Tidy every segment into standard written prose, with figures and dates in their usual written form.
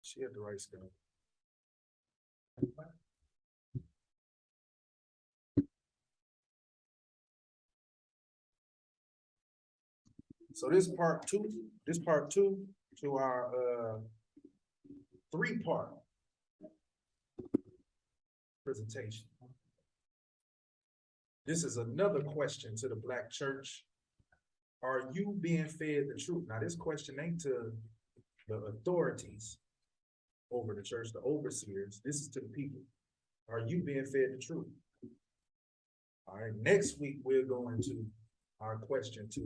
She had the right skin. So this part two to our three-part presentation. This is another question to the Black church. Are you being fed the truth? Now, this question ain't to the authorities over the church, the overseers. This is to the people. Are you being fed the truth? All right, next week we'll go into our question to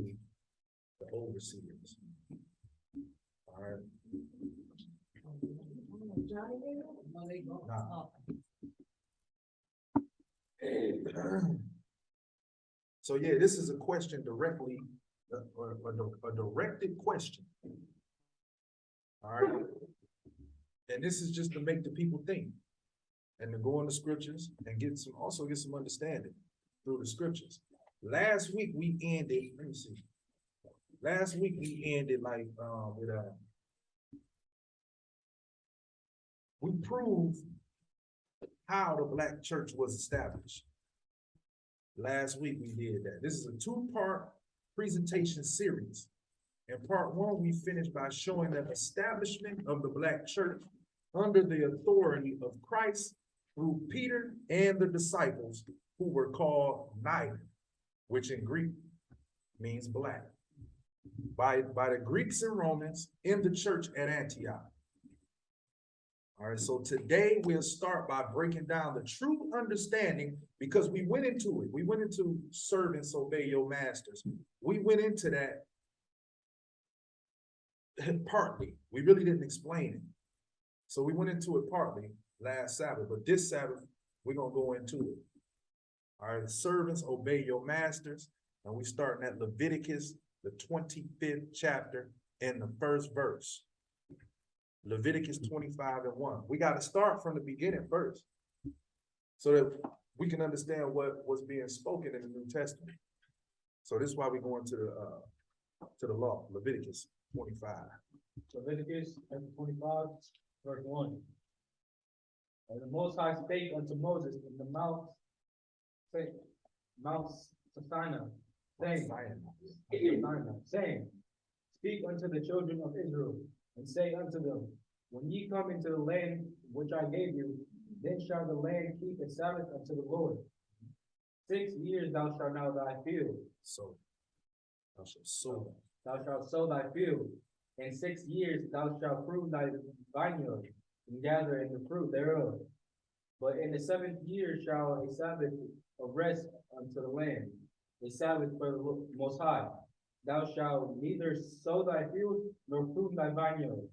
the overseers. All right. So yeah, this is a question directly, or a directed question. All right. And this is just to make the people think and to go in the scriptures and also get some understanding through the scriptures. Last week we ended, let me see. Last week we ended like we proved how the Black church was established. Last week we did that. This is a two-part presentation series. In part one, we finished by showing the establishment of the Black church under the authority of Christ through Peter and the disciples who were called Niger, which in Greek means black, by the Greeks and Romans in the church at Antioch. All right, so today we'll start by breaking down the true understanding, because we went into it. We went into servants obey your masters. We went into that partly. We really didn't explain it. So we went into it partly last Sabbath, but this Sabbath, we're going to go into it. All right, servants obey your masters. And we starting at Leviticus, the 25th chapter and the first verse. Leviticus 25:1. We got to start from the beginning first, so that we can understand what was being spoken in the New Testament. So this is why we're going to the law, Leviticus 25. Leviticus chapter 25, verse 1. And the Most High spake unto Moses in the Mount Sinai, saying, Speak unto the children of Israel, and say unto them, when ye come into the land which I gave you, then shall the land keep a Sabbath unto the Lord. 6 years thou shalt now thy field. So thou shalt sow. Thou shalt sow thy field. In 6 years thou shalt prune thy vineyard, and gather in the fruit thereof. But in the 7th year shall a Sabbath of rest unto the land, a Sabbath for the Most High. Thou shalt neither sow thy field, nor prune thy vineyard.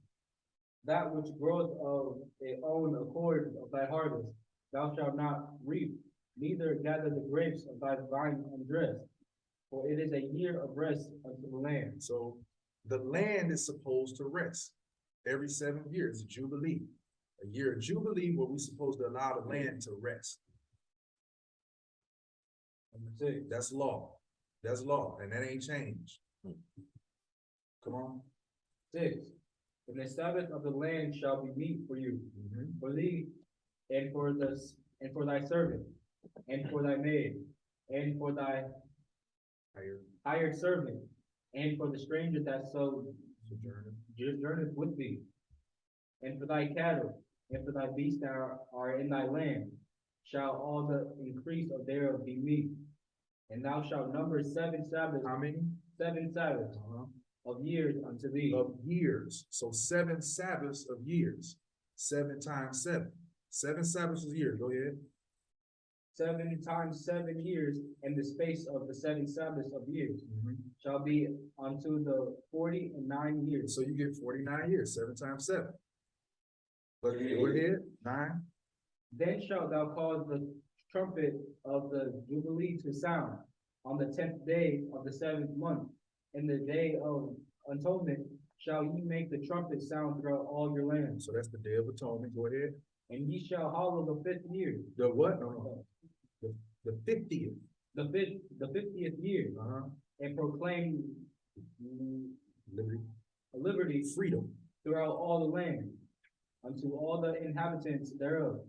That which groweth of a own accord of thy harvest, thou shalt not reap, neither gather the grapes of thy vine undressed. For it is a year of rest unto the land. So the land is supposed to rest every 7 years, a jubilee. A year of jubilee where we're supposed to allow the land to rest. That's law. That's law, and that ain't changed. Come on. 6. And the Sabbath of the land shall be meat for you, for thee, and for thy servant, and for thy maid, and for thy hired servant, and for the stranger that sojourneth with thee, and for thy cattle, and for thy beasts that are in thy land, shall all the increase of thereof be meat. And thou shalt number 7 Sabbaths. How many? 7 Sabbaths of years unto thee. Of years. So 7 Sabbaths of years. 7 times 7. 7 Sabbaths of years. Go ahead. 7 times 7 years, and the space of the 7 Sabbaths of years shall be unto the 49 years. So you get 49 years. 7 times 7. But go ahead. 9. Then shalt thou cause the trumpet of the Jubilee to sound on the 10th day of the 7th month. In the day of atonement shall ye make the trumpet sound throughout all your land. So that's the day of atonement. Go ahead. And ye shall hallow the 5th year. The what? No. The 50th. The 50th year. And proclaim liberty, liberty, freedom throughout all the land. unto all the inhabitants thereof.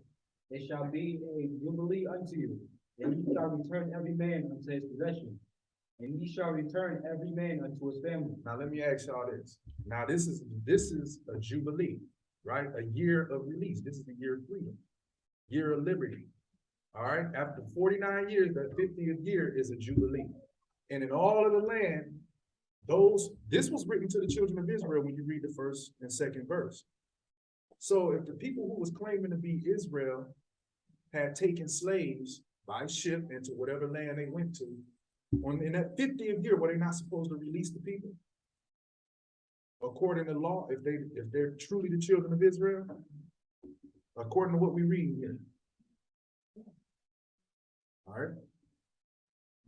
It shall be a jubilee unto you, and ye shall return every man unto his possession, and ye shall return every man unto his family. Now let me ask y'all this. Now this is a jubilee, right? A year of release. This is the year of freedom, year of liberty. All right. After 49 years, that 50th year is a jubilee, and in all of the land, this was written to the children of Israel when you read the first and second verse. So if the people who was claiming to be Israel had taken slaves by ship into whatever land they went to, in that 50th year, were they not supposed to release the people? According to law, if they're truly the children of Israel, according to what we read here. All right.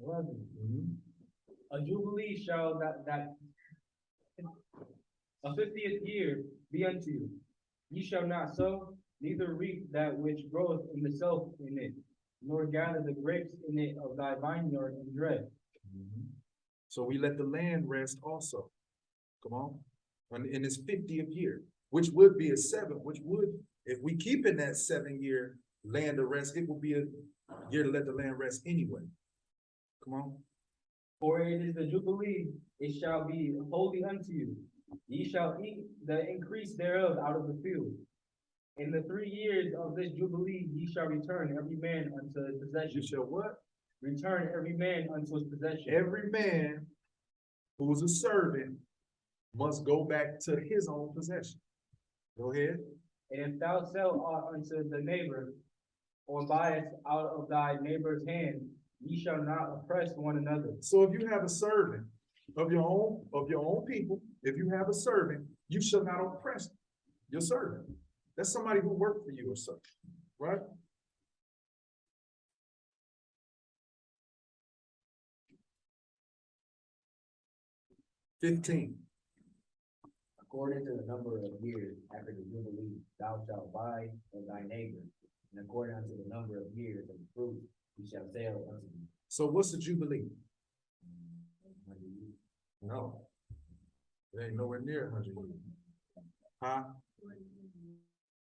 11. A jubilee shall that a 50th year be unto you. Ye shall not sow, neither reap that which groweth in the self in it, nor gather the grapes in it of thy vineyard in dread. So we let the land rest also. Come on. And in this 50th year, which would be a 7, which would, if we keep in that 7-year land to rest, it will be a year to let the land rest anyway. Come on. For it is the jubilee, it shall be holy unto you. Ye shall eat the increase thereof out of the field. In the 3 years of this jubilee, ye shall return every man unto his possession. You shall what? Return every man unto his possession. Every man who's a servant must go back to his own possession. Go ahead. And if thou sell aught unto the neighbor, or buy it out of thy neighbor's hand, ye shall not oppress one another. So if you have a servant of your own people, if you have a servant, you shall not oppress your servant. That's somebody who worked for you or something, right? $15. According to the number of years after the jubilee, thou shalt buy of thy neighbor, and according unto the number of years of the fruit, he shall sell unto thee. So what's the jubilee? No. It ain't nowhere near 100 years. Huh?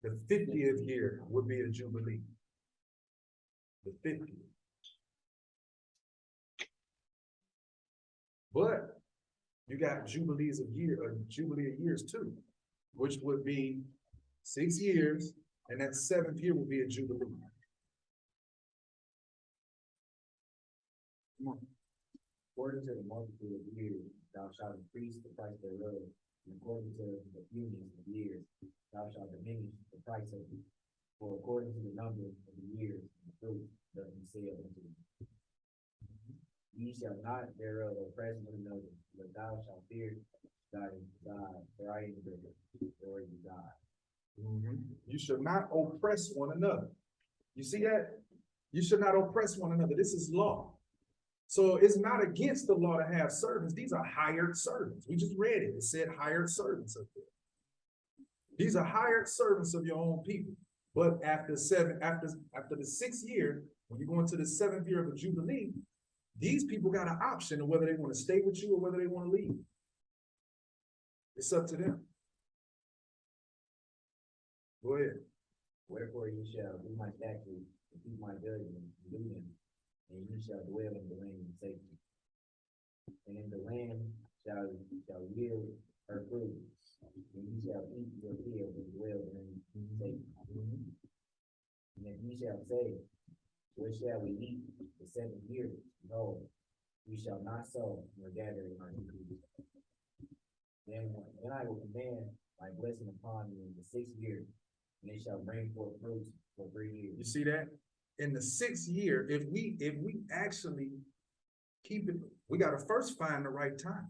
The 50th year would be a jubilee. The 50th. But you got jubilees of jubilee of years too, which would be 6 years, and that 7th year will be a jubilee. Come on. According to the multitude of years, thou shalt increase the price thereof, and according to the fewness of years, thou shalt diminish the price of it. For according to the number of the years, the fruit doth he sell unto thee. Ye shall not thereof oppress one another, but thou shalt fear thy God, for I am the Lord your God. You should not oppress one another. You see that? You should not oppress one another. This is law. So it's not against the law to have servants. These are hired servants. We just read it. It said hired servants up there. These are hired servants of your own people. But after the 6th year, when you go into the 7th year of a jubilee, these people got an option of whether they want to stay with you or whether they want to leave. It's up to them. Go ahead. Wherefore ye shall do my statutes, and keep my judgments, and do them, and ye shall dwell in the land in safety. And in the land shall yield her fruit, and ye shall eat your field and dwell therein in safety. And if ye shall say, what shall we eat the 7th year? No, we shall not sow nor gather in our increase. Then I will command my blessing upon you in the 6th year, and it shall bring forth fruits for 3 years. You see that? In the 6th year, if we actually keep it, we got to first find the right time.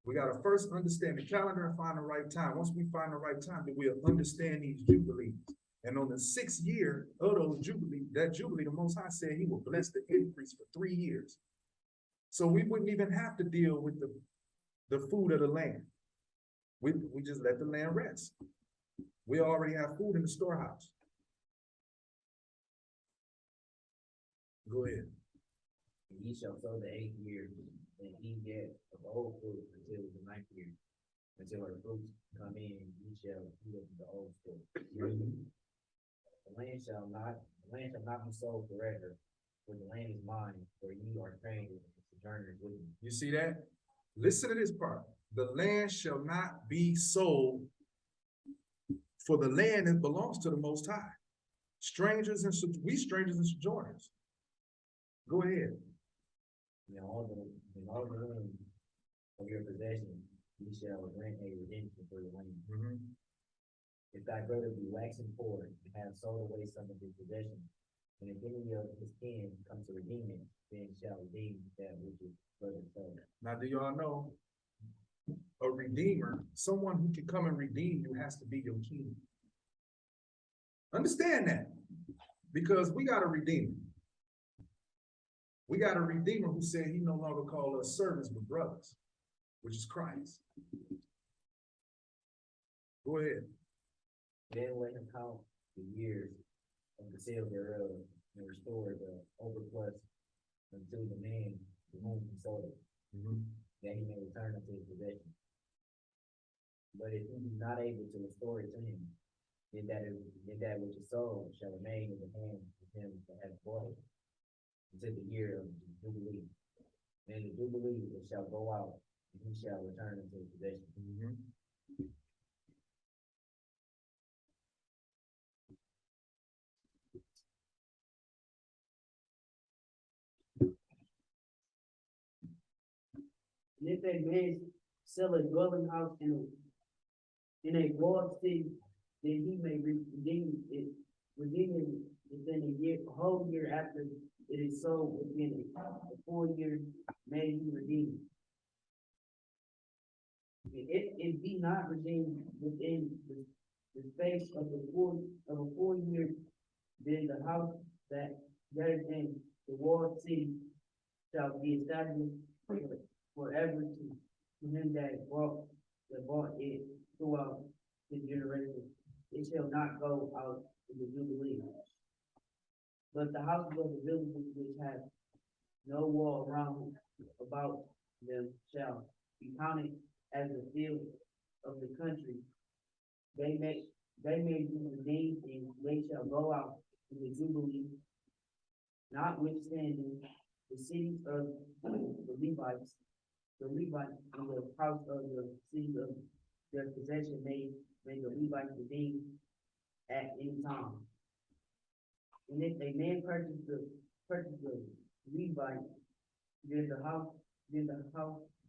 We got to first understand the calendar and find the right time. Once we find the right time, then we'll understand these jubilees. And on the 6th year of those jubilee, the Most High said he will bless the increase for 3 years. So we wouldn't even have to deal with the food of the land. We just let the land rest. We already have food in the storehouse. Go ahead. And ye shall sow the 8th year, and eat yet of old fruit until the 9th year. until her fruits come in, ye shall eat of the old store. The land shall not be sold forever, for the land is mine, for ye are strangers and sojourners with me. You see that? Listen to this part. The land shall not be sold, for the land it belongs to the Most High. Strangers and we strangers and sojourners. Go ahead. In all the land of your possession, ye shall grant a redemption for the land. Mhm. If thy brother be waxing poor and have sold away some of his possession, and if any of his kin come to redeem it, then shall redeem that which his brother sold. Now, do y'all know a redeemer, someone who can come and redeem you, has to be your king? Understand that, because we got a redeemer. We got a redeemer who said he no longer call us servants but brothers, which is Christ. Go ahead. Then let him count the years of the sale thereof, and restore the overplus unto the man to whom he sold it, that he may return unto his possession. But if he be not able to restore it to him, then that which is sold shall remain in the hand of him that hath bought it until the year of the Jubilee. And the Jubilee it shall go out, and he shall return unto his possession. And if a man sell a dwelling house in a walled city, then he may redeem it within a year, a whole year after it is sold. Within a full year may he redeem it. If it be not redeemed within the space of a full year, then the house that is in the walled city shall be established forever to him that bought it throughout the generation. It shall not go out in the Jubilee. But the houses of the villages which have no wall round about them shall be counted as the field of the country. They may be redeemed, and they shall go out in the Jubilee. Notwithstanding, the cities of the Levites in the house of the city of their possession may the Levites redeem at any time. And if a man purchase the Levite, then the house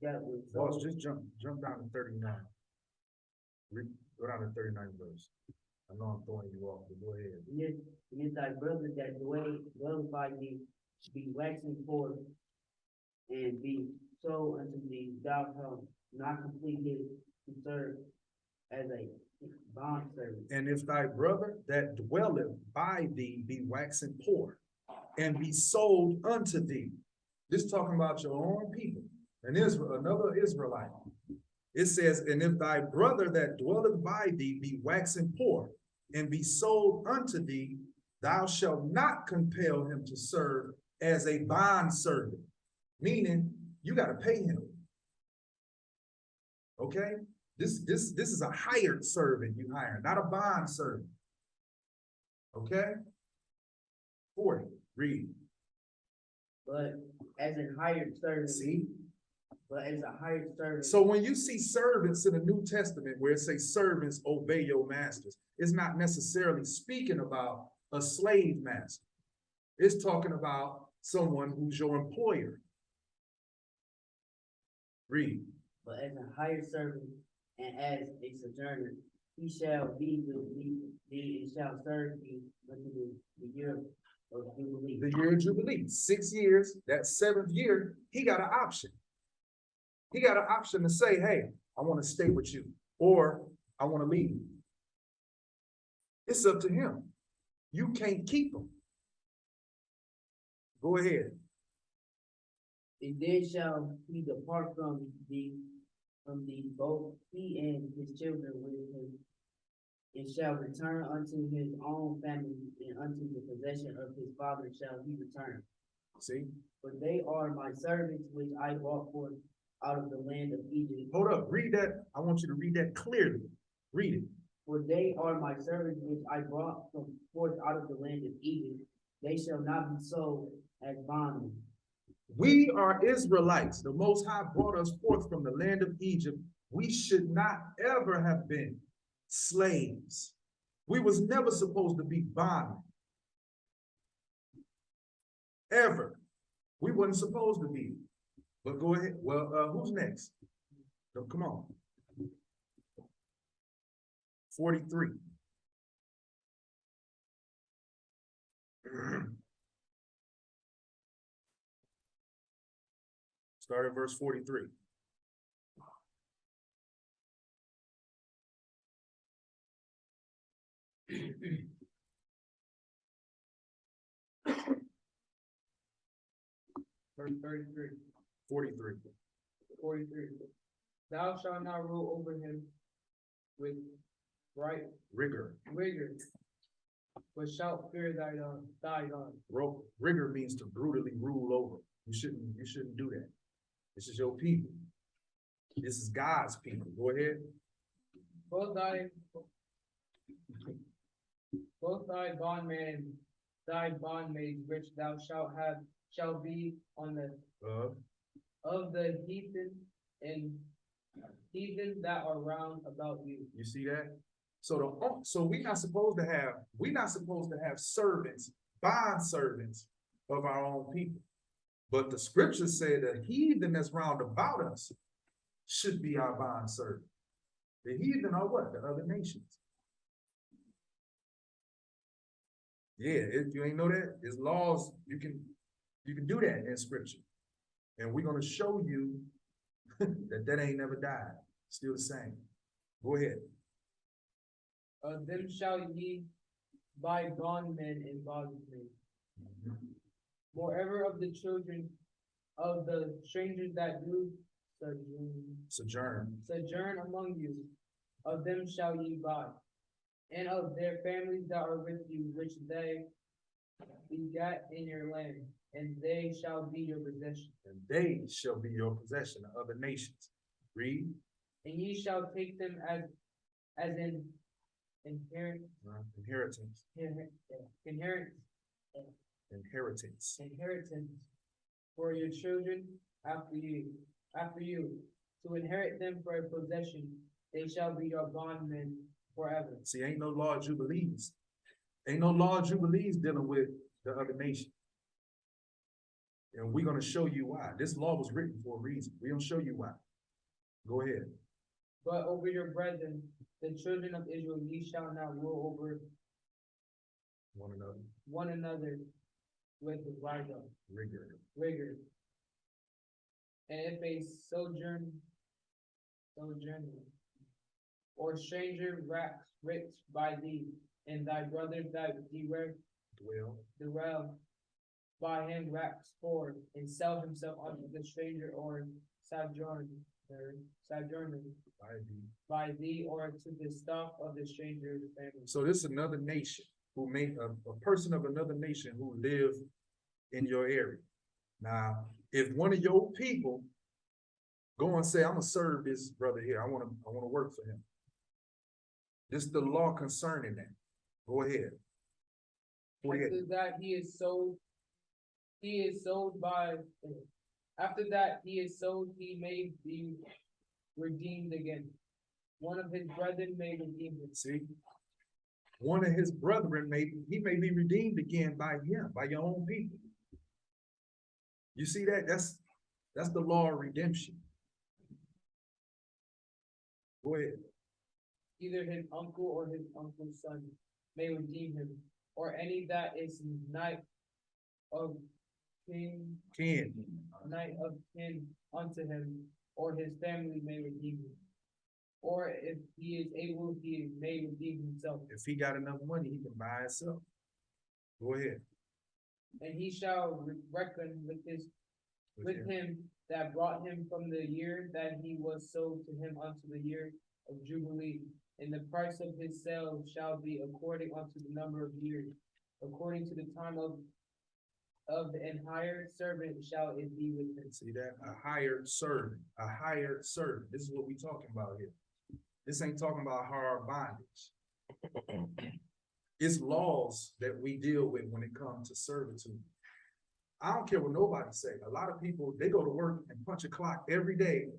that was Boss, sold. just jump down to 39. Go down to 39 verse. I know I'm throwing you off, but go ahead. And if thy brother that dwelleth by thee be waxing poor, and be sold unto thee, thou shalt not complete his to serve as a bond servant. And if thy brother that dwelleth by thee be waxing poor, and be sold unto thee. This talking about your own people, and Israel, another Israelite. It says, and if thy brother that dwelleth by thee be waxing poor, and be sold unto thee, thou shalt not compel him to serve as a bond servant. Meaning, you got to pay him. Okay? This is a hired servant you hire, not a bond servant. Okay? 40, read. But as a hired servant. See? But as a hired servant. So when you see servants in the New Testament where it says servants obey your masters, it's not necessarily speaking about a slave master. It's talking about someone who's your employer. Read. But as a hired servant and as a sojourner, he shall be with thee and shall serve thee unto the year of Jubilee. The year of Jubilee, 6 years, that 7th year, he got an option. He got an option to say, hey, I want to stay with you, or I want to leave. It's up to him. You can't keep him. Go ahead. And then shall he depart from thee, both he and his children with him, and shall return unto his own family, and unto the possession of his father shall he return. See? For they are my servants which I bought for out of the land of Egypt. Hold up, read that. I want you to read that clearly. Read it. For they are my servants which I brought from forth out of the land of Egypt. They shall not be sold as bondmen. We are Israelites. The Most High brought us forth from the land of Egypt. We should not ever have been slaves. We was never supposed to be bondmen. Ever. We wasn't supposed to be. But go ahead. Well, who's next? So, come on. 43. Start at verse 43. Verse 33. 43. 43. Thou shalt not rule over him with right Rigor. rigor, but shalt fear thy God. Rigor means to brutally rule over. You shouldn't do that. This is your people. This is God's people. Go ahead. Both thy bondmen and thy bondmaids which thou shalt have shall be on the of the heathen and heathen that are round about you. You see that? So we're not supposed to have servants, bond servants of our own people. But the scriptures say the heathen that's round about us should be our bond servant. The heathen are what? The other nations. Yeah, if you ain't know that, there's laws, you can do that in scripture. And we're gonna show you that ain't never died. Still the same. Go ahead. Of them shall ye buy bondmen and bondmaids. Moreover, of the children of the strangers that do sojourn among you, of them shall ye buy, and of their families that are with you, which they begat in your land, and they shall be your possession. And they shall be your possession of other nations. Read. And ye shall take them as in inheritance. Inheritance for your children after you, to inherit them for a possession. They shall be your bondmen forever. See, ain't no law of jubilees. Ain't no law of jubilees dealing with the other nation. And we're gonna show you why. This law was written for a reason. We're gonna show you why. Go ahead. But over your brethren, the children of Israel, ye shall not rule over one another with rigor. And if a sojourner or stranger rich by thee, and thy brothers that dwell by him wax poor, and sell himself unto the stranger or sojourner by thee, or to the stuff of the stranger's family. So this is another nation who made a person of another nation who live in your area. Now, if one of your people go and say, I'm gonna serve this brother here, I wanna work for him. This is the law concerning that. Go ahead. After that he is sold, he may be redeemed again. One of his brethren may redeem him. See? One of his brethren may be redeemed again by him, by your own people. You see that? That's the law of redemption. Go ahead. Either his uncle or his uncle's son may redeem him, or any that is knight of kin unto him, or his family may redeem him. Or if he is able, he may redeem himself. If he got enough money, he can buy himself. Go ahead. And he shall reckon with him that brought him from the year that he was sold to him unto the year of Jubilee. And the price of his sale shall be according unto the number of years, according to the time of of an hired servant shall it be with him. See that? A hired servant, a hired servant. This is what we talking about here. This ain't talking about hard bondage. It's laws that we deal with when it comes to servitude. I don't care what nobody say. A lot of people, they go to work and punch a clock every day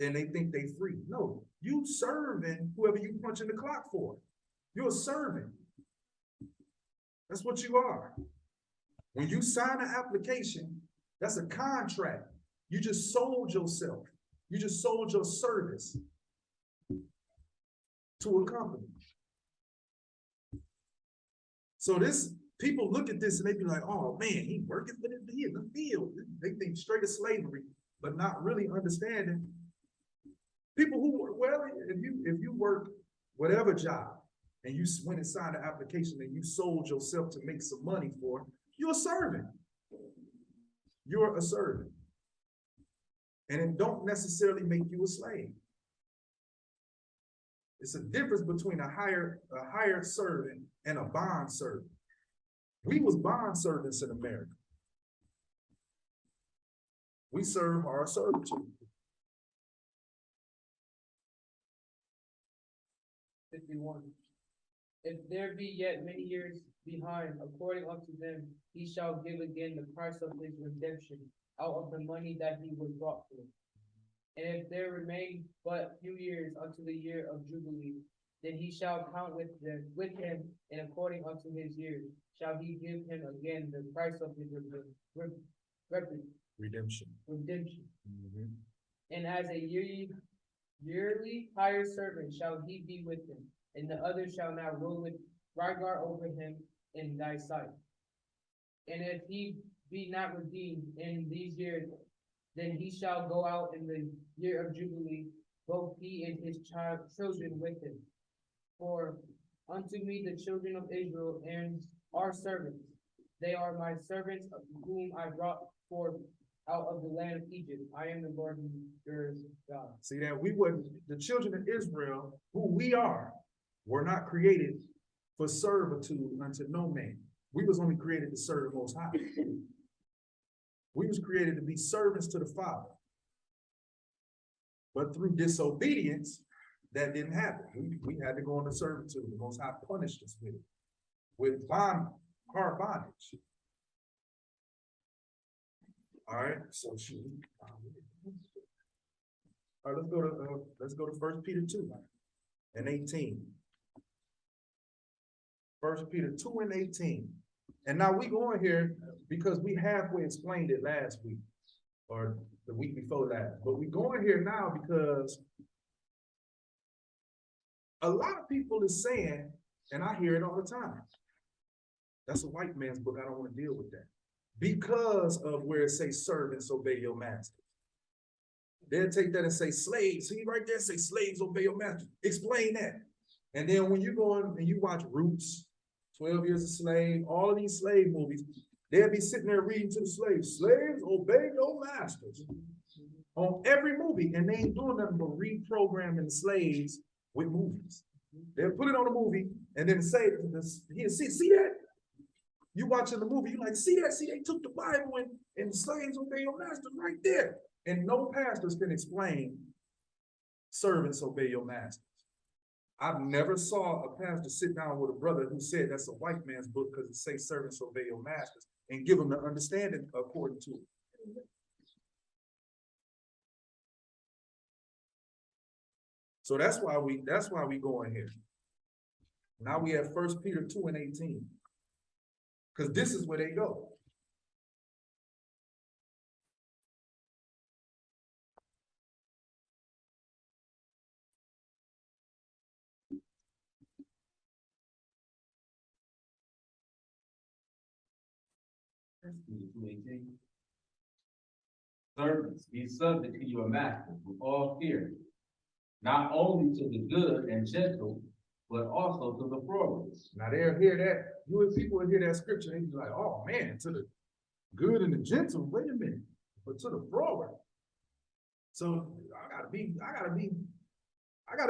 and they think they free. No, you serving whoever you punching the clock for. You're a servant. That's what you are. When you sign an application, that's a contract. You just sold yourself. You just sold your service to a company. So this, people look at this and they be like, oh man, he working for the field. They think straight of slavery, but not really understanding. People who, well, if you work whatever job and you went and signed an application and you sold yourself to make some money for, you're a servant. You're a servant. And it don't necessarily make you a slave. It's a difference between a hired servant and a bond servant. We was bond servants in America. We serve our servitude. 51. If there be yet many years behind, according unto them, he shall give again the price of his redemption out of the money that he was bought for. And if there remain but few years unto the year of Jubilee, then he shall count with him, and according unto his years shall he give him again the price of his Redemption. Mm-hmm. And as a yearly hired servant shall he be with him, and the other shall not rule with regard over him in thy sight. And if he be not redeemed in these years, then he shall go out in the year of Jubilee, both he and his children with him. For unto me the children of Israel and are servants. They are my servants whom I brought forth out of the land of Egypt. I am the Lord your God. See that the children of Israel, who we are, were not created for servitude unto no man. We was only created to serve the Most High. We was created to be servants to the Father. But through disobedience, that didn't happen. We had to go into servitude. The Most High punished us with hard bondage. All right, so all right, let's go to 1 Peter 2 and 18. 1 Peter 2 and 18. And now we go in here because we halfway explained it last week or the week before last. But we go in here now because a lot of people is saying, and I hear it all the time, that's a white man's book. I don't want to deal with that. Because of where it says servants obey your master. They'll take that and say slaves. See right there, say slaves obey your master. Explain that. And then when you go in and you watch Roots, 12 Years a Slave, all of these slave movies, they'll be sitting there reading to the slaves, slaves obey your masters. On every movie, and they ain't doing nothing but reprogramming the slaves with movies. They'll put it on a movie and then say, see that? You watching the movie, you like, see that? See, they took the Bible and slaves obey your masters right there. And no pastors can explain servants obey your masters. I've never saw a pastor sit down with a brother who said that's a white man's book because it says servants obey your masters and give them the understanding according to it. So that's why we go in here. Now we have 1 Peter 2 and 18. Because this is where they go. Servants, be subject to your master with all fear, not only to the good and gentle, but also to the froward. Now they'll hear that. You and people will hear that scripture and be like, oh man, to the good and the gentle, wait a minute, but to the froward. So I gotta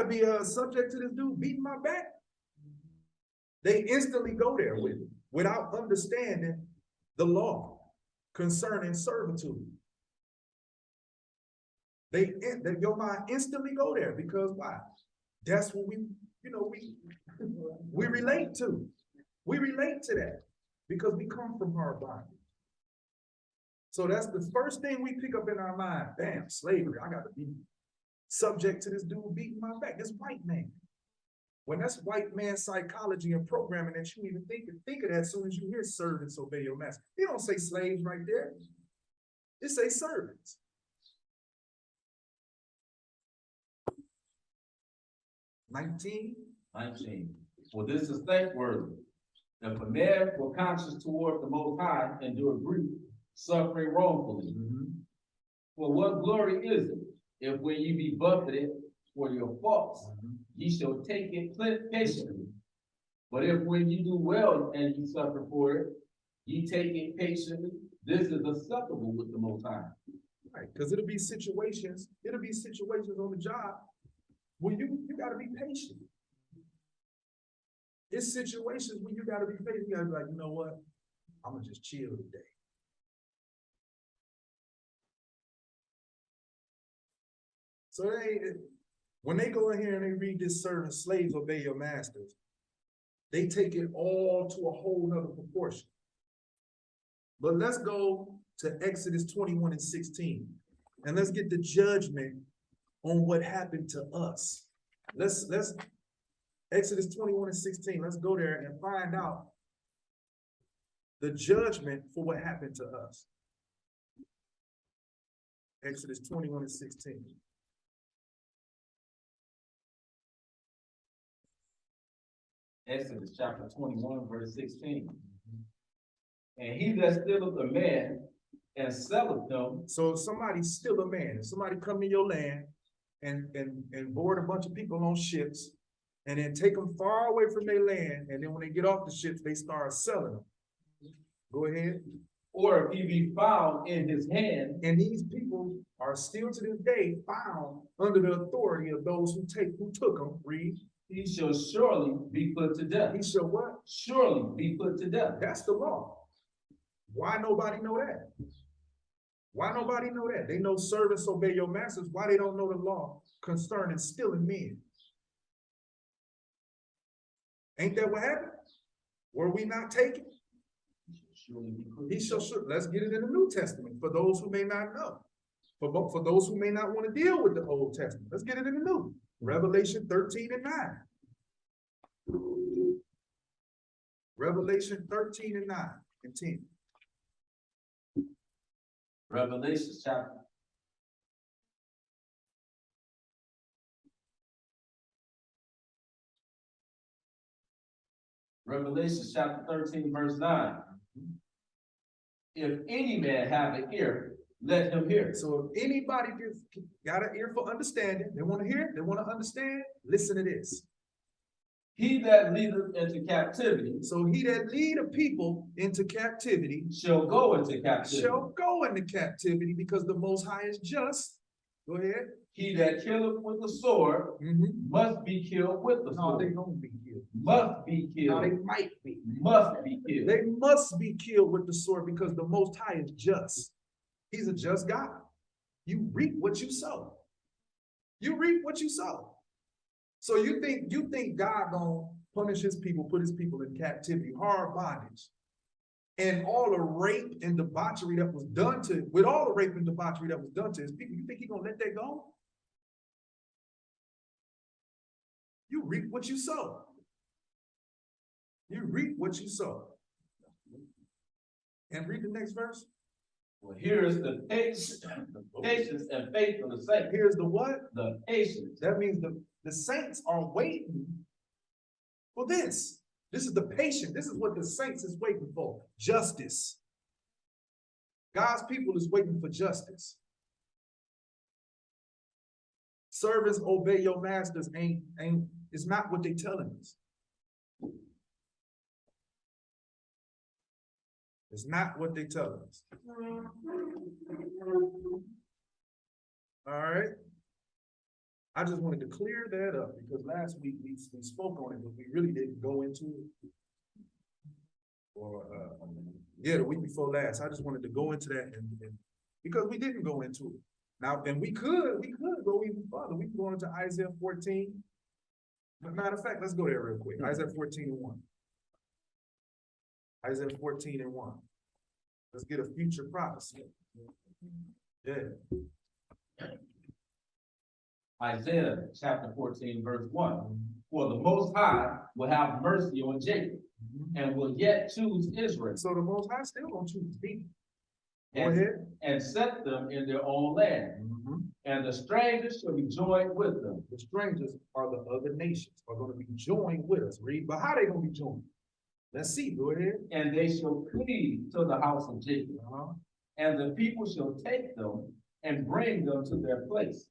be subject to this dude beating my back. They instantly go there with it without understanding the law. concerning servitude. Your mind instantly go there because why? That's what we relate to. We relate to that because we come from hard bondage. So that's the first thing we pick up in our mind. Bam, slavery. I got to be subject to this dude beating my back. This white man. When that's white man psychology and programming that you even think of that as soon as you hear servants obey your master. They don't say slaves right there. It say servants. 19. For this is thankworthy. If a man were conscious toward the Most High and do agree, suffering wrongfully. For what glory is it, if when you be buffeted for your faults, ye shall take it patiently? But if when you do well and you suffer for it, ye take it patiently, this is acceptable with the Most High. Right, because it'll be situations on the job where you gotta be patient. It's situations where you gotta be patient. You gotta be like, you know what? I'm gonna just chill today. So when they go in here and they read this servant, slaves obey your masters, they take it all to a whole nother proportion. But let's go to Exodus 21:16, and let's get the judgment on what happened to us. Let's Exodus 21:16. Let's go there and find out the judgment for what happened to us. Exodus 21:16. Exodus chapter 21, verse 16. And he that stealeth a man and selleth him. So if somebody steal a man, if somebody come in your land and board a bunch of people on ships and then take them far away from their land, and then when they get off the ships, they start selling them. Go ahead. Or if he be found in his hand. And these people are still to this day found under the authority of those who took them. Read. He shall surely be put to death. He shall what? Surely be put to death. That's the law. Why nobody know that? Why nobody know that? They know servants obey your masters. Why they don't know the law concerning stealing men? Ain't that what happened? Were we not taken? He shall surely. Let's get it in the New Testament for those who may not know. For those who may not want to deal with the Old Testament. Let's get it in the New. Revelation 13:9. Revelation 13:9 and 10. Revelation chapter. Revelation chapter 13, verse 9. If any man have an ear, let him hear. So if anybody got an ear for understanding, they want to hear, they want to understand, listen to this. He that leadeth into captivity. So he that lead a people into captivity shall go into captivity. Shall go into captivity because the Most High is just. Go ahead. He that killeth with the sword must be killed with the sword. No, they don't be killed. Must be killed. No, they might be. Must be killed. They must be killed with the sword because the Most High is just. He's a just God. You reap what you sow. You reap what you sow. So you think God gonna punish his people, put his people in captivity, hard bondage, and all the rape and debauchery that was done to, with all the rape and debauchery that was done to his people, you think he's gonna let that go? You reap what you sow. You reap what you sow. And read the next verse. Well, here is the patience and faith of the saints. Here's the what? The patience. That means the saints are waiting for this. This is the patience. This is what the saints is waiting for. Justice. God's people is waiting for justice. Servants obey your masters it's not what they telling us. It's not what they tell us. All right. I just wanted to clear that up because last week we spoke on it, but we really didn't go into it. or, yeah, the week before last. I just wanted to go into that and because we didn't go into it. Now, and we could go even further. We can go into Isaiah 14. But matter of fact, let's go there real quick. Isaiah 14:1. Isaiah 14:1. Let's get a future prophecy. Yeah. Isaiah chapter 14, verse 1. For the Most High will have mercy on Jacob and will yet choose Israel So the Most High still gonna choose people. Go and, ahead. and set them in their own land. And the strangers shall be joined with them. The strangers are the other nations are gonna be joined with us. Read, but how they gonna be joined? Let's see, go ahead. And they shall cleave to the house of Jacob. And the people shall take them and bring them to their place.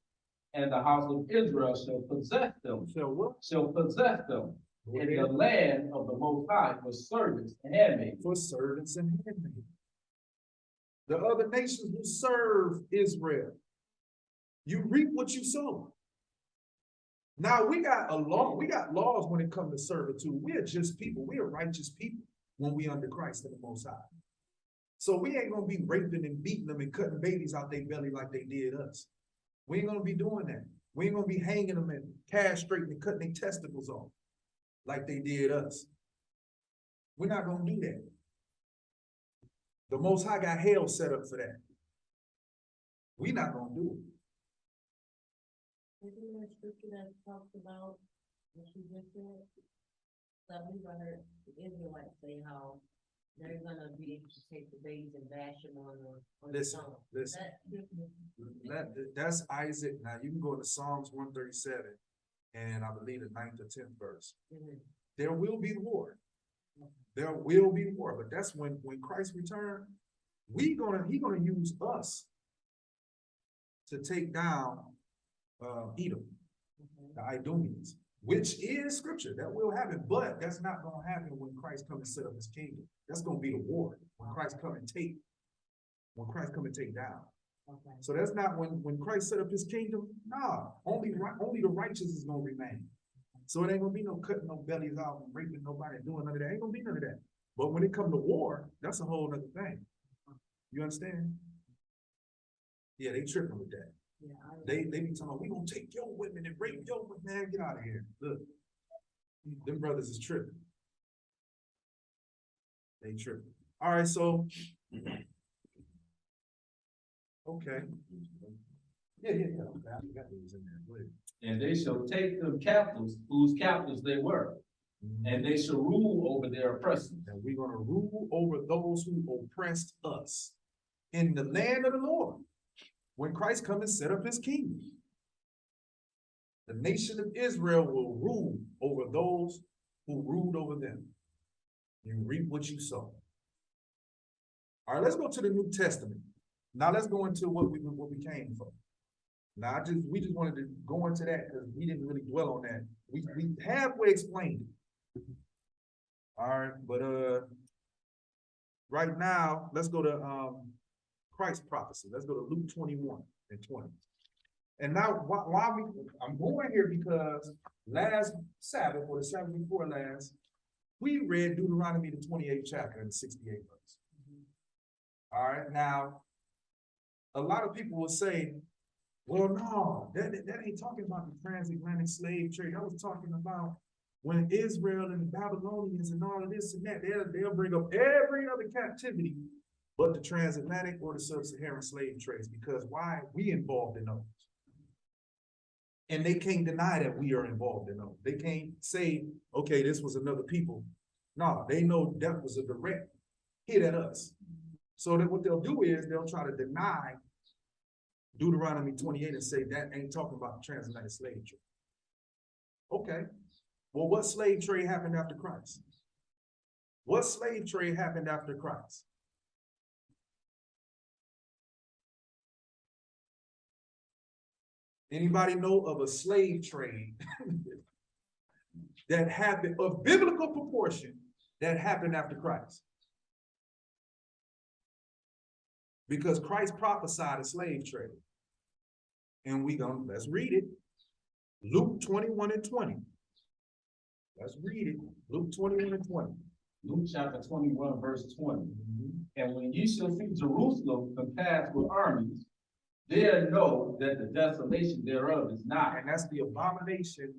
And the house of Israel shall possess them. So what? Shall possess them Go in ahead. the land of the Most High for servants and handmaids. For servants and handmaids. The other nations will serve Israel. You reap what you sow. Now we got laws when it comes to servitude. We are just people. We are righteous people when we under Christ and the Most High. So we ain't gonna be raping and beating them and cutting babies out their belly like they did us. We ain't gonna be doing that. We ain't gonna be hanging them and castrating and cutting their testicles off like they did us. We're not gonna do that. The Most High got hell set up for that. We're not gonna do it. Isn't there a scripture that talks about what you just said? I believe I heard the Israelites say how they're gonna be able to take the babies and bash them on the Listen, stone. listen. That- That's Isaac. Now you can go to Psalms 137 and I believe the 9th or 10th verse. Mhm. There will be war. There will be war, but that's when Christ returns, he gonna use us to take down Edom, the Idumeans, which is scripture. That will happen, but that's not gonna happen when Christ comes and set up his kingdom. That's gonna be the war when Christ come and take down. Okay. So that's not when Christ set up his kingdom. Nah, only the righteous is gonna remain. So it ain't gonna be no cutting no bellies out and raping nobody and doing none of that. Ain't gonna be none of that. But when it comes to war, that's a whole nother thing. You understand? Yeah, they tripping with that. Yeah, They be talking about, we gonna take your women and rape your women. Man, get out of here. Look, them brothers is tripping. They tripping. All right, so okay. Yeah. Okay, I forgot they was in there. Go ahead. And they shall take them captives, whose captives they were, and they shall rule over their oppressors. And we're gonna rule over those who oppressed us in the land of the Lord. When Christ comes and set up his kingdom, the nation of Israel will rule over those who ruled over them. You reap what you sow. All right, let's go to the New Testament. Now let's go into what we came from. Now we just wanted to go into that because we didn't really dwell on that. We halfway explained it. All right, but right now let's go to Christ's prophecy. Let's go to Luke 21:20. And now I'm going here because last Sabbath or the Sabbath before last, we read Deuteronomy the 28th chapter and the 68th verse. All right, now a lot of people will say, well, no, that ain't talking about the transatlantic slave trade. I was talking about when Israel and the Babylonians and all of this and that, they'll bring up every other captivity but the transatlantic or the sub-Saharan slave trades, because why? We involved in those. And they can't deny that we are involved in those. They can't say, okay, this was another people. No, they know that was a direct hit at us. So that what they'll do is they'll try to deny Deuteronomy 28 and say that ain't talking about the transatlantic slave trade. Okay, well, what slave trade happened after Christ? What slave trade happened after Christ? Anybody know of a slave trade that happened of biblical proportion that happened after Christ? Because Christ prophesied a slave trade. And let's read it. Luke 21:20. Let's read it. Luke 21:20. Luke chapter 21, verse 20. And when ye shall see Jerusalem compassed with armies, then know that the desolation thereof is nigh. And that's the abomination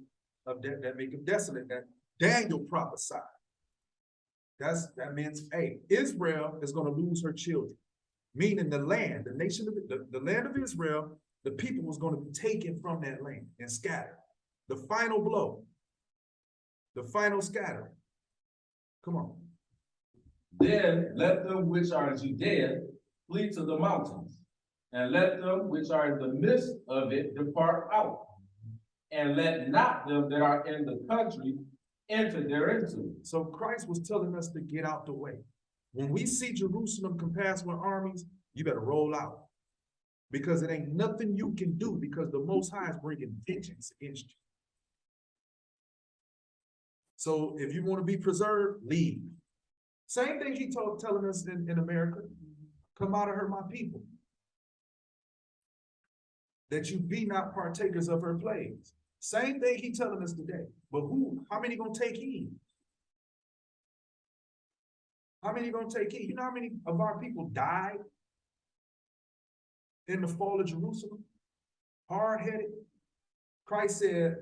of that make him desolate, that Daniel prophesied. That means, hey, Israel is gonna lose her children. Meaning the land, the nation of the land of Israel, the people was gonna be taken from that land and scattered. The final blow, the final scattering. Come on. Then let them which are in Judea flee to the mountains, and let them which are in the midst of it depart out, and let not them that are in the country enter thereinto. So Christ was telling us to get out the way. When we see Jerusalem compassed with armies, you better roll out. Because it ain't nothing you can do, because the Most High is bringing vengeance against you. So if you want to be preserved, leave. Same thing he telling us in America. Come out of her, my people. That you be not partakers of her plagues. Same thing he telling us today. But how many gonna take heed? How many gonna take heed? You know how many of our people died in the fall of Jerusalem? Hard-headed. Christ said,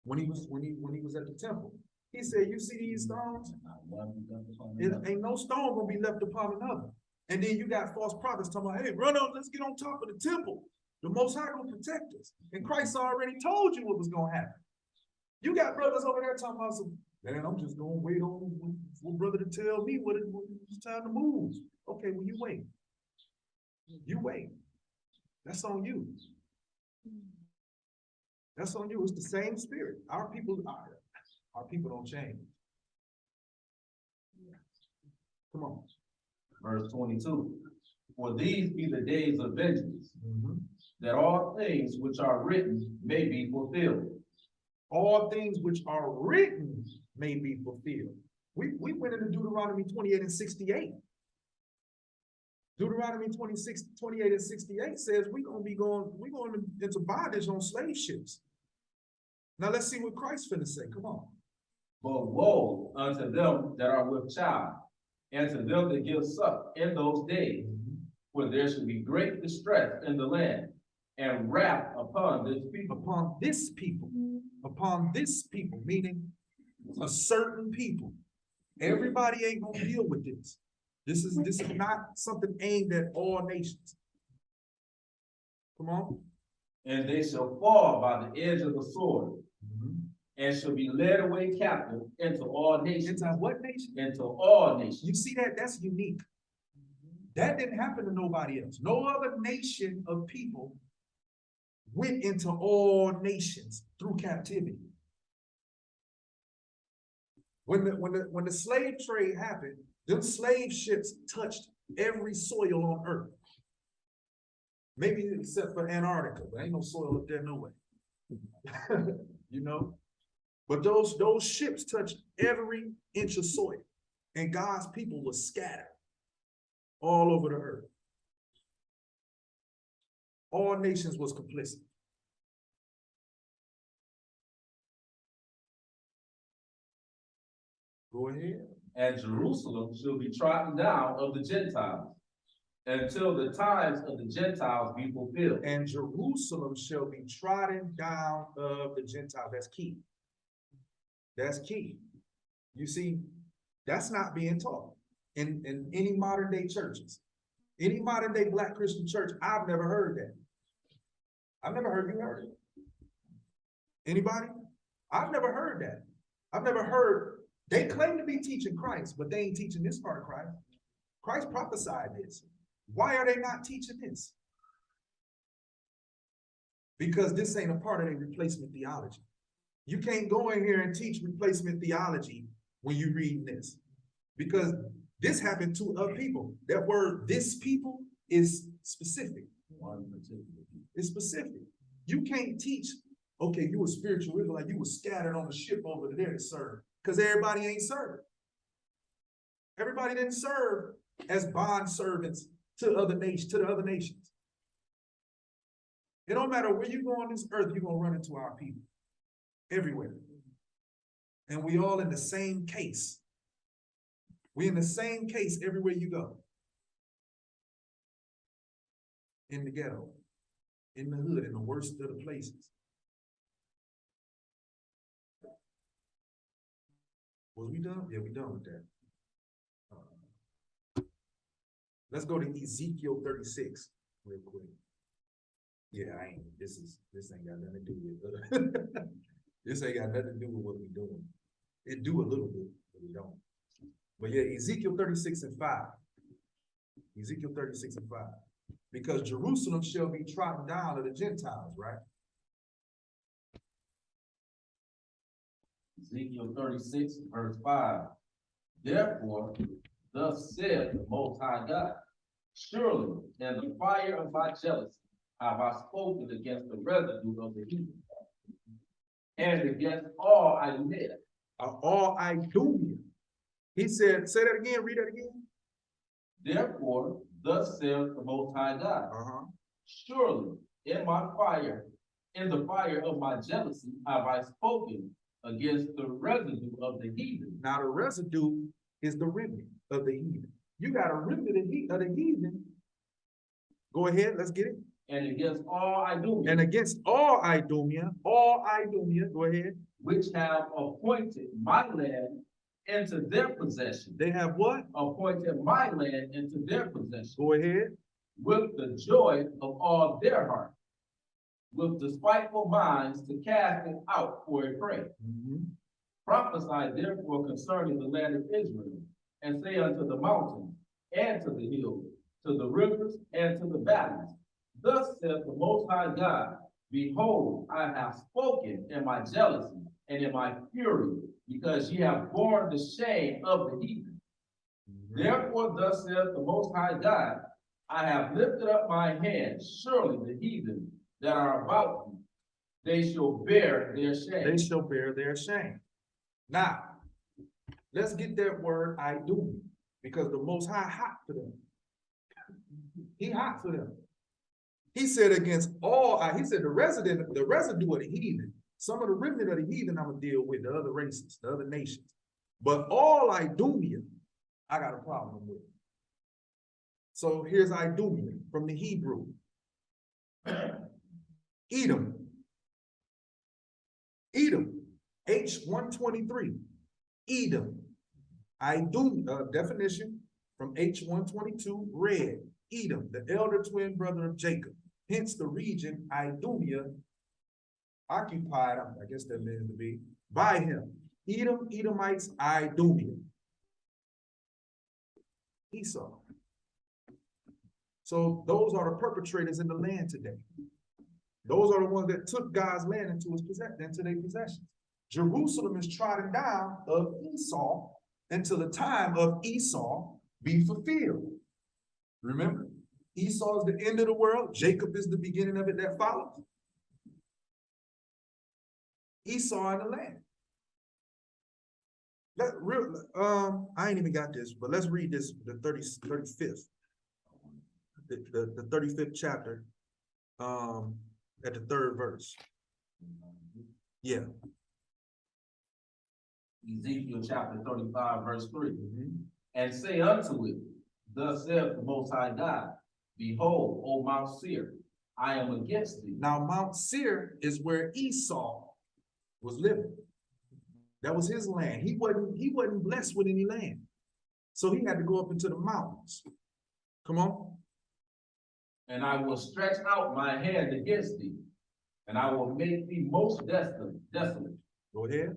when he was at the temple, he said, you see these stones? Ain't no stone gonna be left upon another. And then you got false prophets talking about, hey, run on, let's get on top of the temple. The Most High gonna protect us. And Christ already told you what was gonna happen. You got brothers over there talking about some, man, I'm just gonna wait on for brother to tell me when it's time to move. Okay, well, you wait. You wait. That's on you. That's on you. It's the same spirit. Our people don't change. Come on. Verse 22. For these be the days of vengeance, that all things which are written may be fulfilled. All things which are written may be fulfilled. We went into Deuteronomy 28 and 68. Deuteronomy 28 and 68 says we're going into bondage on slave ships. Now let's see what Christ's finna say. Come on. But woe unto them that are with child, and to them that give suck in those days, for there shall be great distress in the land, and wrath upon this people. Upon this people. Upon this people, meaning a certain people. Everybody ain't gonna deal with this. This is not something aimed at all nations. Come on. And they shall fall by the edge of the sword, and shall be led away captive into all nations. Into what nation? Into all nations. You see that? That's unique. That didn't happen to nobody else. No other nation of people went into all nations through captivity. When the slave trade happened, them slave ships touched every soil on earth. Maybe except for Antarctica, but ain't no soil up there no way. You know? But those ships touched every inch of soil, and God's people were scattered all over the earth. All nations was complicit. Go ahead. And Jerusalem shall be trodden down of the Gentiles, until the times of the Gentiles be fulfilled. And Jerusalem shall be trodden down of the Gentiles. That's key. That's key. You see, that's not being taught in any modern day churches. Any modern day Black Christian church, I've never heard that. I've never heard you heard it. Anybody? I've never heard that. I've never heard, they claim to be teaching Christ, but they ain't teaching this part of Christ. Christ prophesied this. Why are they not teaching this? Because this ain't a part of their replacement theology. You can't go in here and teach replacement theology when you read this. Because this happened to other people. That word, this people, is specific. It's specific. You can't teach, okay, you a spiritual Israelite, you were scattered on a ship over there to serve. Because everybody ain't served. Everybody didn't serve as bond servants to the other nations. It don't matter where you go on this earth, you're gonna run into our people. Everywhere. And we all in the same case. We in the same case everywhere you go. In the ghetto, in the hood, in the worst of the places. Was we done? Yeah, we done with that. Let's go to Ezekiel 36 real quick. Yeah, this ain't got nothing to do with this ain't got nothing to do with what we doing. It do a little bit, but we don't. But yeah, Ezekiel 36:5. Ezekiel 36:5. Because Jerusalem shall be trodden down of the Gentiles, right? Ezekiel 36, verse 5. Therefore, thus said the Most High God, surely in the fire of my jealousy have I spoken against the residue of the heathen, and against all Idumea. All Idumea. He said, say that again, read that again. Therefore, thus says the Most High God, surely in the fire of my jealousy have I spoken against the residue of the heathen. Now the residue is the remnant of the heathen. You got a remnant of the heathen. Go ahead, let's get it. And against all Idumea. And against all Idumea, go ahead. Which have appointed my land into their possession. They have what? Appointed my land into their possession. Go ahead. With the joy of all their heart. With despiteful minds to cast it out for a prey. Prophesy therefore concerning the land of Israel, and say unto the mountains, and to the hills, to the rivers, and to the valleys, thus saith the Most High God, behold, I have spoken in my jealousy and in my fury, because ye have borne the shame of the heathen. Therefore thus saith the Most High God, I have lifted up my hand, surely the heathen that are about you, they shall bear their shame. They shall bear their shame. Now, let's get that word Idumea, because the Most High hot for them. He hot for them. He said against all, he said the residue of the heathen, some of the remnant of the heathen I'm gonna deal with, the other races, the other nations. But all Idumea, I got a problem with. So here's Idumea from the Hebrew. Edom. H123. Edom. Idumea, definition from H122, red. Edom, the elder twin brother of Jacob. Hence the region Idumea occupied, I guess that means to be, by him. Edom, Edomites, Idumea. Esau. So those are the perpetrators in the land today. Those are the ones that took God's land into their possessions. Jerusalem is trodden down of Esau until the time of Esau be fulfilled. Remember, Esau is the end of the world. Jacob is the beginning of it that follows. Esau in the land. I ain't even got this, but let's read this, the 35th. The 35th chapter, at the 3rd verse. Yeah. Ezekiel chapter 35, verse 3. And say unto it, thus saith the Most High God, behold, O Mount Seir, I am against thee. Now Mount Seir is where Esau was living. That was his land. He wasn't blessed with any land. So he had to go up into the mountains. Come on. And I will stretch out my hand against thee, and I will make thee most desolate. Go ahead.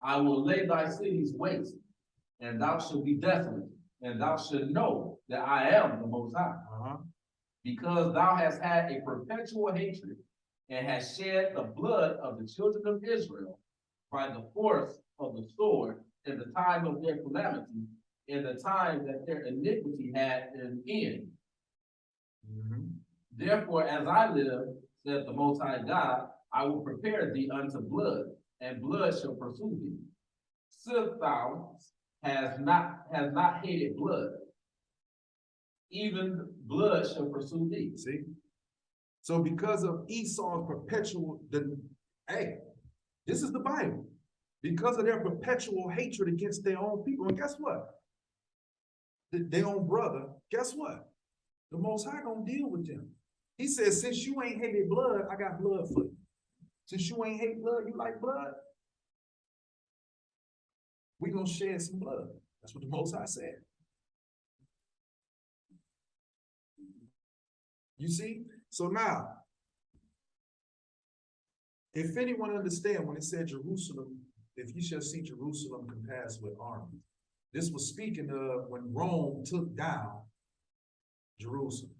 I will lay thy cities waste, and thou shalt be desolate, and thou shalt know that I am the Most High. Because thou hast had a perpetual hatred, and hast shed the blood of the children of Israel by the force of the sword in the time of their calamity, in the time that their iniquity had an end. Therefore, as I live, said the Most High God, I will prepare thee unto blood, and blood shall pursue thee. Since thou has not hated blood, even blood shall pursue thee. See? So because of Esau's perpetual, hey, this is the Bible. Because of their perpetual hatred against their own people. And guess what? Their own brother, guess what? The Most High gonna deal with them. He says, since you ain't hated blood, I got blood for you. Since you ain't hate blood, you like blood? We gonna shed some blood. That's what the Most High said. You see? So now, if anyone understand when it said Jerusalem, if you shall see Jerusalem compassed with armies, this was speaking of when Rome took down Jerusalem.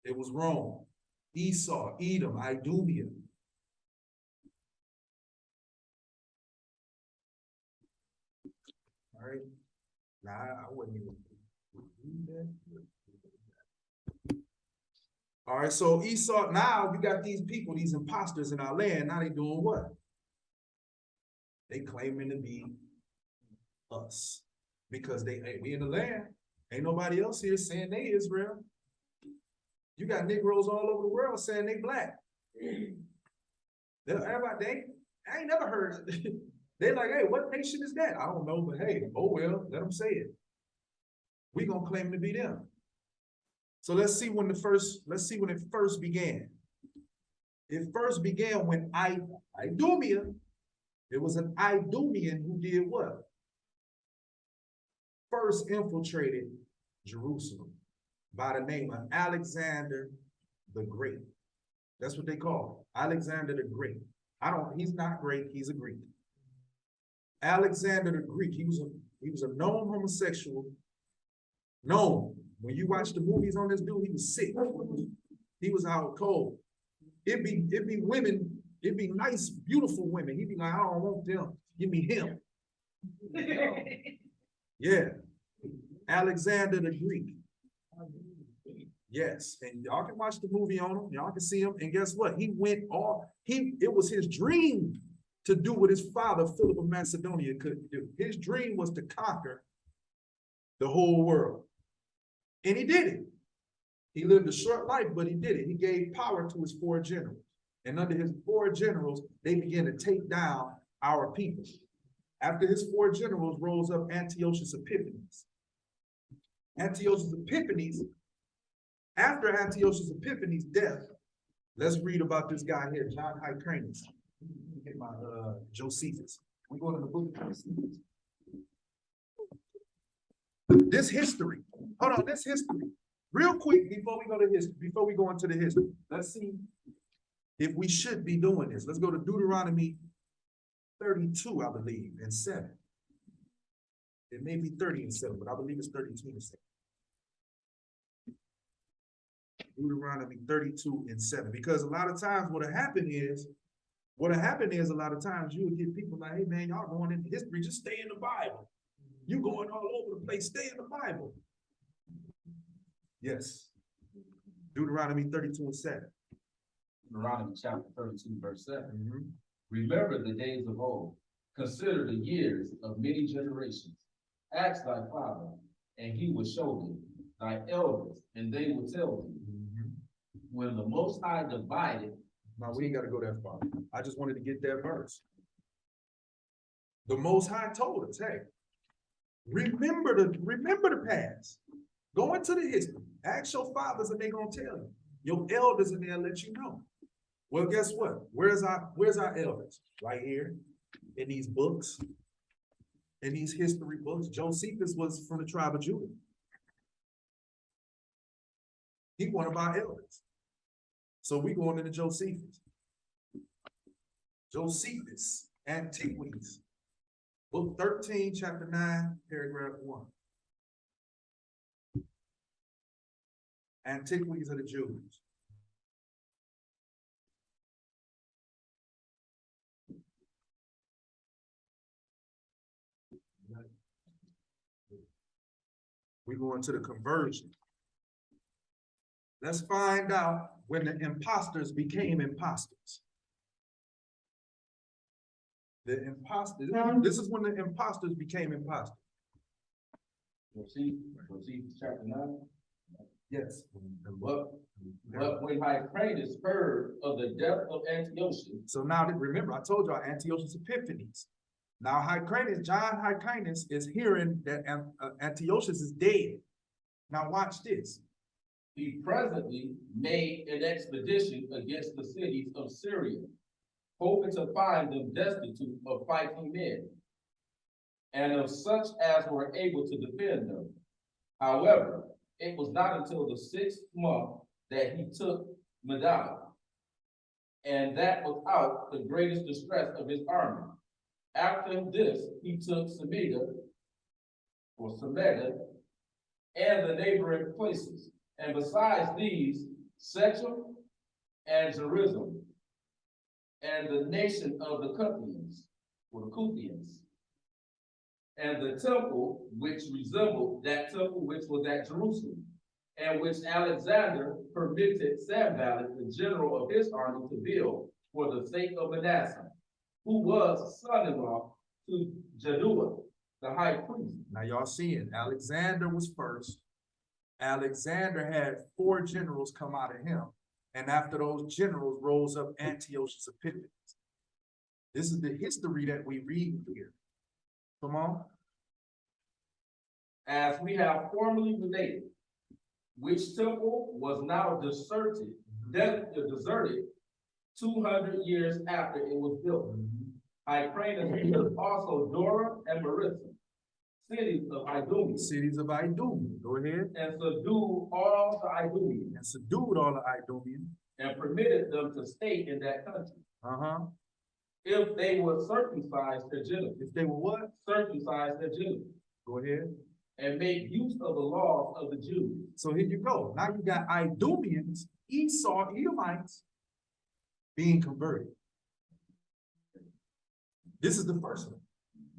It was Rome, Esau, Edom, Idumea. All right. Now I wouldn't even read that. All right, so Esau, now you got these people, these imposters in our land. Now they doing what? They claiming to be us because we in the land. Ain't nobody else here saying they Israel. You got Negroes all over the world saying they black. Everybody, I ain't never heard. They're like, hey, what nation is that? I don't know, but hey, oh well, let them say it. We gonna claim to be them. So let's see when it first began. It first began when Idumea, it was an Idumean who did what? First infiltrated Jerusalem by the name of Alexander the Great. That's what they call him, Alexander the Great. He's not great, he's a Greek. Alexander the Greek, he was a known homosexual, known. When you watch the movies on this dude, he was sick. He was out cold. It'd be women, it'd be nice, beautiful women. He'd be like, I don't want them, give me him. Yeah. Alexander the Greek. Yes, and y'all can watch the movie on him. Y'all can see him. And guess what? He went off. It was his dream to do what his father, Philip of Macedonia, couldn't do. His dream was to conquer the whole world. And he did it. He lived a short life, but he did it. He gave power to his 4 generals. And under his 4 generals, they began to take down our people. After his 4 generals rose up Antiochus Epiphanes. Antiochus Epiphanes, after Antiochus Epiphanes' death, let's read about this guy here, John Hyrcanus. Get my Josephus. We go to the book of Josephus. This history. Hold on, this history. Real quick before we go to history, before we go into the history, let's see if we should be doing this. Let's go to Deuteronomy 32, I believe, and 7. It may be 30 and 7, but I believe it's 32 and 7. Deuteronomy 32 and 7. Because a lot of times what happened is a lot of times you would get people like, hey man, y'all going into history, just stay in the Bible. You going all over the place, stay in the Bible. Yes. Deuteronomy 32 and 7. Deuteronomy chapter 32, verse 7. Remember the days of old. Consider the years of many generations. Ask thy father, and he will show thee, thy elders, and they will tell thee. When the Most High divided. Now we ain't got to go that far. I just wanted to get that verse. The Most High told us, hey, remember the past. Go into the history. Ask your fathers and they're gonna tell you. Your elders and they'll let you know. Well, guess what? Where's our elders? Right here in these books, in these history books. Josephus was from the tribe of Judah. He one of our elders. So we going into Josephus. Josephus, Antiquities, book 13, chapter 9, paragraph 1. Antiquities of the Jews. We go into the conversion. Let's find out when the imposters became imposters. The imposters, this is when the imposters became imposters. Josephus chapter 9. Yes. But when Hyrcanus heard of the death of Antiochus, So now that, remember, I told y'all Antiochus Epiphanes. Now John Hyrcanus is hearing that Antiochus is dead. Now watch this. he presently made an expedition against the cities of Syria, hoping to find them destitute of fighting men, and of such as were able to defend them. However, it was not until the 6th month that he took Medina, and that without the greatest distress of his army. After this, he took Semida, and the neighboring places, and besides these, Shechem and Jerusalem, and the nation of the Cuthians, or the Kuthians, and the temple which resembled that temple which was at Jerusalem, and which Alexander permitted Sanballat, the general of his army, to build for the sake of Manasseh, who was son-in-law to Jaddua, the high priest. Now y'all seeing Alexander was first. Alexander had 4 generals come out of him. And after those generals rose up Antiochus Epiphanes. This is the history that we read here. Come on. As we have formerly related, which temple was now deserted 200 years after it was built. Hyrcanus built also Dora and Marissa, cities of Idumea, Cities of Idumea. Go ahead. and subdued all the Idumeans, And subdued all the Idumeans. and permitted them to stay in that country, Uh-huh. if they would circumcise their genitals. If they were what? Circumcise their genitals, Go ahead. and make use of the laws of the Jews. So here you go. Now you got Idumeans, Esau, Edomites being converted. This is the first one.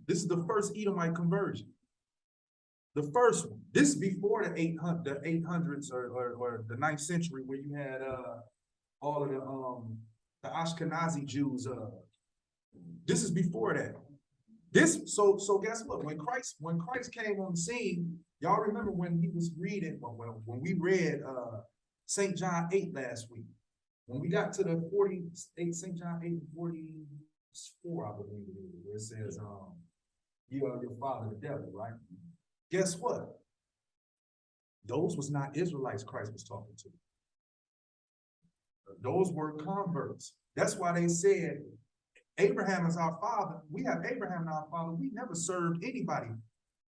This is the first Edomite conversion. The first one. This is before the 800s or the 9th century, where you had all of the Ashkenazi Jews. This is before that. So guess what? When Christ came on the scene, y'all remember when he was reading, when we read St. John 8 last week. When we got to the 48, St. John 8 and 44, I believe it is, where it says, you are your father the devil, right? Guess what? Those was not Israelites Christ was talking to. Those were converts. That's why they said, Abraham is our father. We have Abraham as our father. We never served anybody.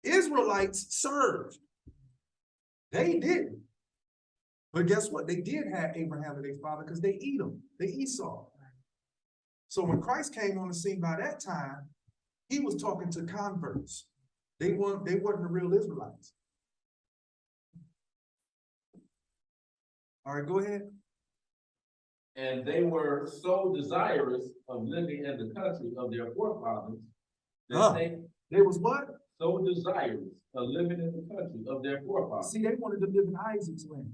Israelites served. They didn't. But guess what? They did have Abraham as their father because they eat him. They Esau. So when Christ came on the scene by that time, he was talking to converts. They weren't the real Israelites. All right, go ahead. And they were so desirous of living in the country of their forefathers that They was what? so desirous of living in the country of their forefathers. See, they wanted to live in Isaac's land.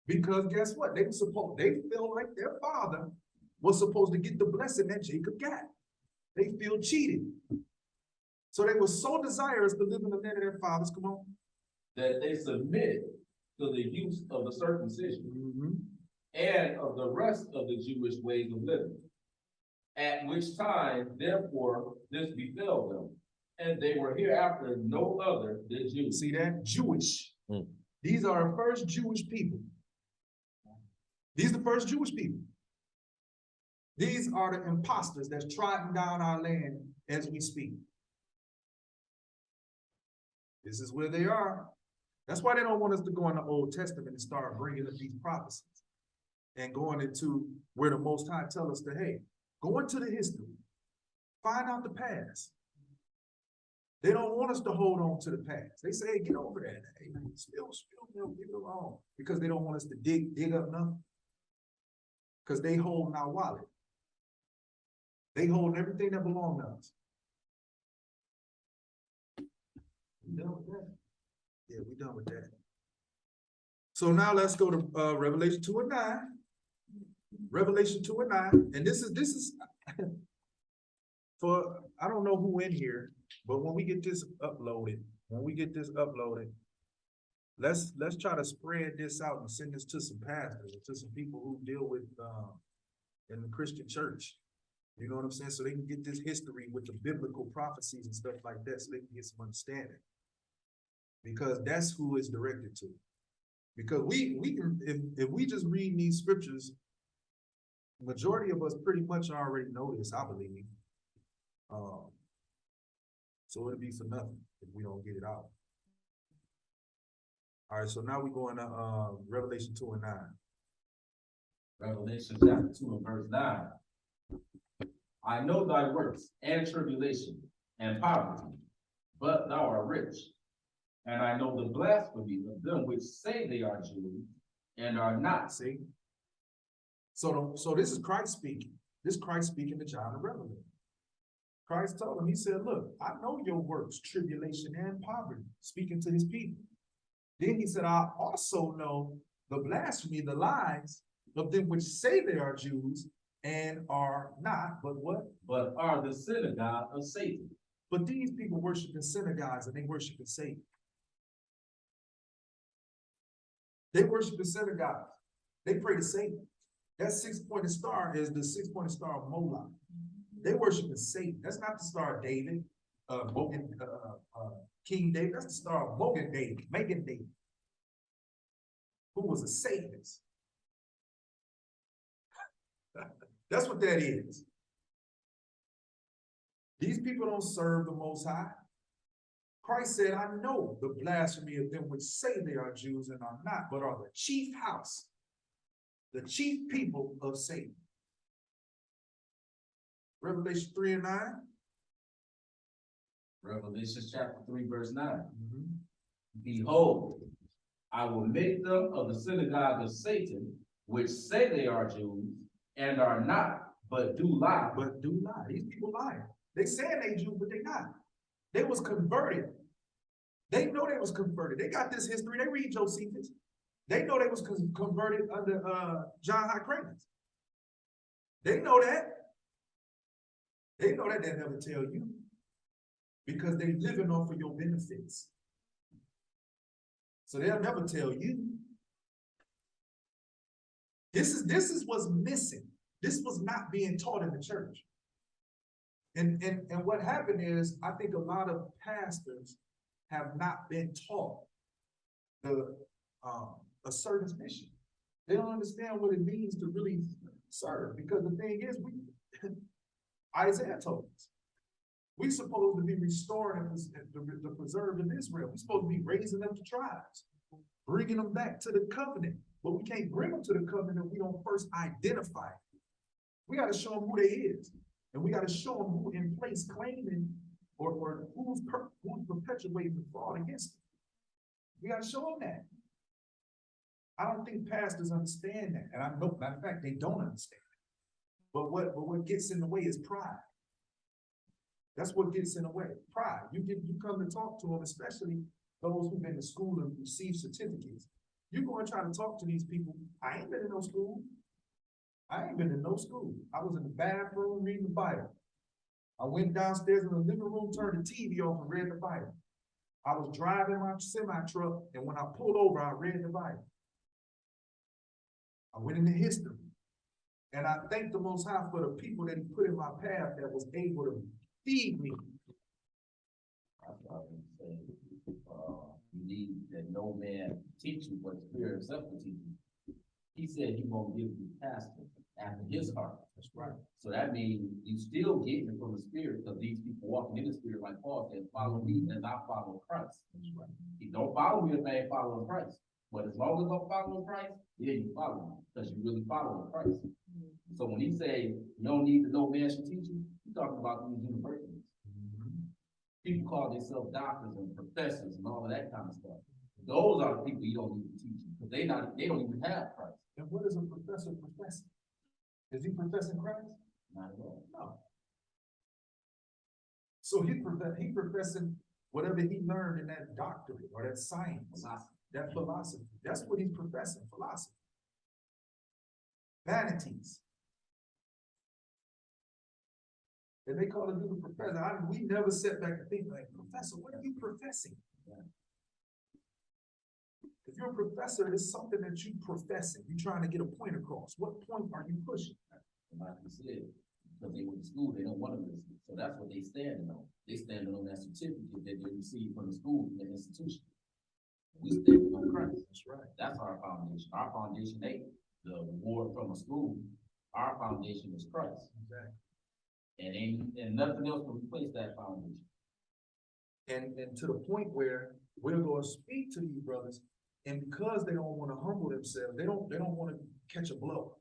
Because guess what? They felt like their father was supposed to get the blessing that Jacob got. They feel cheated. So they were so desirous to live in the land of their fathers, come on, that they submitted to the use of the circumcision and of the rest of the Jewish ways of living. At which time, therefore, this befell them, and they were hereafter no other than Jews. See that? Jewish. These are the first Jewish people. These are the first Jewish people. These are the imposters that's trotting down our land as we speak. This is where they are. That's why they don't want us to go in the Old Testament and start bringing up these prophecies and going into where the Most High tell us to, hey, go into the history, find out the past. They don't want us to hold on to the past. They say, hey, get over that. Hey, spill, get it along. Because they don't want us to dig up nothing. Because they hold our wallet. They hold everything that belongs to us. We done with that? Yeah, we done with that. So now let's go to Revelation 2 and 9. Revelation 2 and 9. And this is for, I don't know who in here, but when we get this uploaded, let's try to spread this out and send this to some pastors, and to some people who deal with, in the Christian church. You know what I'm saying? So they can get this history with the biblical prophecies and stuff like that, so they can get some understanding. Because that's who it's directed to. Because we can, if we just read these scriptures, majority of us pretty much already know this, I believe. So it'll be for nothing if we don't get it out. All right, so now we go into Revelation 2 and 9. Revelation chapter 2 and verse 9. I know thy works and tribulation and poverty, but thou art rich. And I know the blasphemy of them which say they are Jews and are not. See? So this is Christ speaking. This is Christ speaking to John the Revelator. Christ told him, he said, look, I know your works, tribulation and poverty, speaking to his people. Then he said, I also know the blasphemy, the lies of them which say they are Jews and are not, but what? But are the synagogue of Satan. But these people worship in synagogues and they worship in Satan. They worship in synagogues. They pray to Satan. That six-pointed star is the six-pointed star of Moloch. They worship in Satan. That's not the star of David, King David. That's the star of Megan David, who was a Satanist. That's what that is. These people don't serve the Most High. Christ said, I know the blasphemy of them which say they are Jews and are not, but are the chief house, the chief people of Satan. Revelation 3 and 9. Revelation chapter 3 verse 9. Behold, I will make them of the synagogue of Satan, which say they are Jews and are not, but do lie. But do lie. These people lying. They saying they Jews, but they not. They was converted. They know they was converted. They got this history. They read Josephus. They know they was converted under John Hyrcanus. They know that. They know that. They never tell you, because they living off of your benefits. So they'll never tell you. This is what's missing. This was not being taught in the church. And what happened is, I think a lot of pastors have not been taught the a service mission. They don't understand what it means to really serve, because the thing is, Isaiah told us, we're supposed to be restoring the preserved of Israel. We're supposed to be raising up the tribes, bringing them back to the covenant. But we can't bring them to the covenant if we don't first identify it. We got to show them who they is. And we got to show them who in place claiming or who's perpetuating the fraud against them. We got to show them that. I don't think pastors understand that. And I know, matter of fact, they don't understand it. But what gets in the way is pride. That's what gets in the way. Pride. You come to talk to them, especially those who've been to school and received certificates. You go and try to talk to these people. I ain't been in no school. I ain't been in no school. I was in the bathroom reading the Bible. I went downstairs in the living room, turned the TV off and read the Bible. I was driving my semi-truck, and when I pulled over, I read the Bible. I went into history. And I thank the Most High for the people that he put in my path that was able to feed me. That's what I was saying. You need that no man teach you, but the Spirit himself will teach you. He said he won't give you pastor after his heart. That's right. So that means you still getting it from the Spirit, because these people walking in the Spirit, like Paul said, follow me as I follow Christ. That's right. He don't follow me if they ain't following Christ. But as long as I'm following Christ, yeah, you follow me, because you really following Christ. So when he say you don't need to know man should teach you, he's talking about these universities. People call themselves doctors and professors and all of that kind of stuff. Those are the people you don't need to teach you, because they don't even have Christ. And what is a professor professing? Is he professing Christ? Not at all. No. So he's professing whatever he learned in that doctorate or that science, that philosophy. That's what he's professing, philosophy. Vanities. And they call a dude a professor. We never sat back and think like, professor, what are you professing? If you're a professor, it's something that you professing. You're trying to get a point across. What point are you pushing? And like you said, because they went to school, they don't want to listen. So that's what they standing on. They standing on that certificate that they received from the school, from the institution. We standing on Christ. That's right. That's our foundation. Our foundation ain't the award from a school. Our foundation is Christ. Exactly. And nothing else can replace that foundation. And to the point where we're going to speak to these brothers, and because they don't want to humble themselves, they don't want to catch a blow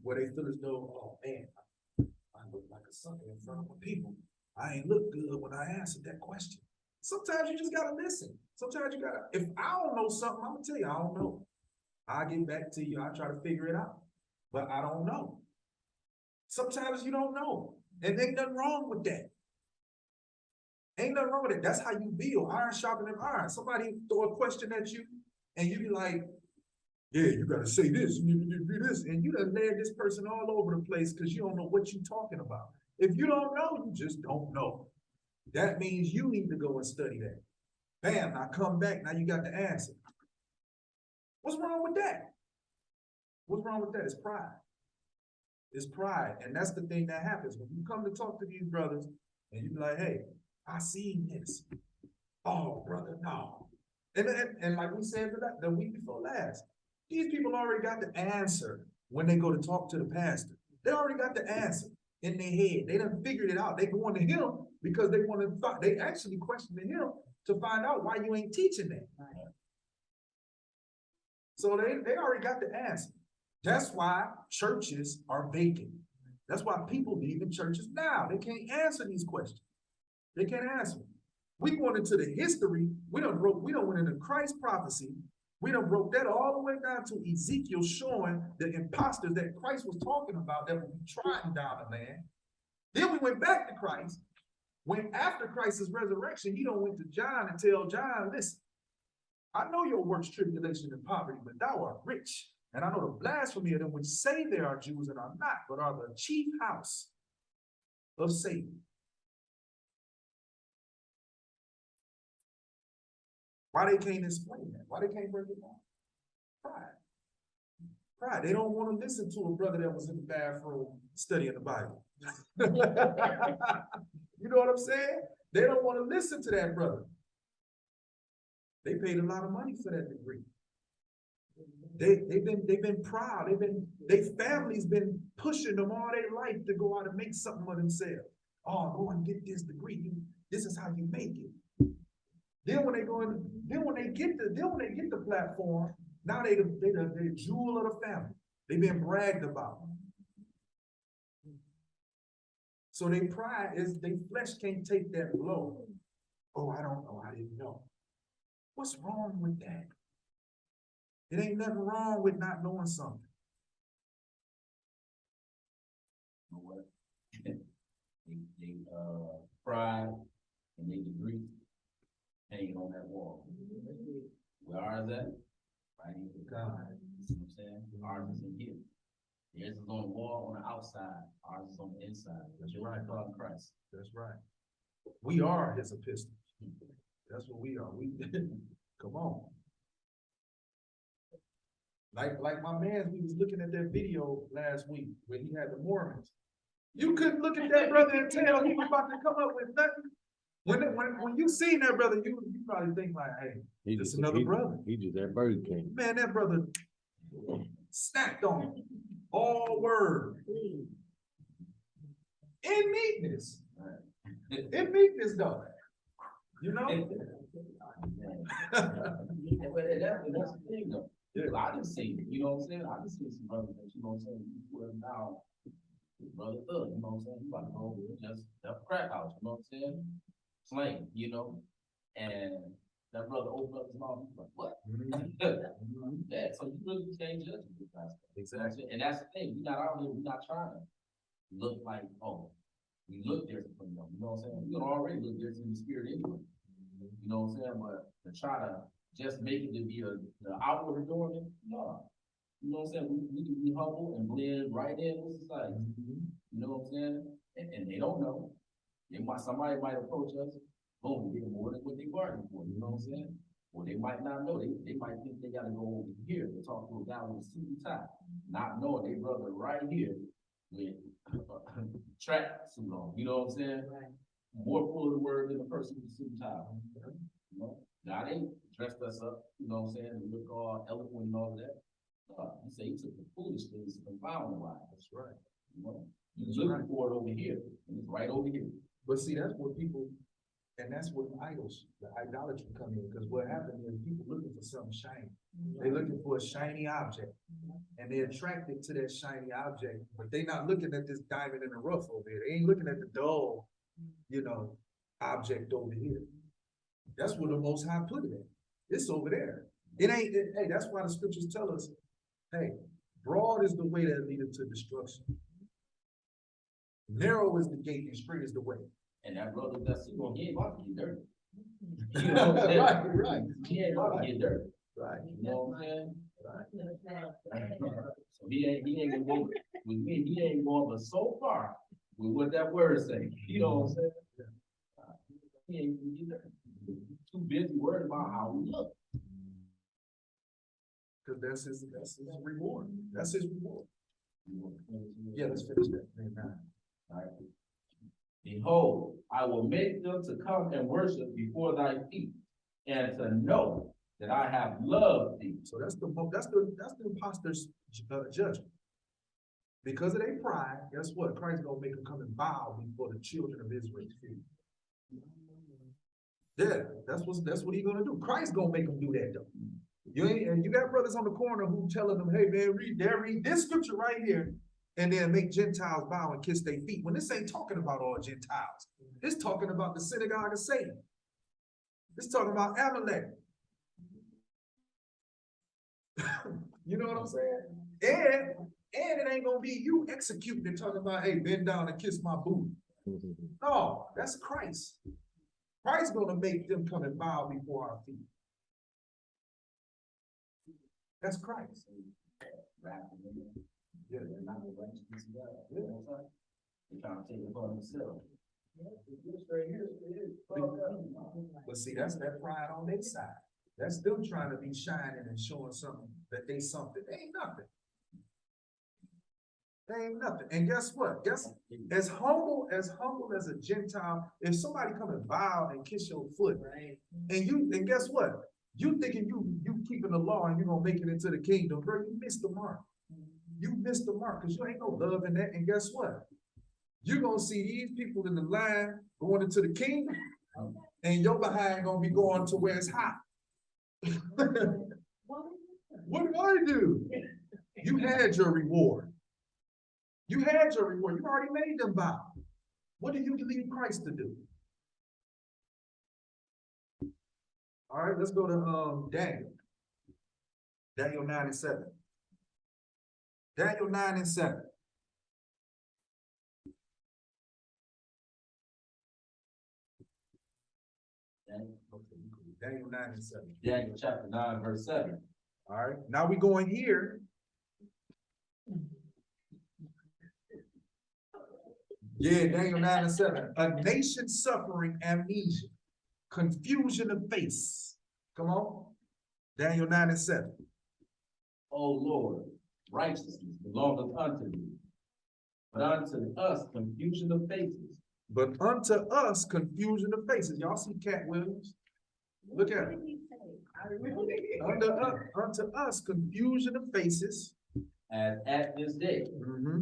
where they feel as though, oh man, I look like a sucker in front of my people. I ain't look good when I answered that question. Sometimes you just gotta listen. Sometimes you gotta, if I don't know something, I'm gonna tell you, I don't know. I'll get back to you, I'll try to figure it out, but I don't know. Sometimes you don't know, and ain't nothing wrong with that. Ain't nothing wrong with it. That's how you build. Iron sharpening iron. Somebody throw a question at you, and you be like, yeah, you gotta say this, you do this, and you done led this person all over the place because you don't know what you're talking about. If you don't know, you just don't know. That means you need to go and study that. Bam, now come back, now you got the answer. What's wrong with that? What's wrong with that? It's pride. It's pride, and that's the thing that happens. When you come to talk to these brothers, and you be like, hey, I seen this. Oh, brother, no. And like we said the week before last, these people already got the answer when they go to talk to the pastor. They already got the answer in their head. They done figured it out. They going to him because they want to, they actually questioning him to find out why you ain't teaching that. So they already got the answer. That's why churches are vacant. That's why people leave in churches now. They can't answer these questions. They can't answer them. We going into the history. We done went into Christ prophecy. We done broke that all the way down to Ezekiel showing the imposters that Christ was talking about that would be trodden down the land. Then we went back to Christ. When after Christ's resurrection, he done went to John and tell John, listen, I know your works, tribulation, and poverty, but thou art rich. And I know the blasphemy of them which say they are Jews and are not, but are the chief house of Satan. Why they can't explain that? Why they can't break it down? Pride. Pride. They don't want to listen to a brother that was in the bathroom studying the Bible. You know what I'm saying? They don't want to listen to that brother. They paid a lot of money for that degree. They've been proud. Their family's been pushing them all their life to go out and make something of themselves. Oh, go and get this degree. This is how you make it. Then when they get the platform, now they the jewel of the family. They've been bragged about. So their pride is their flesh can't take that blow. Oh, I don't know. I didn't know. What's wrong with that? It ain't nothing wrong with not knowing something. You know what? they pride and they degree hanging on that wall. Where ours at? Right here with God. You see what I'm saying? Ours is in here. Theirs is on the wall on the outside. Ours is on the inside. That's right. God Christ. That's right. We are his epistles. That's what we are. We come on. Like my man, we was looking at that video last week where he had the Mormons. You couldn't look at that brother and tell he was about to come up with nothing. When you seen that brother, you probably think like, hey, just another brother. He just that Burger King. Man, that brother snapped on him. All word. In meekness. In meekness, though. You know? That's the thing though. Yeah. I didn't see it, you know what I'm saying? I didn't see some brothers that, you know what I'm saying, you put him down, brother Thug, you know what I'm saying? You about to go just that crack house, you know what I'm saying? Slang, you know? And that brother opened up his mouth, he's like, what? Yeah, so you really can't judge him with that stuff. Exactly. And that's the thing, we're not out here, we're not trying to look like, oh, we look different from them, you know what I'm saying? We're gonna already look different in the spirit anyway. You know what I'm saying? But to try to just make it to be the outward doing it, no. You know what I'm saying? We can be humble and blend right in with society. You know what I'm saying? And they don't know. Somebody might approach us, boom, we get more than what they bargained for. You know what I'm saying? Well, they might not know, they might think they gotta go over here to talk to a guy with a suit and tie, not knowing they brother right here with track suit on, you know what I'm saying? Right. More full of the word than the person with the suit and tie. You know, God ain't dressed us up, you know what I'm saying, and look all eloquent and all of that. He said he took the foolish things to confound the wise. That's right. You know, you're looking for it over here, and it's right over here. But see, that's what people, and that's what idols, the idolatry come in, because what happened is people looking for something shiny. They're looking for a shiny object, and they're attracted to that shiny object, but they're not looking at this diamond in the rough over here. They ain't looking at the dull, you know, object over here. That's where the Most High put it at. It's over there. It ain't, hey, that's why the scriptures tell us, hey, broad is the way that leadeth to destruction. Narrow is the gate and straight is the way. And that brother that's he ain't about to get dirty. You know what I'm saying? Right. He ain't about to get dirty. Right. You know what I'm saying? So he ain't gonna go with me, he ain't going but so far with what that word say. You know what I'm saying? He ain't gonna get dirty. Too busy worried about how we look. Because that's his reward. That's his reward. Yeah, let's finish that. Amen. All right. Behold, I will make them to come and worship before thy feet, and to know that I have loved thee. So that's the imposter's judgment. Because of their pride, guess what? Christ gonna make them come and bow before the children of Israel's feet. Yeah, that's what he gonna do. Christ gonna make them do that though. And you got brothers on the corner who telling them, hey man, read this scripture right here, and then make Gentiles bow and kiss their feet. When this ain't talking about all Gentiles, it's talking about the synagogue of Satan. It's talking about Amalek. You know what I'm saying? And it ain't gonna be you executing and talking about, hey, bend down and kiss my booty. No, that's Christ. Christ's gonna make them come and bow before our feet. That's Christ. Yeah, they're not the righteousness of God. You know what I'm saying? They're trying to take it upon themselves. But see, that's that pride on their side. That's them trying to be shining and showing something that they something. They ain't nothing. They ain't nothing. And guess what? As humble as a Gentile, if somebody come and bow and kiss your foot, Right. and guess what? You thinking you keeping the law and you gonna make it into the kingdom, bro, you missed the mark. You missed the mark because you ain't no love in that. And guess what? You're gonna see these people in the line going into the kingdom, and your behind gonna be going to where it's hot. What did I do? You had your reward. You had your reward. You already made them bow. What do you believe Christ to do? All right, let's go to Daniel. Daniel 9 and 7. Daniel 9 and 7. Daniel 9 and 7. Daniel chapter 9, verse 7. All right, now we going here. Yeah, Daniel 9 and 7. A nation suffering amnesia, confusion of face. Come on. Daniel 9 and 7. O Lord, righteousness belongeth unto thee, but unto us confusion of faces. But unto us confusion of faces. Y'all see Cat Williams? Look at it. Unto us confusion of faces. As at this day, Mm-hmm.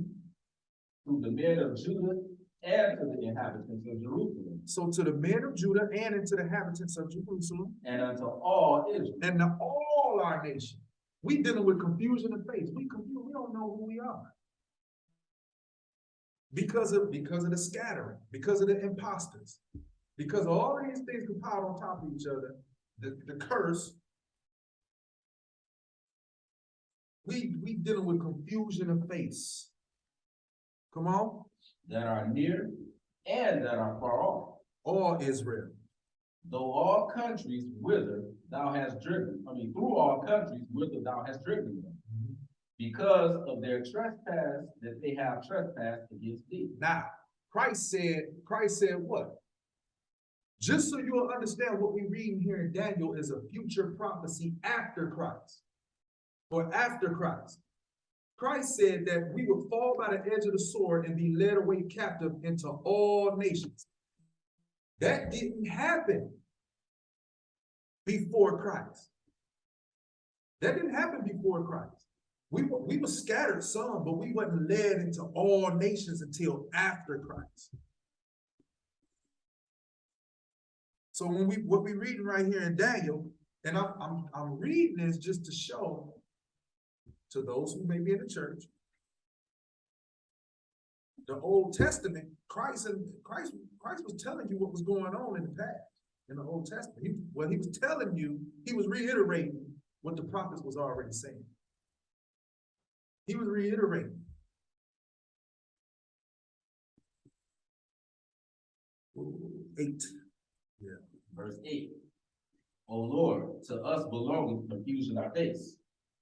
to the men of Judah and to the inhabitants of Jerusalem, So to the men of Judah and into the inhabitants of Jerusalem, and unto all Israel. and to all our nation. We dealing with confusion of face. We confused. We don't know who we are. Because of the scattering, because of the imposters, because all of these things compiled on top of each other, the curse. We dealing with confusion of face. Come on. That are near and that are far off. All Israel. Though all countries whither thou hast driven, through all countries whither thou hast driven them, because of their trespass that they have trespassed against thee. Now, Christ said what? Just so you'll understand what we're reading here in Daniel is a future prophecy after Christ, or after Christ. Christ said that we would fall by the edge of the sword and be led away captive into all nations. That didn't happen before Christ. That didn't happen before Christ. We were scattered some, but we wasn't led into all nations until after Christ. So what we reading right here in Daniel, and I'm reading this just to show to those who may be in the church, the Old Testament, Christ was telling you what was going on in the past, in the Old Testament. He was telling you, he was reiterating what the prophets was already saying. He was reiterating. Ooh, 8. Yeah. Verse 8. O Lord, to us belongeth confusion our face,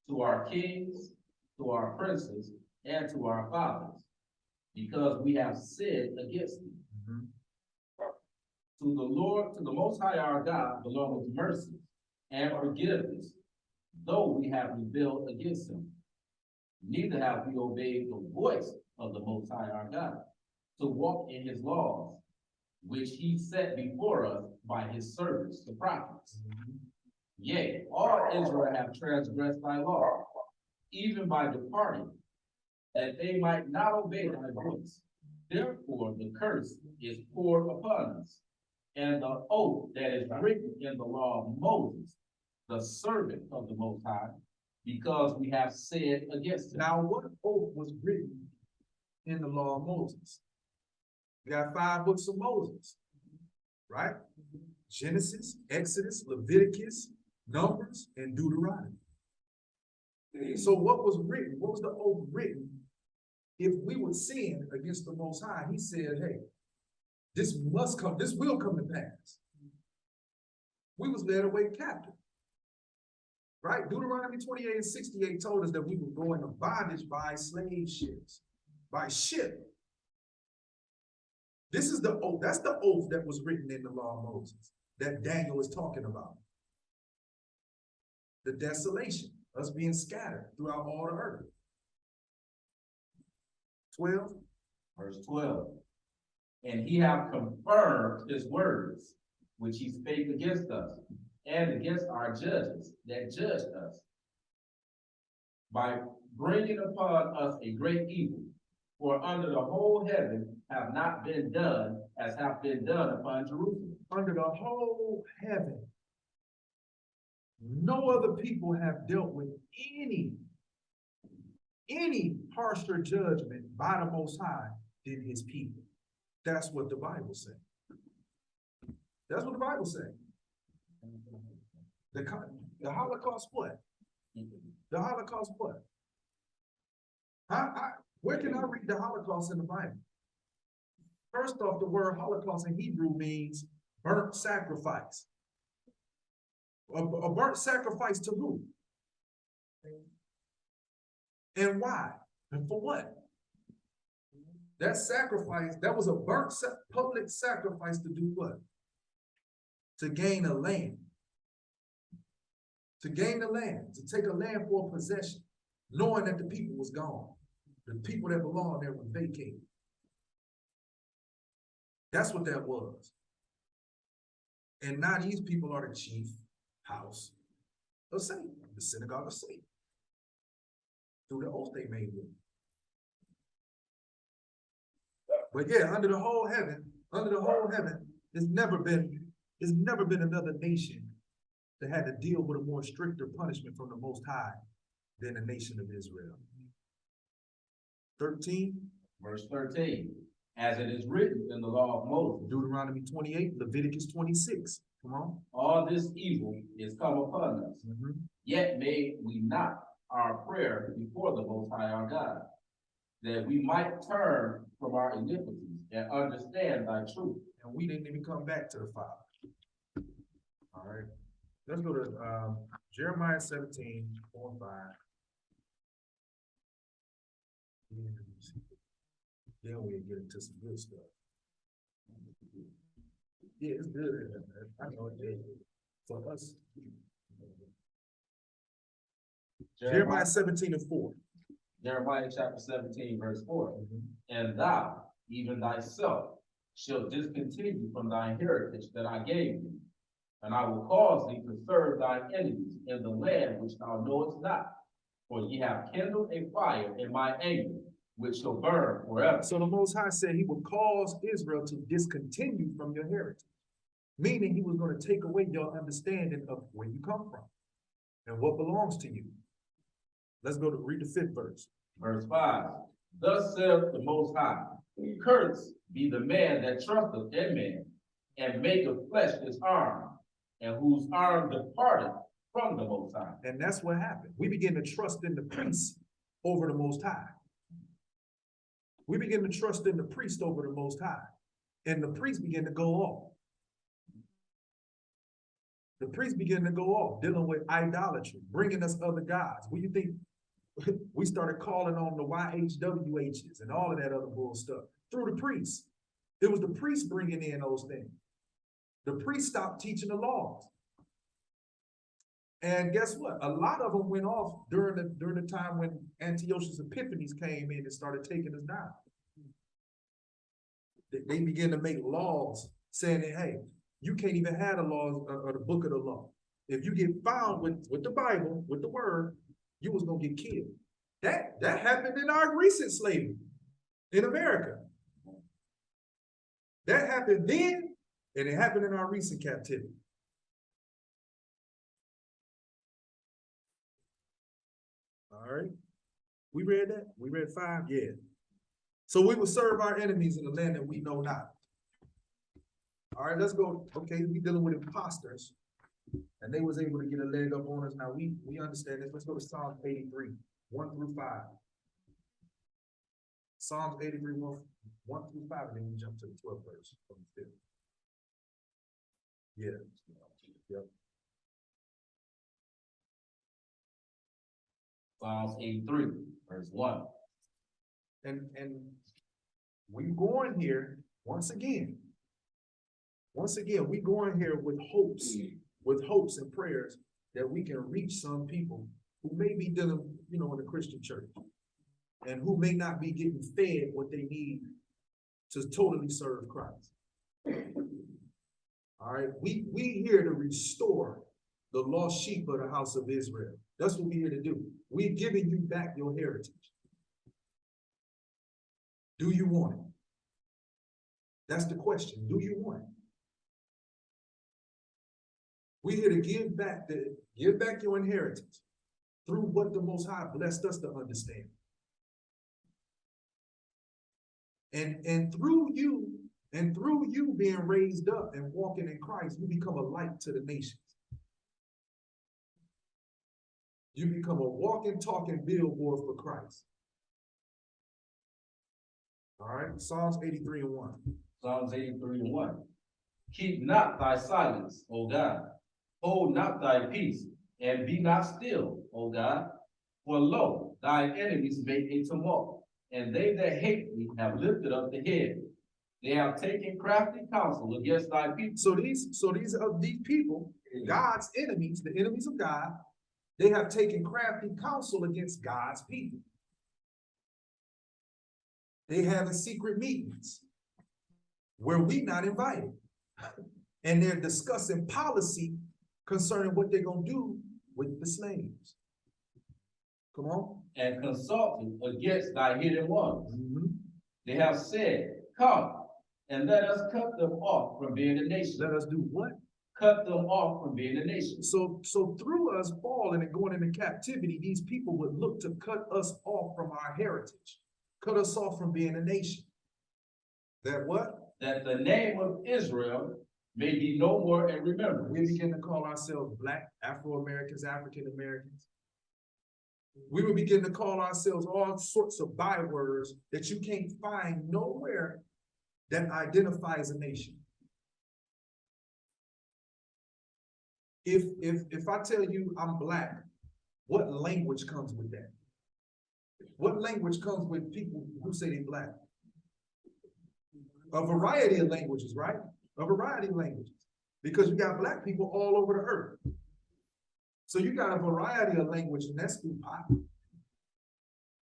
to our kings, to our princes, and to our fathers, because we have sinned against thee. To the Lord, to the Most High our God, belongeth mercy and forgiveness, though we have rebelled against him. Neither have we obeyed the voice of the Most High our God, to walk in his laws, which he set before us by his servants, the prophets. Yea, all Israel have transgressed thy law, even by departing, that they might not obey thy voice. Therefore the curse is poured upon us, and the oath that is written in the law of Moses, the servant of the Most High, because we have sinned against him. Now, what oath was written in the law of Moses? You got 5 books of Moses, right? Genesis, Exodus, Leviticus, Numbers, and Deuteronomy. So what was written? What was the oath written? If we would sin against the Most High, he said, hey, this must come, this will come to pass. We was led away captive. Right? Deuteronomy 28 and 68 told us that we would go into bondage by slave ships, by ship. This is the oath. That's the oath that was written in the law of Moses that Daniel is talking about. The desolation, us being scattered throughout all the earth. 12. Verse 12. And he hath confirmed his words, which he spake against us, and against our judges that judged us, by bringing upon us a great evil. For under the whole heaven have not been done as have been done upon Jerusalem. Under the whole heaven, no other people have dealt with any harsher judgment by the Most High than his people. That's what the Bible says. That's what the Bible says. The Holocaust what? The Holocaust what? Where can I read the Holocaust in the Bible? First off, the word Holocaust in Hebrew means burnt sacrifice. A burnt sacrifice to who? And why? And for what? That sacrifice, that was a burnt public sacrifice to do what? To gain a land. To gain the land, to take a land for possession, knowing that the people was gone. The people that belonged there were vacated. That's what that was. And now these people are the chief house of Satan, the synagogue of Satan, through the oath they made with him. But yeah, under the whole heaven, there's never been another nation that had to deal with a more stricter punishment from the Most High than the nation of Israel. 13. Verse 13. As it is written in the law of Moses, Deuteronomy 28, Leviticus 26. Come on. all this evil is come upon us. Yet made we not our prayer before the Most High our God, that we might turn from our iniquities and understand thy truth. And we didn't even come back to the Father. All right. Let's go to Jeremiah 17, 4 and 5. Then we'll get into some good stuff. Yeah, it's good. I know it is. For us. Jeremiah 17:4. Jeremiah chapter 17, verse 4. And thou, even thyself, shalt discontinue from thy heritage that I gave thee, and I will cause thee to serve thine enemies in the land which thou knowest not. For ye have kindled a fire in my anger, which shall burn forever. So the Most High said he would cause Israel to discontinue from your heritage, meaning he was going to take away your understanding of where you come from and what belongs to you. Let's go to read the 5th verse. Verse 5. Thus saith the Most High, cursed be the man that trusteth in man, and maketh flesh his arm, and whose arm departeth from the Most High. And that's what happened. We begin to trust in the priest over the Most High. We begin to trust in the priest over the Most High. And the priest began to go off. The priest began to go off, dealing with idolatry, bringing us other gods. What do you think? We started calling on the YHWHs and all of that other bull stuff through the priests. It was the priests bringing in those things. The priests stopped teaching the laws. And guess what? A lot of them went off during the time when Antiochus Epiphanes came in and started taking us down. They began to make laws saying that, hey, you can't even have the laws or the book of the law. If you get found with the Bible, with the word, you was gonna get killed. That happened in our recent slavery in America. That happened then, and it happened in our recent captivity. All right. We read that? We read 5? Yeah. So we will serve our enemies in the land that we know not. All right, let's go. Okay, we dealing with imposters, and they was able to get a leg up on us. Now we understand this. Let's go to Psalms 83, 1 through 5. Psalms 83, 1 through 5, and then we jump to the 12th verse from the 5th. Yeah. Yep. Psalms 83, verse 1. And we going here once again. Once again, we going here with hopes and prayers that we can reach some people who may be dealing, in the Christian church, and who may not be getting fed what they need to totally serve Christ. All right, we here to restore the lost sheep of the house of Israel. That's what we're here to do. We're giving you back your heritage. Do you want it? That's the question. Do you want it? We're here to give back your inheritance through what the Most High blessed us to understand. And through you being raised up and walking in Christ, you become a light to the nations. You become a walking, talking billboard for Christ. All right, Psalms 83 and 1. Psalms 83 and 1. Keep not thy silence, O God. Hold not thy peace, and be not still, O God. For lo, thine enemies make a tumult, and they that hate thee have lifted up the head. They have taken crafty counsel against thy people. So these people, God's enemies, the enemies of God, they have taken crafty counsel against God's people. They have secret meetings where we not invited. And they're discussing policy concerning what they're going to do with the slaves. Come on. And consulting against thy hidden ones. Mm-hmm. They have said, come, and let us cut them off from being a nation. Let us do what? Cut them off from being a nation. So through us falling and going into captivity, these people would look to cut us off from our heritage, cut us off from being a nation. That what? That the name of Israel may be no more in remembrance. We begin to call ourselves Black, Afro-Americans, African-Americans. We will begin to call ourselves all sorts of bywords that you can't find nowhere that identifies a nation. If I tell you I'm Black, what language comes with that? What language comes with people who say they're Black? A variety of languages, right? a variety of languages, because you got black people all over the earth. So you got a variety of language, and that's through pop.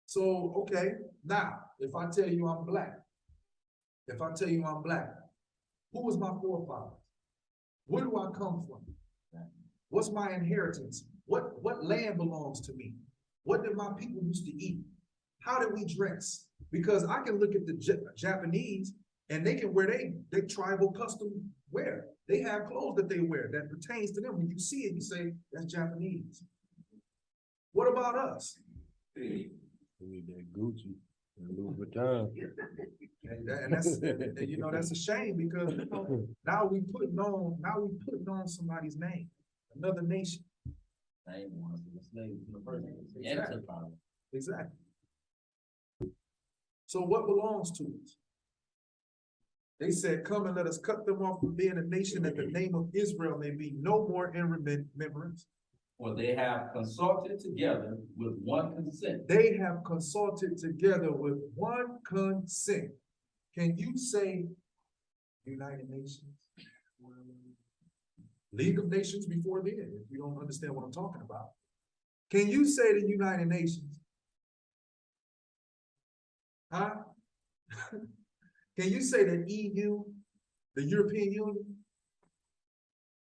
So, okay, now, if I tell you I'm black, who was my forefathers? Where do I come from? What's my inheritance? What land belongs to me? What did my people used to eat? How did we dress? Because I can look at the Japanese and they can wear their tribal custom wear. They have clothes that they wear that pertains to them. When you see it, you say, that's Japanese. What about us? We need that Gucci and Louis Vuitton. And you know, that's a shame, because now we putting on somebody's name, another nation. Same ones, the slaves in the first place. Exactly. Empire. Exactly. So what belongs to us? They said, come and let us cut them off from being a nation, that the name of Israel may be no more in remembrance. For they have consulted together with one consent. They have consulted together with one consent. Can you say United Nations? League of Nations before then, if you don't understand what I'm talking about. Can you say the United Nations? Huh? Can you say the EU, the European Union?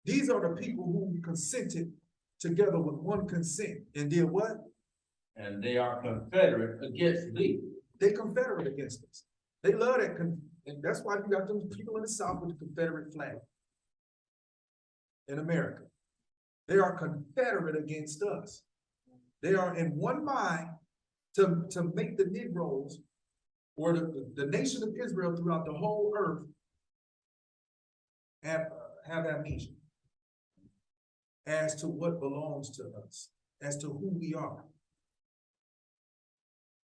These are the people who consented together with one consent and did what? And they are confederate against thee. They confederate against us. They love that, and that's why you got them people in the South with the Confederate flag in America. They are confederate against us. They are in one mind to make the Negroes or the nation of Israel throughout the whole earth have amnesia as to what belongs to us, as to who we are.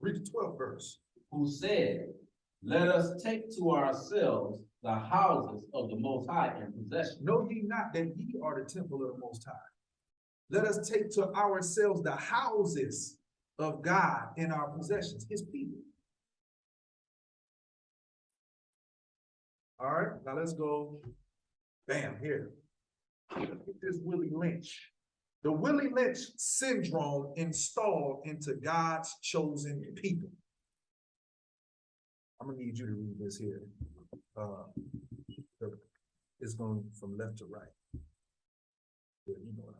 Read the 12th verse. Who said, let us take to ourselves the houses of the Most High in possession. Know ye not that ye are the temple of the Most High? Let us take to ourselves the houses of God in our possessions, his people. All right, now let's go, bam, here. Look at this Willie Lynch. The Willie Lynch syndrome installed into God's chosen people. I'm gonna need you to read this here. It's going from left to right. Yeah, you know what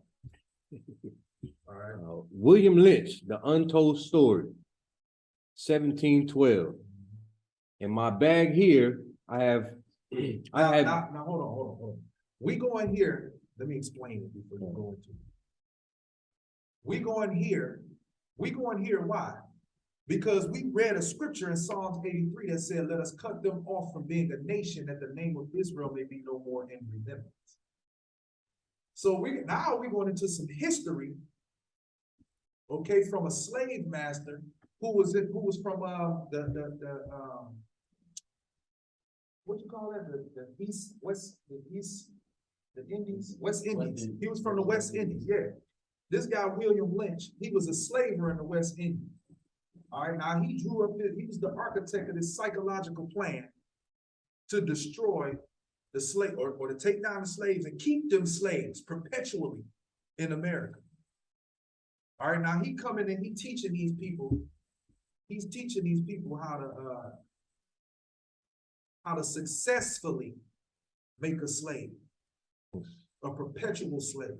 All right. William Lynch, The Untold Story, 1712. In my bag here, I have. Now, hold on. We go in here. Let me explain it before you go into it. We go in here. Why? Because we read a scripture in Psalms 83 that said, let us cut them off from being a nation, that the name of Israel may be no more in remembrance. So we're going into some history, okay, from a slave master who was from what you call that? The Indies, West Indies. He was from the West Indies, yeah. This guy, William Lynch, he was a slaver in the West Indies. All right, now he was the architect of this psychological plan to destroy the slave or to take down the slaves and keep them slaves perpetually in America. All right, now he coming and he's teaching these people how to successfully make a slave, a perpetual slave.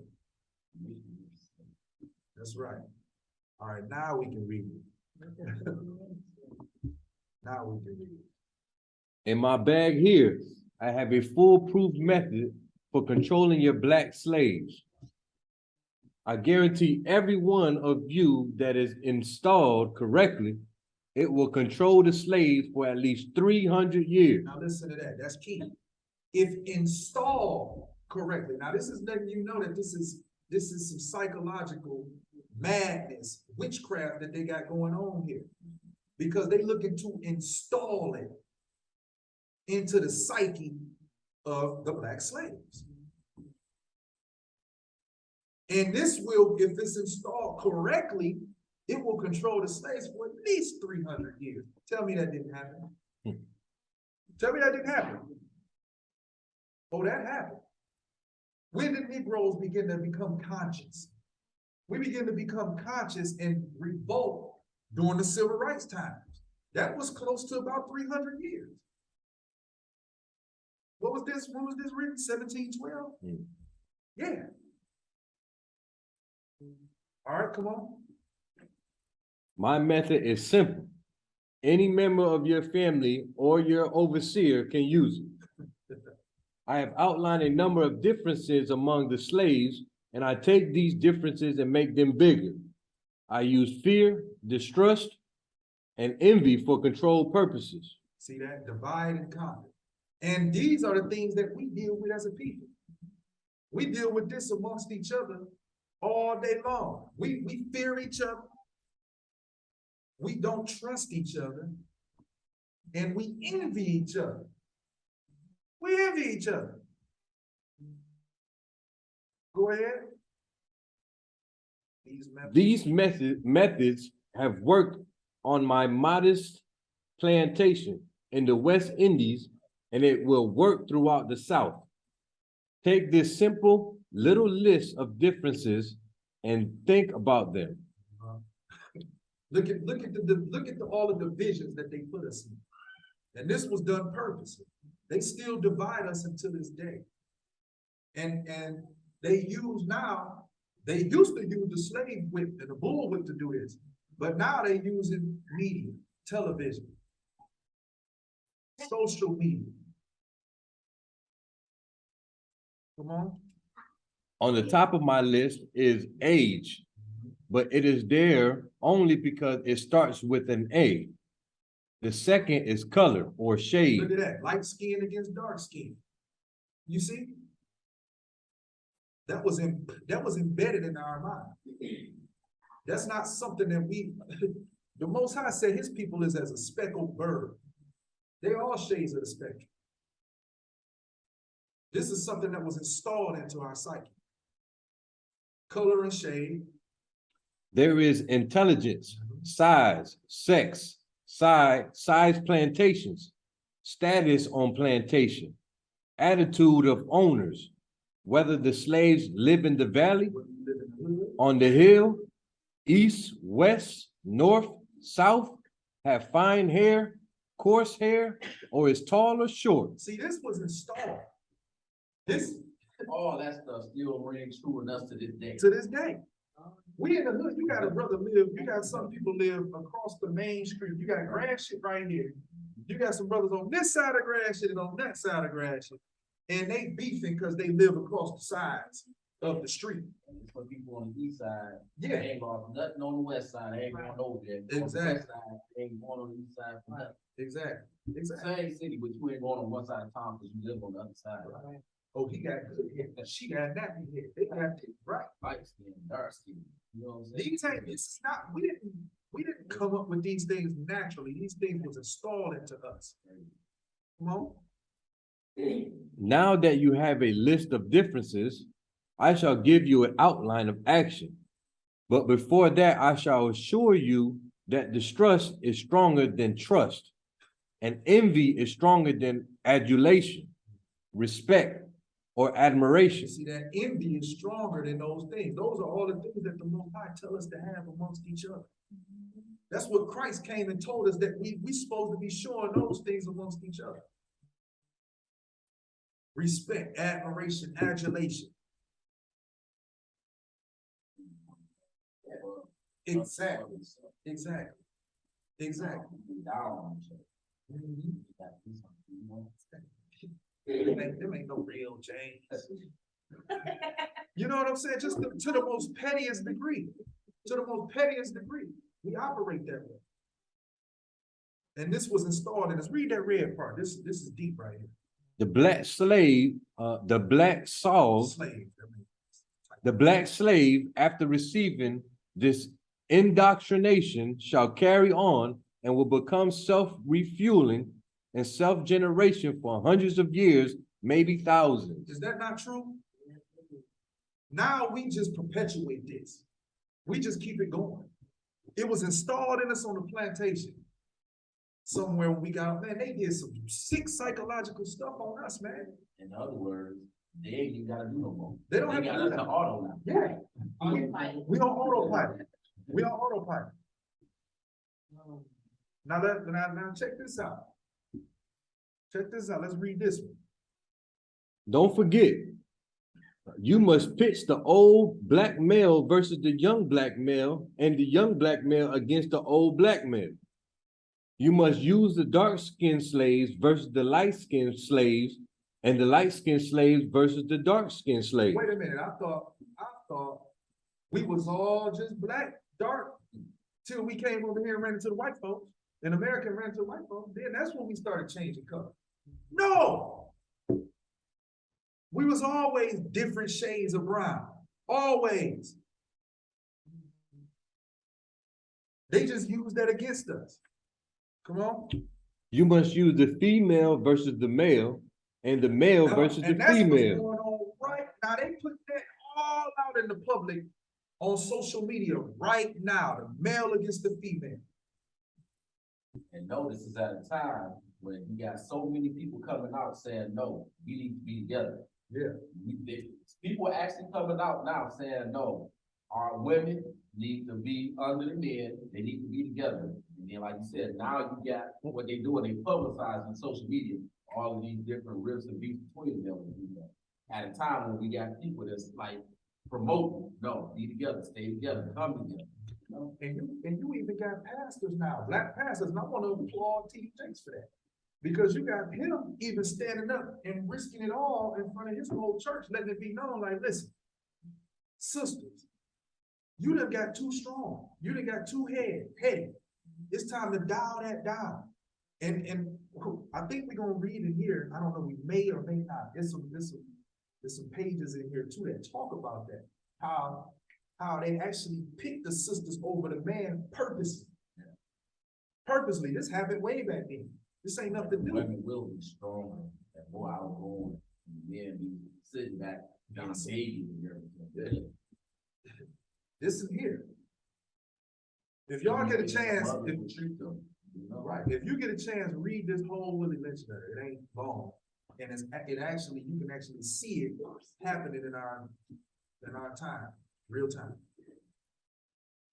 That's right. All right, now we can read it. Now we can read it. In my bag here, I have a foolproof method for controlling your black slaves. I guarantee every one of you that is installed correctly, it will control the slaves for at least 300 years. Now listen to that, that's key. If installed correctly, now this is letting you know that this is some psychological madness, witchcraft that they got going on here. Because they looking to install it into the psyche of the black slaves. And this will, if it's installed correctly, it will control the slaves for at least 300 years. Tell me that didn't happen. Tell me that didn't happen. Oh, that happened. When did Negroes begin to become conscious? We begin to become conscious and revolt during the civil rights times. That was close to about 300 years. What was this? When was this written? 1712? Yeah. All right, come on. My method is simple. Any member of your family or your overseer can use it. I have outlined a number of differences among the slaves, and I take these differences and make them bigger. I use fear, distrust, and envy for control purposes. See that? Divide and conquer. And these are the things that we deal with as a people. We deal with this amongst each other all day long. We fear each other. We don't trust each other. And we envy each other. We envy each other. Go ahead. These methods have worked on my modest plantation in the West Indies, and it will work throughout the South. Take this simple little list of differences and think about them. Look at all the divisions that they put us in. And this was done purposely. They still divide us until this day. And they used to use the slave whip and the bull whip to do this, but now they're using media, television, social media. Come on. On the top of my list is age, but it is there only because it starts with an A. The second is color or shade. Look at that, light skin against dark skin. You see? That was embedded in our mind. That's not something that the Most High said his people is as a speckled bird. They're all shades of the spectrum. This is something that was installed into our psyche. Color and shade. There is intelligence, size, sex, size plantations, status on plantation, attitude of owners, whether the slaves live in the valley, on the hill, east, west, north, south, have fine hair, coarse hair, or is tall or short. See, this was installed. All that stuff still rings true in us to this day. To this day. We in the hood, you got a brother live, you got some people live across the main street. You got grass shit right here. You got some brothers on this side of grass shit and on that side of grass shit. And they beefing because they live across the sides of the street. And it's for people on the east side. Yeah. They ain't going nothing on the west side. They ain't going over there. On the Exactly. west side, they ain't going on the east side for nothing. Exactly. Same city, but you ain't going on one side of town because you live on the other side. Oh, he got good hair. She got nappy hair. They got it right. Light skin, dark skin. You know what I'm saying? These ain't, this is not, we didn't come up with these things naturally. These things was installed into us. Come on. Now that you have a list of differences, I shall give you an outline of action. But before that, I shall assure you that distrust is stronger than trust, and envy is stronger than adulation, respect, or admiration. You see, that envy is stronger than those things. Those are all the things that the Most High tell us to have amongst each other. That's what Christ came and told us, that we supposed to be showing those things amongst each other. Respect, admiration, adulation. Exactly. Them ain't no real change. You know what I'm saying? Just to the most pettiest degree. To the most pettiest degree. We operate that way. And this was installed in us. Read that red part. This is deep right here. The black slave, the black slave, after receiving this indoctrination, shall carry on and will become self-refueling and self-generation for hundreds of years, maybe thousands. Is that not true? Now we just perpetuate this. We just keep it going. It was installed in us on the plantation. somewhere when we got, man, they did some sick psychological stuff on us, man. In other words, they ain't even gotta do no more. They don't have to got do us that. to auto now. Yeah. Autopilot. We on autopilot. We on autopilot. Now check this out. Check this out. Let's read this one. Don't forget, you must pitch the old black male versus the young black male and the young black male against the old black male. You must use the dark-skinned slaves versus the light-skinned slaves and the light-skinned slaves versus the dark-skinned slaves. Wait a minute. I thought we was all just black, dark, till we came over here and ran into the white folks. And America ran into the white folks. Then that's when we started changing color. No! We was always different shades of brown. Always. They just used that against us. Come on. You must use the female versus the male and the male versus the And that's what's female. going on right now. They put that all out in the public on social media right now. The male against the female. And notice it's at a time when you got so many people coming out saying, no, we need to be together. Yeah. People are actually coming out now saying, no, our women need to be under the men, they need to be together. And then, like you said, now you got what they doing, they publicize on social media, all of these different rifts and beefs between them and female. At a time when we got people that's like promoting, no, be together, stay together, come together. And you even got pastors now, black pastors, and I want to applaud T.D. Jakes for that. Because you got him even standing up and risking it all in front of his whole church, letting it be known, like, listen, sisters, you done got too strong. You done got too heady. It's time to dial that down. And I think we're gonna read in here, I don't know, we may or may not. There's some pages in here too that talk about that. How they actually picked the sisters over the man purposely. Purposely, this happened way back then. This ain't nothing new. Women will be stronger and more outgoing, and men be sitting back, being babies and everything. This is here. If y'all get a chance, Right. if you get a chance, read this whole Willie Lynch letter. It ain't long. And you can actually see it happening in our time, real time.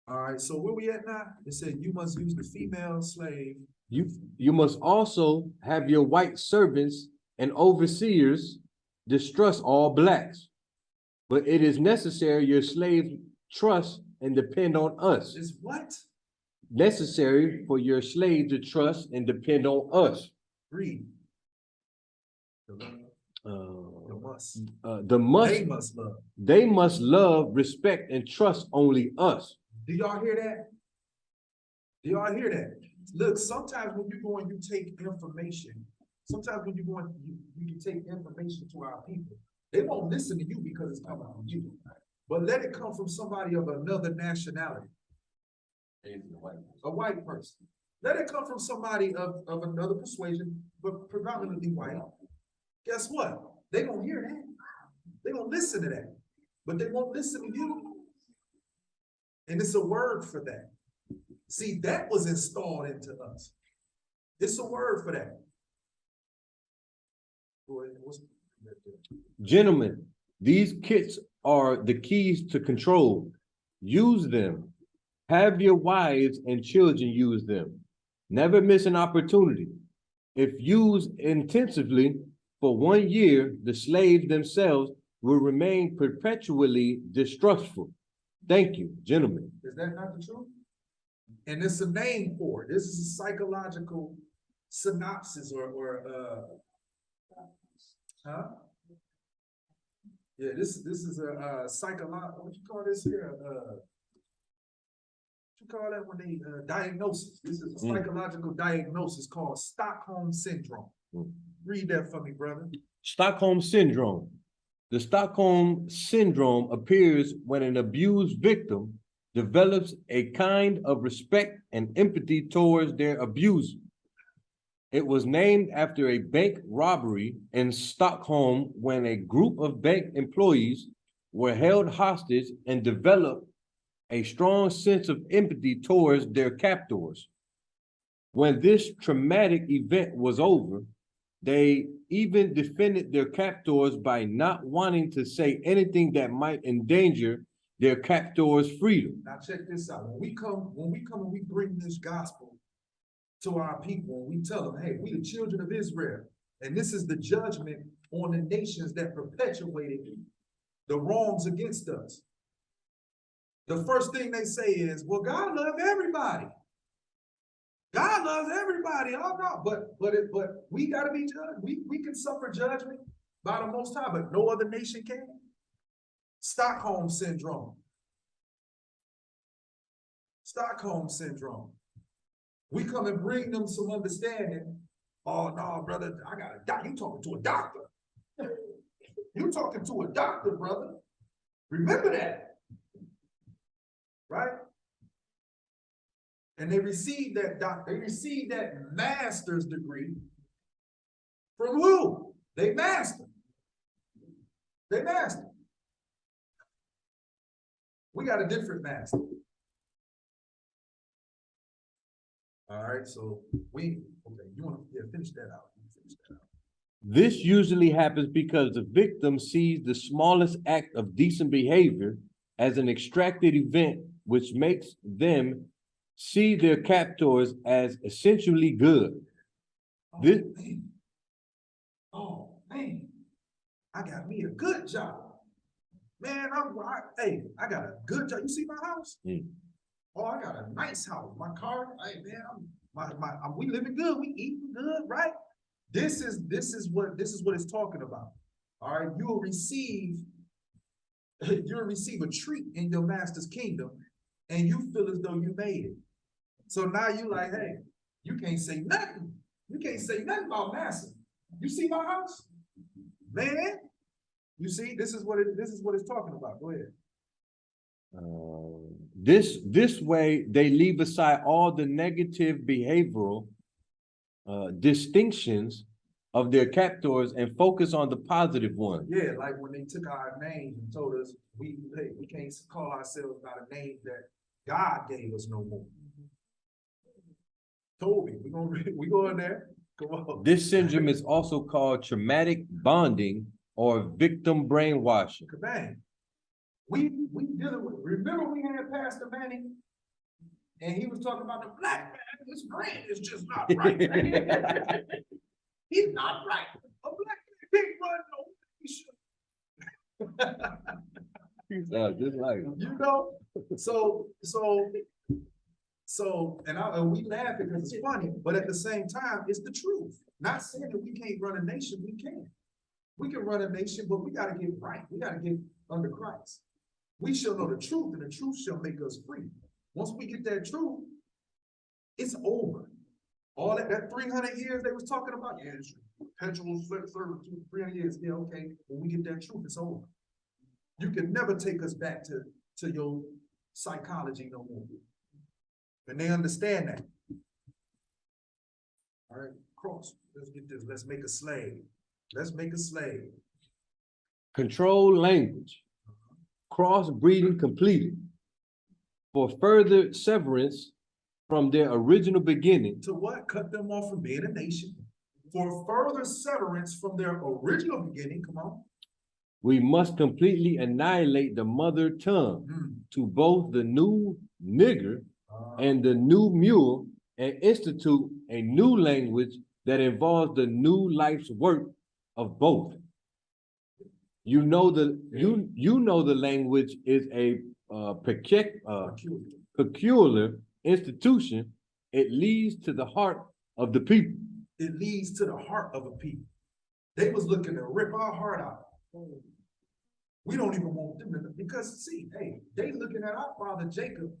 All right, so where we at now? It said you must use the female slave. You must also have your white servants and overseers distrust all blacks. But it is necessary your slaves trust and depend on us. Is what? Necessary for your slave to trust and depend on us. Read. The must, They must love. they must love, respect, and trust only us. Do y'all hear that? Do y'all hear that? Look, sometimes when you go and you take information, sometimes when you go and you take information to our people, they won't listen to you because it's coming from you. But let it come from somebody of another nationality. A white person. Let it come from somebody of another persuasion, but predominantly white. Guess what? They're gonna hear that. They're gonna listen to that. But they won't listen to you. And it's a word for that. See, that was installed into us. It's a word for that. Gentlemen, these kits are the keys to control. Use them. Have your wives and children use them. Never miss an opportunity. If used intensively for 1 year, the slaves themselves will remain perpetually distrustful. Thank you, gentlemen. Is that not the truth? And it's a name for it. This is a psychological synopsis yeah, this is a psychological, what you call this here? What you call that when they diagnosis? This is a psychological diagnosis called Stockholm Syndrome. Read that for me, brother. Stockholm Syndrome. The Stockholm Syndrome appears when an abused victim develops a kind of respect and empathy towards their abuser. It was named after a bank robbery in Stockholm when a group of bank employees were held hostage and developed a strong sense of empathy towards their captors. When this traumatic event was over, they even defended their captors by not wanting to say anything that might endanger their captors' freedom. Now check this out. When we come and we bring this gospel to our people, and we tell them, hey, we the children of Israel, and this is the judgment on the nations that perpetuated the wrongs against us. The first thing they say is, well, God loves everybody. God loves everybody. Oh no, but we gotta be judged. We can suffer judgment by the Most High, but no other nation can. Stockholm syndrome. Stockholm syndrome. We come and bring them some understanding. Oh no, brother, I got a doctor. You talking to a doctor. You talking to a doctor, brother. Remember that. Right? And they received that master's degree from who? They master. They master. We got a different master. All right, so okay, you want to finish that out. This usually happens because the victim sees the smallest act of decent behavior as an extracted event, which makes them see their captors as essentially good. Oh man, I got me a good job. Man, I got a good job. You see my house? Oh, I got a nice house. My car, hey man, we living good. We eating good, right? This is what it's talking about. All right, you'll receive a treat in your master's kingdom, and you feel as though you made it. So now you like, hey, you can't say nothing. You can't say nothing about master. You see my house, man. You see, this is what it's talking about. Go ahead. This way, they leave aside all the negative behavioral distinctions of their captors and focus on the positive ones. Yeah, like when they took our names and told us we can't call ourselves by the name that God gave us no more. Toby, we go in there. Come on. This syndrome is also called traumatic bonding or victim brainwashing. Kabang. We dealing with, remember we had Pastor Manny, and he was talking about the black man, his brain is just not right. He's not right. A black man can't run no nation. Just like You know, so, and we laugh because it's funny, but at the same time, it's the truth. Not saying that we can't run a nation, we can. We can run a nation, but we gotta get right. We gotta get under Christ. We shall know the truth, and the truth shall make us free. Once we get that truth, it's over. All that 300 years they was talking about, yeah, it's perpetual servitude, 300 years. Yeah, okay. When we get that truth, it's over. You can never take us back to your psychology no more. And they understand that. All right, cross. Let's get this. Let's make a slave. Let's make a slave. control language, crossbreeding completed for further severance from their original beginning. To what? Cut them off from being a nation. For further severance from their original beginning, come on. We must completely annihilate the mother tongue to both the new nigger and the new mule and institute a new language that involves the new life's work of both. You know the language is a peculiar institution. It leads to the heart of the people. It leads to the heart of a people. They was looking to rip our heart out. We don't even want them to, because see, hey, they looking at our father Jacob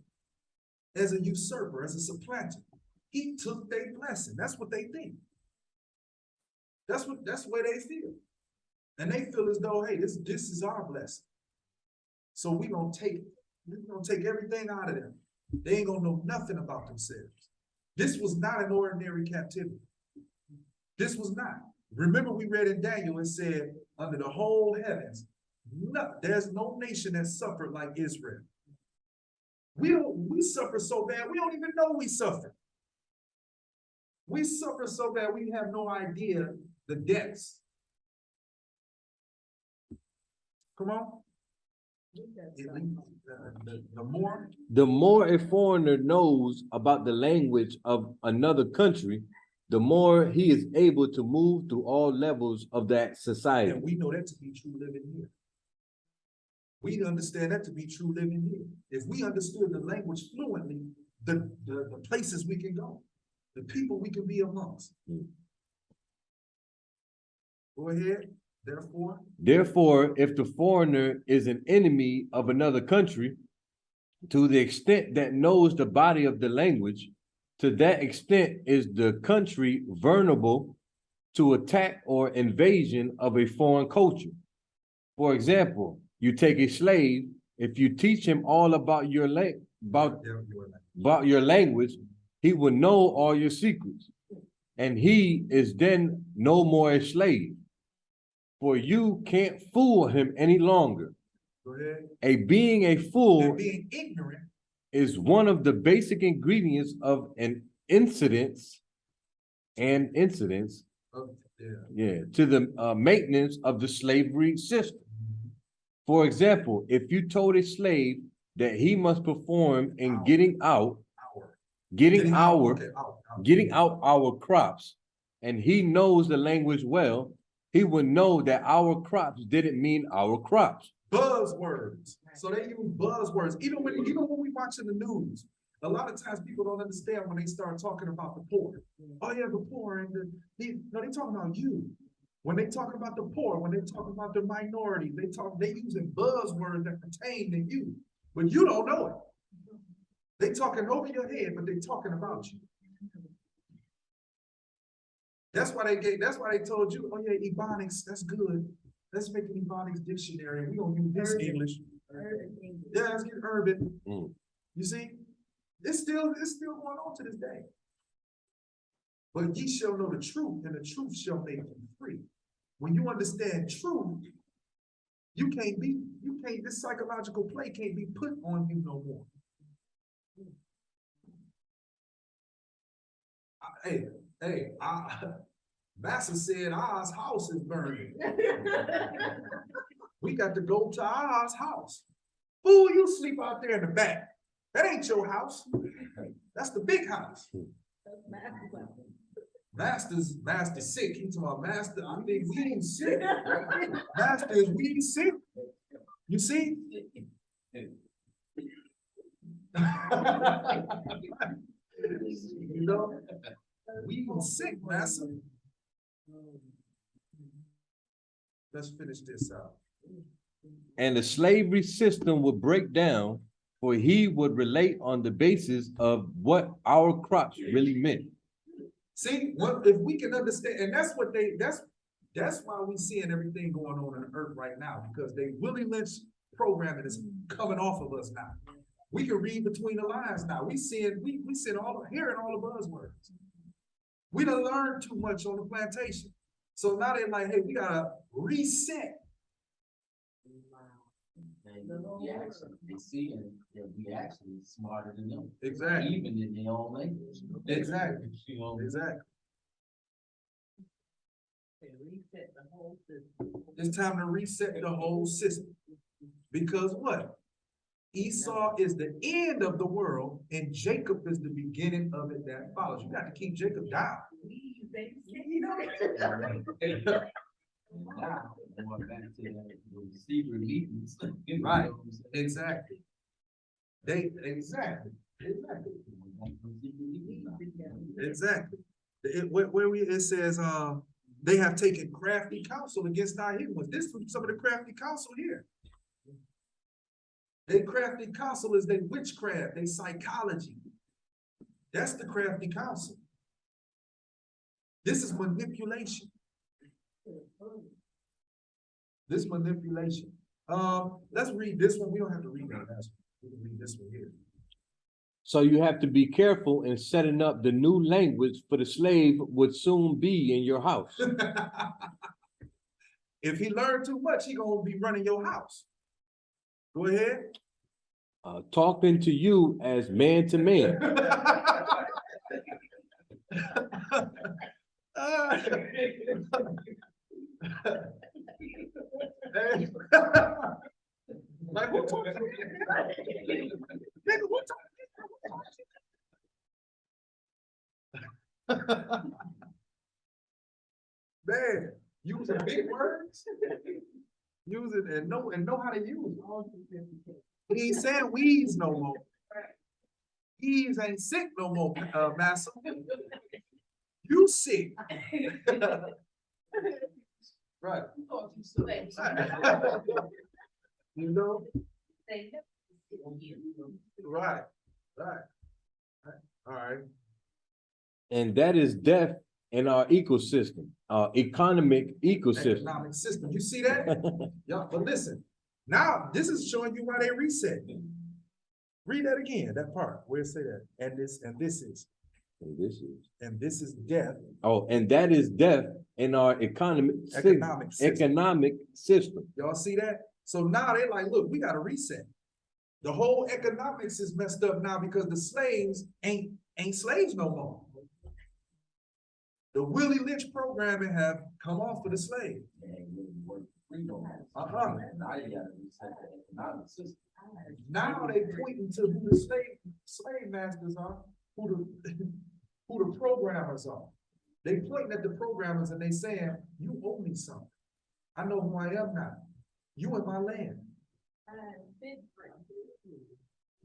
as a usurper, as a supplanter. He took their blessing. That's what they think. That's the way they feel. And they feel as though, hey, this is our blessing. So we're gonna take everything out of them. They ain't gonna know nothing about themselves. This was not an ordinary captivity. This was not. Remember, we read in Daniel, it said, under the whole heavens, there's no nation that suffered like Israel. We suffer so bad, we don't even know we suffer. We suffer so bad we have no idea the depths. Come on. The more, The more a foreigner knows about the language of another country, the more he is able to move through all levels of that society. and we know that to be true living here. We understand that to be true living here. If we understood the language fluently, the places we can go, the people we can be amongst. Go ahead, therefore. Therefore, if the foreigner is an enemy of another country, to the extent that knows the body of the language, to that extent is the country vulnerable to attack or invasion of a foreign culture. For example, you take a slave, if you teach him all about your language, he will know all your secrets, and he is then no more a slave. For you can't fool him any longer. Go ahead. Being a fool And being ignorant is one of the basic ingredients of an incidence of, to the maintenance of the slavery system. For example, if you told a slave that he must perform in getting out our crops, and he knows the language well, he would know that our crops didn't mean our crops. buzzwords. So they use buzzwords. Even when we watching the news, a lot of times people don't understand when they start talking about the poor. Oh yeah, the poor, and they talking about you. When they talk about the poor, when they talk about the minority, they using buzzwords that pertain to you, but you don't know it. They talking over your head, but they talking about you. That's why they told you, oh yeah, Ebonics, that's good. Let's make an Ebonics dictionary, and we gonna use this English. Yeah, let's get urban. You see, it's still going on to this day. But ye shall know the truth, and the truth shall make you free. When you understand truth, this psychological play can't be put on you no more. Master said our house is burning. We got to go to our house. Fool, you sleep out there in the back. That ain't your house. That's the big house. Master's sick. He told my master, I think we ain't sick. Master is we sick. You see? You know, we sick, master. Let's finish this out. And the slavery system would break down, for he would relate on the basis of what our crops really meant. See, if we can understand, and that's why we seeing everything going on the earth right now, because they Willie Lynch programming is coming off of us now. We can read between the lines now. We hearing all the buzzwords. We done learned too much on the plantation. So now they're like, hey, we gotta reset. They see and we actually smarter than them. Exactly. Even in their own language. Exactly. You know, Exactly. Reset the whole system. It's time to reset the whole system. Because what? Esau is the end of the world, and Jacob is the beginning of it that follows. You got to keep Jacob down. now, going back to the secret meetings. Right. Exactly. Exactly. It says they have taken crafty counsel against our hidden ones. This is some of the crafty counsel here. They crafty counsel is their witchcraft, their psychology. That's the crafty counsel. This is manipulation. This manipulation. Let's read this one. We don't have to read that. We can read this one here. So you have to be careful in setting up the new language, for the slave would soon be in your house. If he learned too much, he gonna be running your house. Go ahead. Talking to you as man to man. Like, who talking? Nigga, who talking? Man, using big words. Use it and know how to use it. He ain't saying weeds no more. Weeds ain't sick no more, massa. You sick. Right. You know? Right, right. All right. And that is death in our ecosystem, our economic ecosystem. Economic system. You see that? Yeah, but listen, now this is showing you why they reset. Read that again, that part, where it say that, and this is. And this is death. Oh, and that is death in our Economic system. economic system. Y'all see that? So now they're like, look, we gotta reset. The whole economics is messed up now because the slaves ain't slaves no more. The Willie Lynch programming have come off for the slave. Now they pointing to who the slave masters are, who the programmers are. They pointing at the programmers and they saying, you owe me something. I know who I am now. You in my land.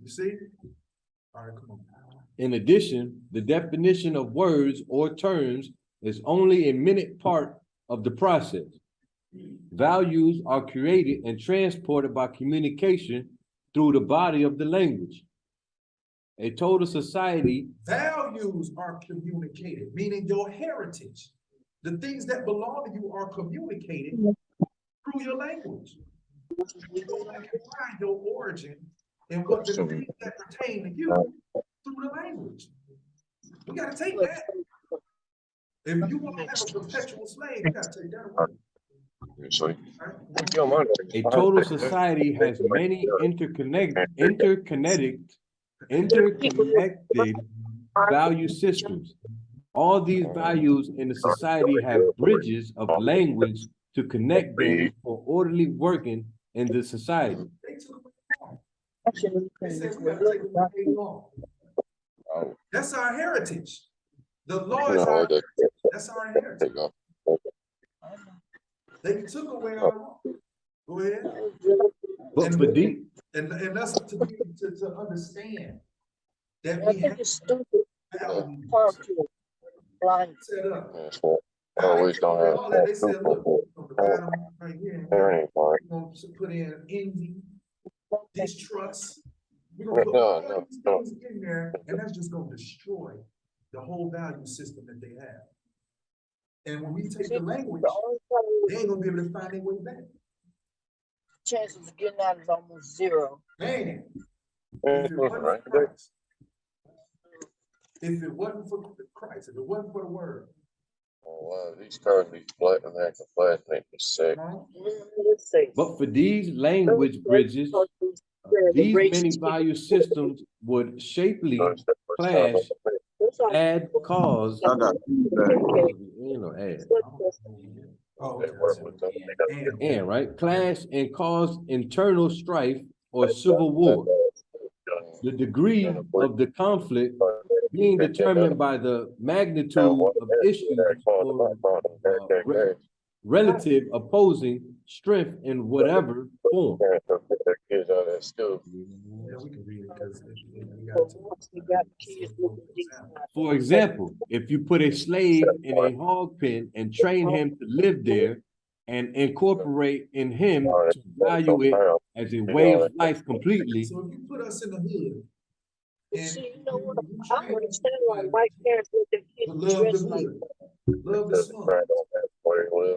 You see? All right, come on. In addition, the definition of words or terms is only a minute part of the process. Values are created and transported by communication through the body of the language. A total society. Values are communicated, meaning your heritage. The things that belong to you are communicated through your language. You go back and find your origin and what the things that pertain to you through the language. We gotta take that. If you want to have a perpetual slave, you gotta take that away. A total society has many interconnected value systems. All these values in the society have bridges of language to connect them for orderly working in the society. They took away. They said we gotta take away the law. That's our heritage. The law is our heritage. That's our heritage. They took away our law. Go ahead. But for deep, and us to understand that we have values set up. Always don't have all that. They said, look, right here, we're going to put in envy, distrust. We're gonna put all these things in there, and that's just gonna destroy the whole value system that they have. And when we take the language, they ain't gonna be able to find their way back. Chances of getting out is almost zero. Man, if it wasn't for Christ, if it wasn't for Christ, if it wasn't for the word. Oh, wow, these cars be flat and acting flat, make me sick. but for these language bridges, these many value systems would shapely clash, add, cause, add. Oh, And right, clash and cause internal strife or civil war. The degree of the conflict being determined by the magnitude of issues or relative opposing strength in whatever form. Yeah, we can read it because we got For example, if you put a slave in a hog pen and train him to live there and incorporate in him to value it as a way of life completely. So if you put us in the hood, and See, you know what? I don't understand why white parents let their kids dress like that. Love the slums.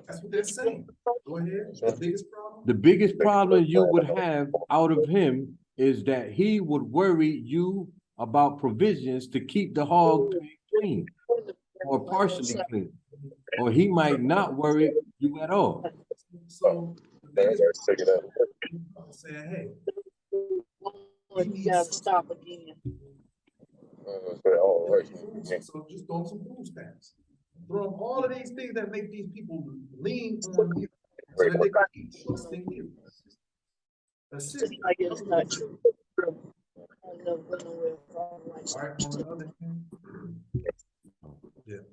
That's what they're saying. Go ahead. The biggest problem? The biggest problem you would have out of him is that he would worry you about provisions to keep the hog clean or partially clean, or he might not worry you at all. So saying, hey, You gotta stop again. so just throw some food stamps. Throw them all of these things that make these people lean on you so that they can keep trusting you. Assist. I guess not true. All right, on the other hand,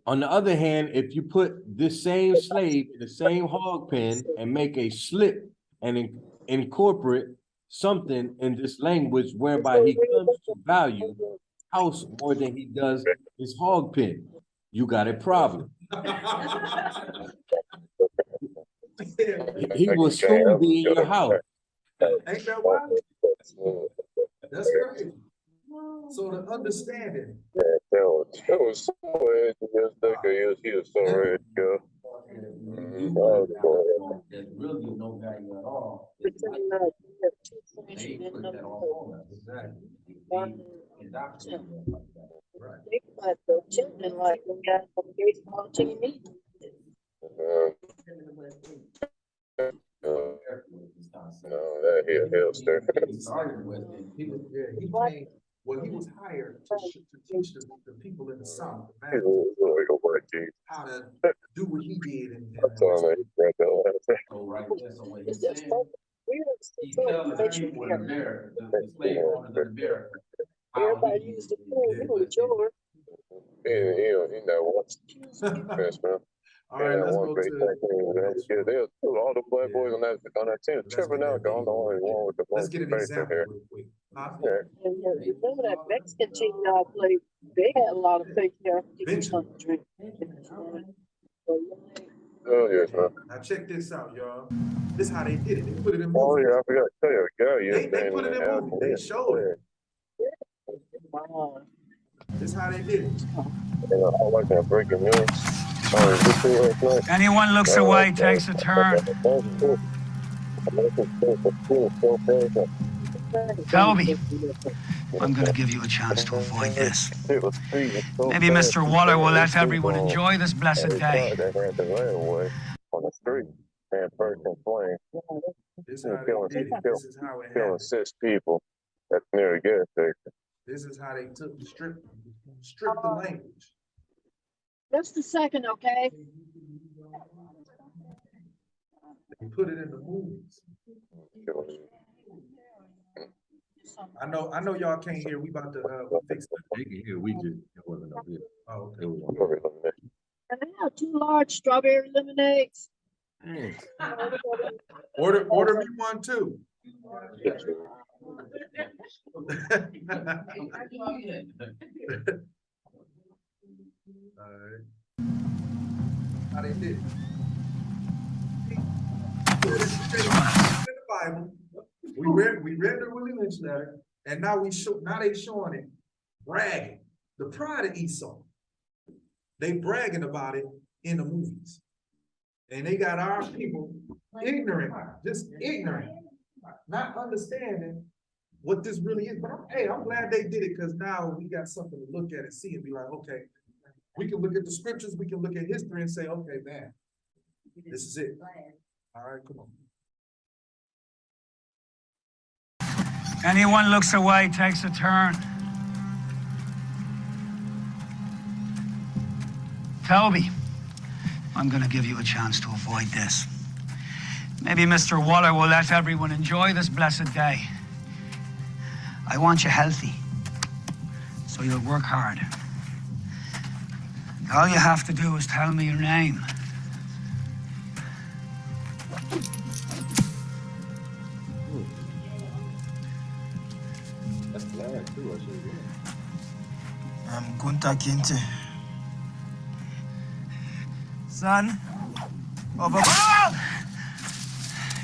On the other hand, if you put this same slave in the same hog pen and make a slip and incorporate something in this language whereby he comes to value house more than he does his hog pen, you got a problem. He will soon be in your house. Ain't that wild? That's crazy. So the understanding. That was so edgy yesterday. He was so ready to go. There's really no value at all. They put that all on us. Exactly. They indoctrinate us like that. Right. They put the children like we got a baseball team. No, that here hipster. He started in West End. He was, yeah, he came, well, he was hired to teach the people in the South, the He masses, was like a white dude. how to do what he did in I told him he read that. So right there, so what he's It's just saying, so weird. he tells the people in America, the slave owners in America, how Everybody he used to play, you know, with your. He never watched defense, man. All right, let's go great to, thing. All the black boys on that team Let's tripping get out. that I'm the only one with the let's most get an faith in example here. real quick. Huh? Yeah. And remember that Mexican team y'all played, they had a lot of faith there. Benjamin. Oh yes, man. Now check this out, y'all. This is how they did it. They put it in Oh movies. yeah, I forgot to tell you, They put it in movies. They showed it. Wow. This is how they did it. I like that breaking news. Anyone looks away takes a turn. Toby, I'm gonna give you a chance to avoid this. Maybe Mr. Waller will let everyone enjoy this blessed day. On the street and first and flame. This is how they did it. This is how it Killing happened. 6 people at near a gas station. This is how they took strip the language. Just a second, okay? They put it in the movies. I know y'all can't hear. We about to fix it. They can hear, we just, it wasn't no good. Oh, It okay. was And they have 2 large strawberry lemonades. Order me one too. Alright. How they did it. In the Bible, we read the Willie Lynch letter, and now they showing it, bragging. The pride of Esau. They bragging about it in the movies. And they got our people ignorant, just ignorant, not understanding what this really is. But hey, I'm glad they did it, because now we got something to look at and see and be like, okay, we can look at the scriptures, we can look at history and say, okay, man, this is it. All right, come on. Anyone looks away takes a turn. Toby, I'm gonna give you a chance to avoid this. Maybe Mr. Waller will let everyone enjoy this blessed day. I want you healthy, so you'll work hard. All you have to do is tell me your name. That's glad too, I should have. I'm Kunta Kinte. Son of a...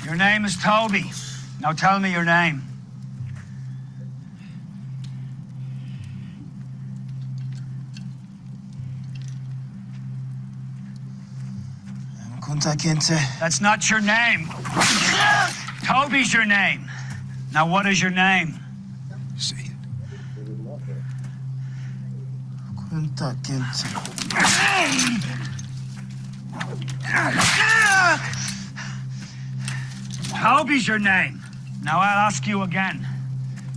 Your name is Toby. Now tell me your name. I'm Kunta Kinte. That's not your name. Toby's your name. Now what is your name? Say it. Kunta Kinte. Toby's your name. Now I'll ask you again.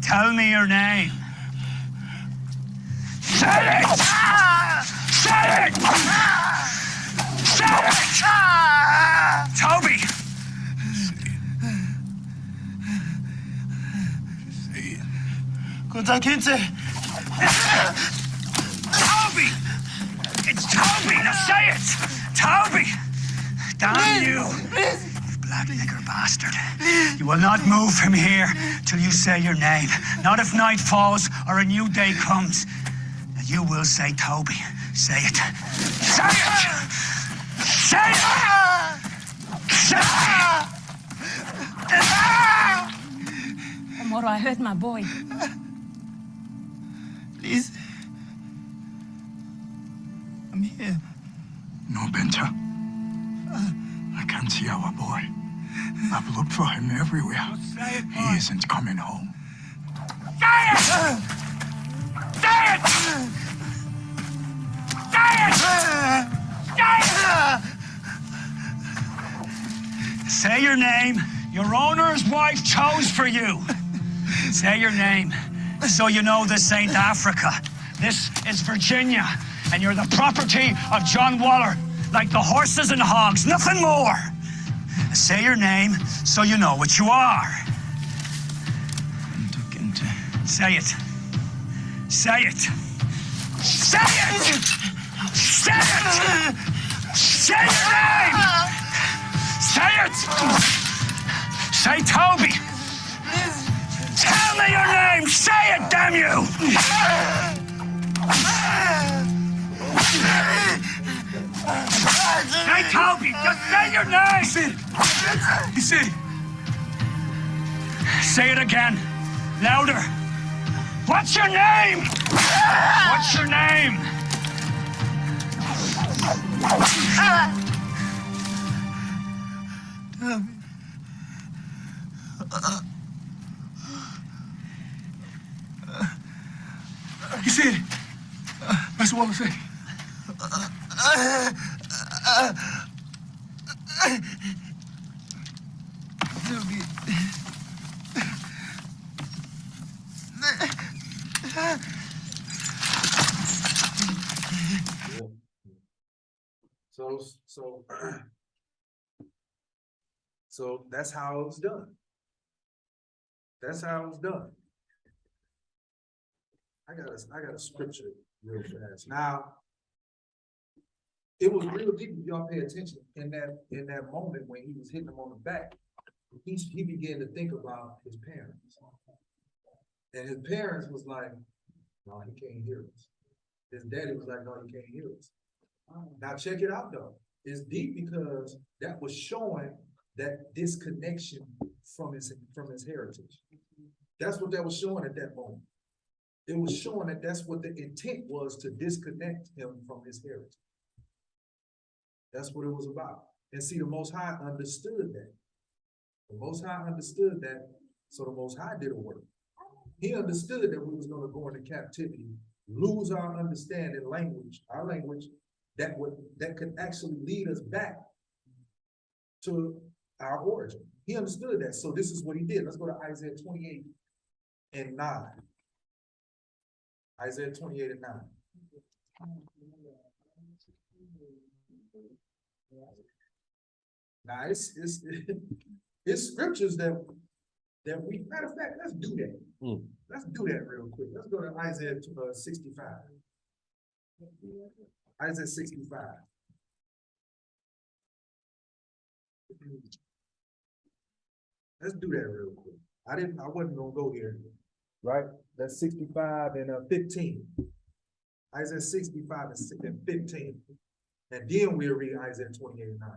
Tell me your name. Say it! Say it! Say it! Toby! Toby! It's Toby! Now say it! Toby! Damn you! Black nigger bastard. You will not move from here till you say your name. Not if night falls or a new day comes. And you will say Toby. Say it. Say it! Say it! Say it! Moro, I hurt my boy. Please. I'm here. No, Benta. I can't see our boy. I've looked for him everywhere. He isn't coming home. Say it! Say it! Say it! Say it! Say your name. Your owner's wife chose for you. Say your name, so you know this ain't Africa. This is Virginia, and you're the property of John Waller, like the horses and hogs, nothing more. Say your name, so you know what you are. Say it. Say it. Say it! Say it! Say your name! Say it! Say Toby! Tell me your name! Say it, damn you! Say Toby! Just say your name! He said it. Say it again. Louder. What's your name? What's your name? He said, that's what I say. So that's how it was done. That's how it was done. I got a scripture real fast. Now, it was real deep. If y'all pay attention in that moment when he was hitting him on the back, he began to think about his parents. And his parents was like, no, he can't hear us. His daddy was like, no, he can't hear us. Now check it out though. It's deep because that was showing that disconnection from his heritage. That's what that was showing at that moment. It was showing that that's what the intent was, to disconnect him from his heritage. That's what it was about. And see, the Most High understood that. The Most High understood that, so the Most High did a work. He understood that we was going to go into captivity, lose our understanding language, our language, that could actually lead us back to our origin. He understood that, so this is what he did. Let's go to Isaiah 28 and 9. Isaiah 28 and 9. Now it's scriptures that we, matter of fact, let's do that. Let's do that real quick. Let's go to Isaiah 65. Isaiah 65. Let's do that real quick. I wasn't gonna go here, right? That's 65 and 15. Isaiah 65 and 15. And then we'll read Isaiah 28 and 9.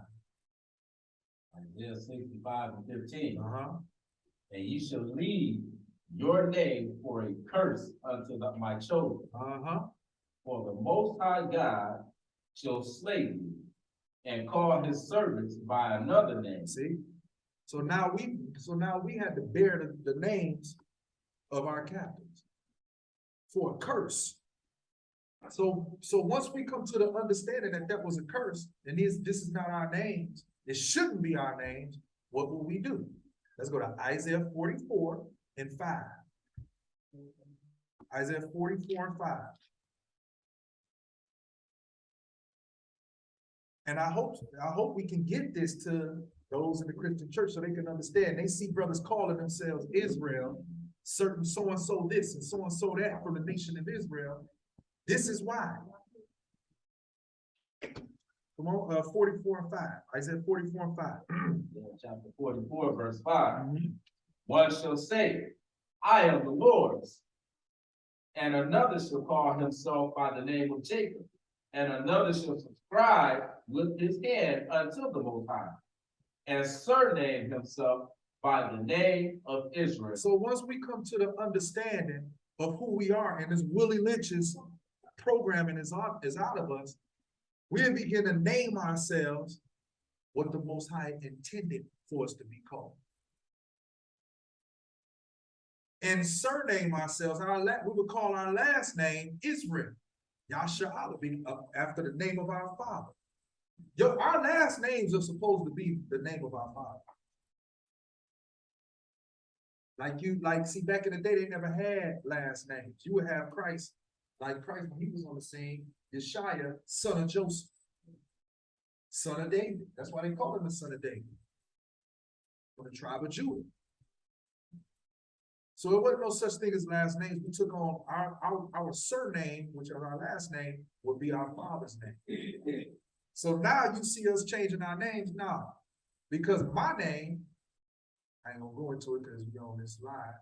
Isaiah 65 and 15. And ye shall leave your name for a curse unto my children. For the Most High God shall slay you and call his servants by another name. See? So now we had to bear the names of our captives for a curse. So once we come to the understanding that that was a curse, and this is not our names, it shouldn't be our names, what will we do? Let's go to Isaiah 44 and 5. Isaiah 44 and 5. And I hope we can get this to those in the Christian church so they can understand. They see brothers calling themselves Israel, certain so-and-so this and so-and-so that from the nation of Israel. This is why. Come on, 44 and 5. Isaiah 44 and 5. Chapter 44, verse 5. One shall say, I am the Lord's, and another shall call himself by the name of Jacob, and another shall subscribe with his hand unto the Most High, and surname himself by the name of Israel. So once we come to the understanding of who we are, and this Willie Lynch's programming is out of us, we begin to name ourselves what the Most High intended for us to be called. And surname ourselves, we would call our last name Israel. Yashayasceptre, be after the name of our father. Our last names are supposed to be the name of our father. See, back in the day, they never had last names. You would have Christ, like Christ when he was on the scene, Yashaya, son of Joseph, son of David. That's why they call him the son of David, from the tribe of Judah. So it wasn't no such thing as last names. We took on our surname, which is our last name, would be our father's name. So now you see us changing our names now, because my name, I ain't gonna go into it because we're on this slide,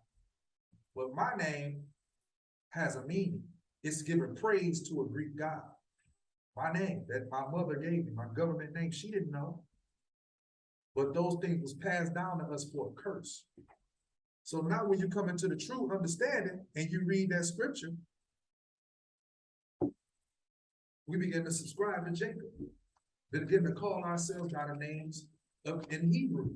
but my name has a meaning. It's giving praise to a Greek god. My name that my mother gave me, my government name, she didn't know. But those things was passed down to us for a curse. So now when you come into the true understanding and you read that scripture, we begin to subscribe to Jacob. We begin to call ourselves by the names in Hebrew.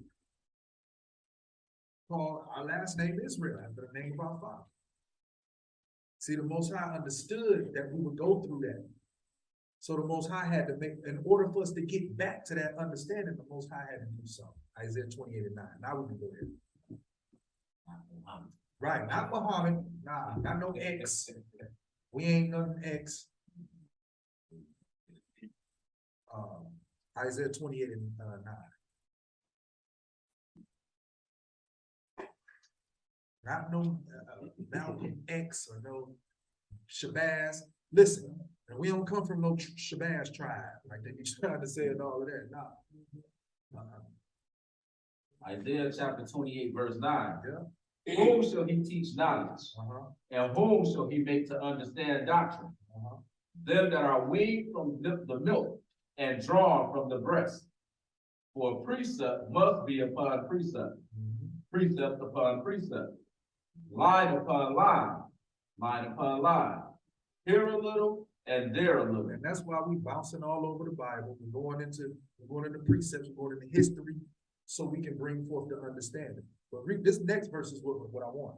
Call our last name Israel after the name of our father. See, the Most High understood that we would go through that. So the Most High had to make, in order for us to get back to that understanding, the Most High had to do something. Isaiah 28 and 9. Now we can go ahead. Right, not Muhammad. Nah, not no X. We ain't nothing X. Isaiah 28 and 9. Not no Malcolm X or no Shabazz. Listen, and we don't come from no Shabazz tribe like they be trying to say and all of that. Nah. Isaiah chapter 28, verse 9. Yeah. Whom shall he teach knowledge? And whom shall he make to understand doctrine? Them that are weaned from the milk and drawn from the breast. For precept must be upon precept, precept upon precept, line upon line, line upon line. Here a little and there a little. And that's why we bouncing all over the Bible. We're going into precepts, we're going into history, so we can bring forth the understanding. But read this next verse is what I want.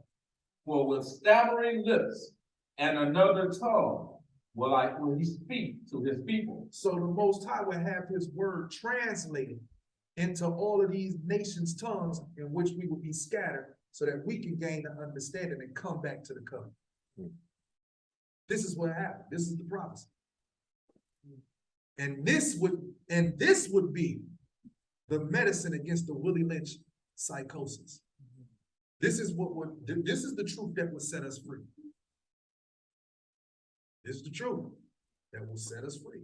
For with stammering lips and another tongue will he speak to his people. So the Most High will have his word translated into all of these nations' tongues in which we will be scattered, so that we can gain the understanding and come back to the covenant. This is what happened. This is the promise. And this would be the medicine against the Willie Lynch psychosis. This is the truth that will set us free. This is the truth that will set us free.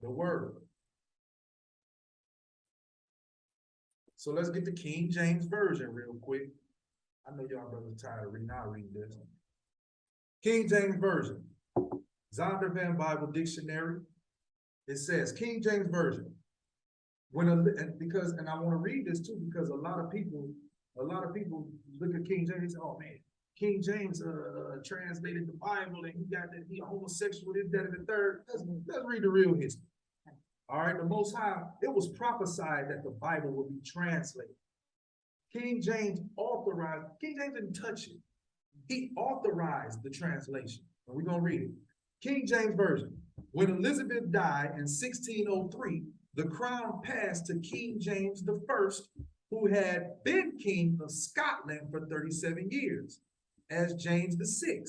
The word. So let's get the King James Version real quick. I know y'all brothers tired of reading. I'll read this. King James Version. Zondervan Bible Dictionary. It says, King James Version. And I want to read this too, because a lot of people look at King James and say, oh man, King James translated the Bible and he homosexual, this, that, and the third. Let's read the real history. All right, the Most High, it was prophesied that the Bible would be translated. King James didn't touch it. He authorized the translation. And we're going to read it. King James Version. When Elizabeth died in 1603, the crown passed to King James I, who had been king of Scotland for 37 years, as James VI.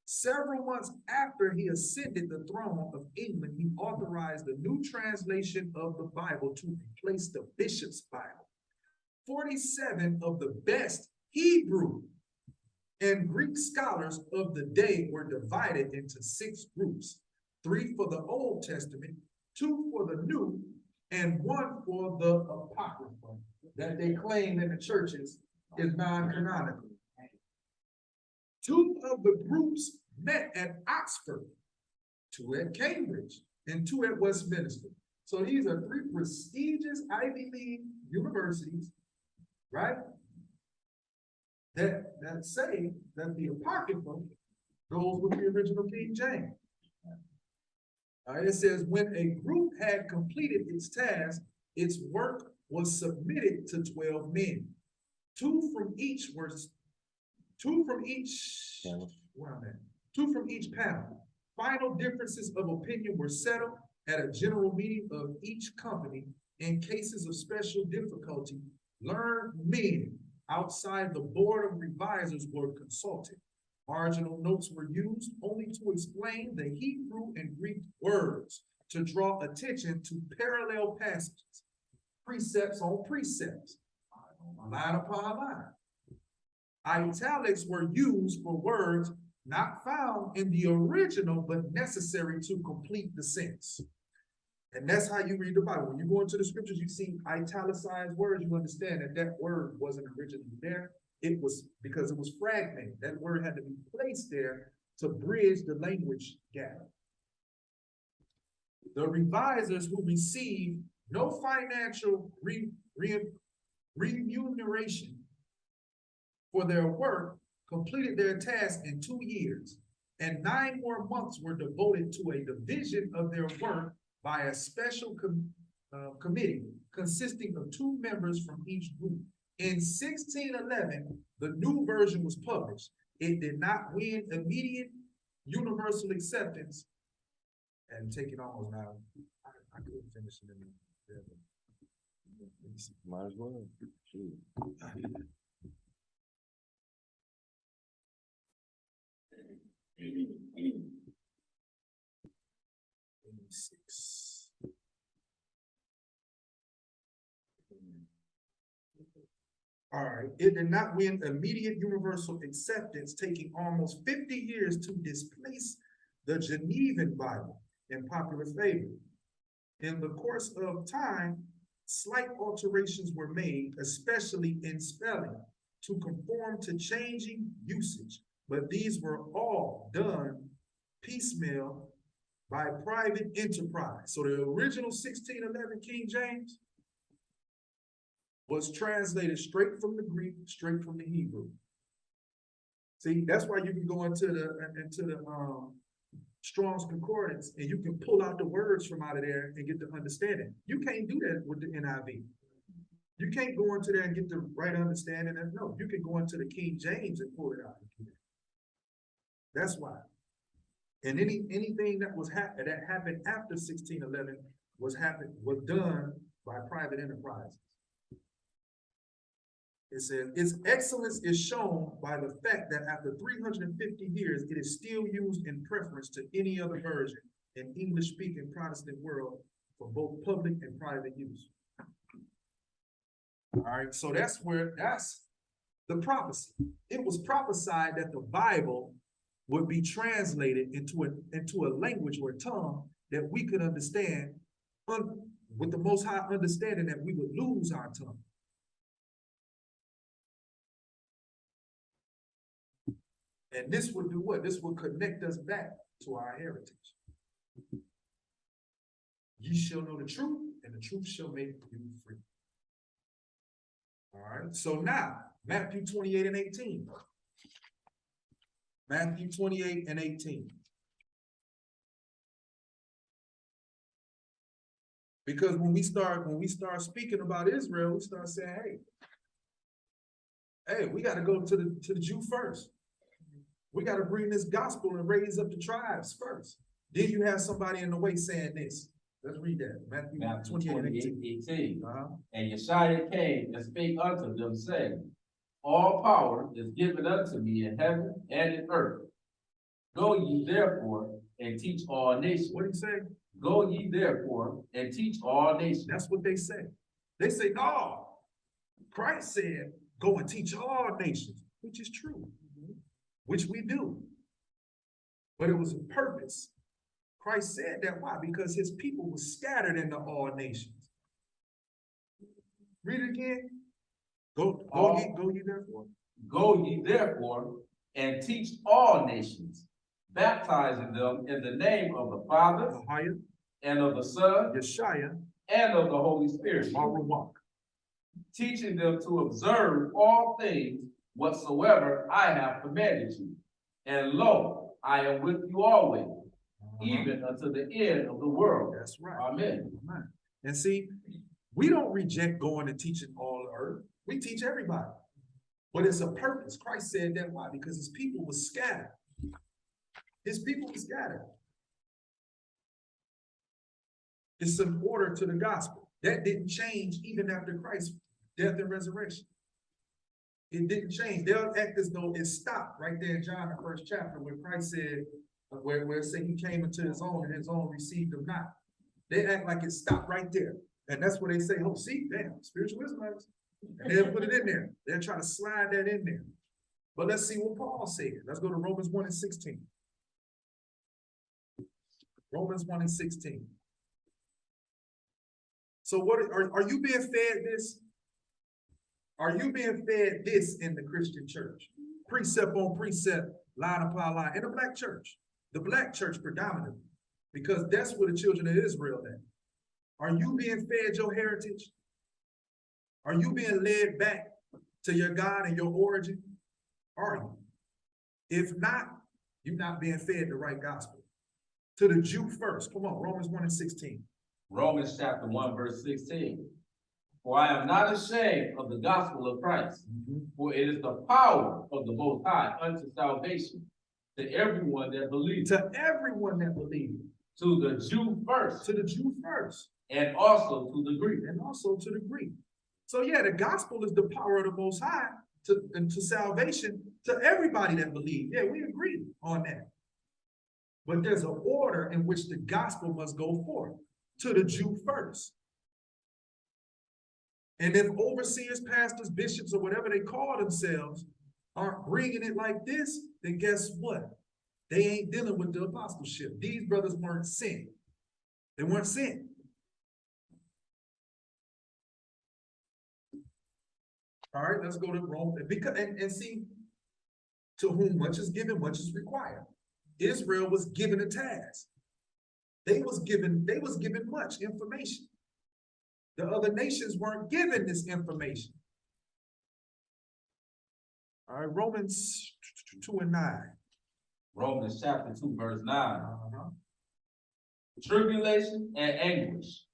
Several months after he ascended the throne of England, he authorized the new translation of the Bible to replace the bishop's Bible. 47 of the best Hebrew and Greek scholars of the day were divided into 6 groups, 3 for the Old Testament, 2 for the New, and 1 for the Apocrypha that they claim in the churches is non-canonical. 2 of the groups met at Oxford, 2 at Cambridge, and 2 at Westminster. So these are 3 prestigious Ivy League universities, right? That say that the Apocrypha goes with the original King James. All right, it says, when a group had completed its task, its work was submitted to 12 men. 2 from each panel. Final differences of opinion were settled at a general meeting of each company. In cases of special difficulty, learned men outside the board of revisers were consulted. Marginal notes were used only to explain the Hebrew and Greek words, to draw attention to parallel passages, precepts on precepts, line upon line. Italics were used for words not found in the original, but necessary to complete the sense. And that's how you read the Bible. When you go into the scriptures, you see italicized words, you understand that that word wasn't originally there. It was because it was fragmented. That word had to be placed there to bridge the language gap. The revisers who received no financial remuneration for their work completed their task in 2 years, and 9 more months were devoted to a division of their work by a special committee consisting of 2 members from each group. In 1611, the new version was published. It did not win immediate universal acceptance, and take it almost now. I couldn't finish it in the. Might as well. Shoot. 86. All right, it did not win immediate universal acceptance, taking almost 50 years to displace the Genevan Bible in popular favor. In the course of time, slight alterations were made, especially in spelling, to conform to changing usage, but these were all done piecemeal by private enterprise. So the original 1611 King James was translated straight from the Greek, straight from the Hebrew. See, that's why you can go into the Strong's Concordance and you can pull out the words from out of there and get the understanding. You can't do that with the NIV. You can't go into there and get the right understanding. And no, you can go into the King James and pull it out. That's why. And anything that was that happened after 1611 was done by private enterprises. It says, its excellence is shown by the fact that after 350 years, it is still used in preference to any other version in English-speaking Protestant world for both public and private use. All right, so that's the prophecy. It was prophesied that the Bible would be translated into a language or a tongue that we could understand with the Most High understanding that we would lose our tongue. And this would do what? This would connect us back to our heritage. Ye shall know the truth, and the truth shall make you free. All right, so now, Matthew 28 and 18. Matthew 28 and 18. Because when we start speaking about Israel, we start saying, hey, we got to go to the Jew first. We got to bring this gospel and raise up the tribes first. Then you have somebody in the way saying this. Let's read that. Matthew 28 and 18. And Yashaya came and spake unto them, saying, all power is given unto me in heaven and in earth. Go ye therefore and teach all nations. What do you say? Go ye therefore and teach all nations. That's what they say. They say, no, Christ said, go and teach all nations, which is true, which we do. But it was a purpose. Christ said that, why? Because his people were scattered into all nations. Read it again. Go ye therefore. Go ye therefore and teach all nations, baptizing them in the name of the Father Yashaya, and of the Son Yashaya, and of the Holy Spirit, teaching them to observe all things whatsoever I have commanded you. And lo, I am with you always, even unto the end of the world. That's right. Amen. Amen. And see, we don't reject going and teaching all the earth. We teach everybody. But it's a purpose. Christ said that, why? Because his people were scattered. His people were scattered. It's an order to the gospel. That didn't change even after Christ's death and resurrection. It didn't change. They'll act as though it stopped right there in John, the 1st chapter, where Christ said, where it said he came into his own and his own received him not. They act like it stopped right there. And that's what they say, oh, see, damn, spiritual Israelites. And they'll put it in there. They'll try to slide that in there. But let's see what Paul said. Let's go to Romans 1:16. Romans 1:16. So what are you being fed this? Are you being fed this in the Christian church? Precept on precept, line upon line, in the black church. The black church predominantly, because that's where the children of Israel at. Are you being fed your heritage? Are you being led back to your God and your origin? Are you? If not, you're not being fed the right gospel. To the Jew first. Come on, Romans 1:16. Romans chapter 1, verse 16. For I am not ashamed of the gospel of Christ, for it is the power of the Most High unto salvation to everyone that believes. To everyone that believes. To the Jew first. To the Jew first. And also to the Greek. And also to the Greek. So yeah, the gospel is the power of the Most High to salvation to everybody that believes. Yeah, we agree on that. But there's an order in which the gospel must go forth. To the Jew first. And if overseers, pastors, bishops, or whatever they call themselves aren't bringing it like this, then guess what? They ain't dealing with the apostleship. These brothers weren't sent. They weren't sent. All right, let's go to Rome. Because, and see, to whom much is given, much is required. Israel was given a task. They was given much information. The other nations weren't given this information. All right, Romans 2:9. Romans chapter 2, verse 9. Tribulation and anguish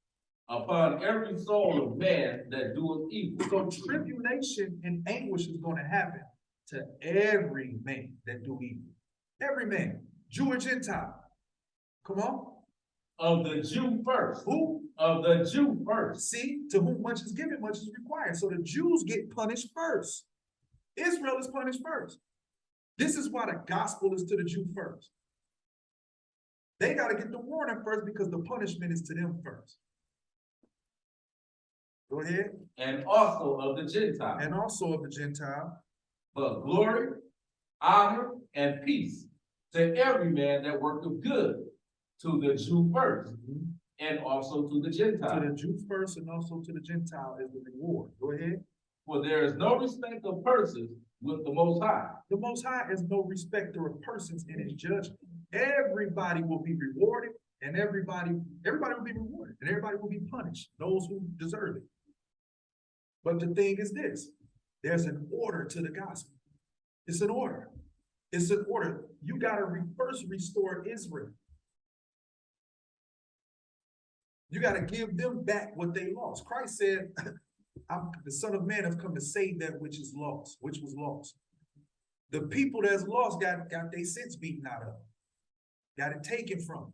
upon every soul of man that doeth evil. So tribulation and anguish is going to happen to every man that do evil. Every man, Jew or Gentile. Come on. Of the Jew first. Who? Of the Jew first. See, to whom much is given, much is required. So the Jews get punished first. Israel is punished first. This is why the gospel is to the Jew first. They got to get the warning first because the punishment is to them first. Go ahead. And also of the Gentile. And also of the Gentile. But glory, honor, and peace to every man that worketh good, to the Jew first, and also to the Gentile. To the Jew first and also to the Gentile is the reward. Go ahead. For there is no respect of persons with the Most High. The Most High is no respecter of persons in his judgment. Everybody will be rewarded, and everybody will be rewarded, and everybody will be punished, those who deserve it. But the thing is this, there's an order to the gospel. It's an order. It's an order. You got to first restore Israel. You got to give them back what they lost. Christ said, I'm the Son of Man have come to save that which is lost, which was lost. The people that's lost got their sins beaten out of them. Got it taken from them.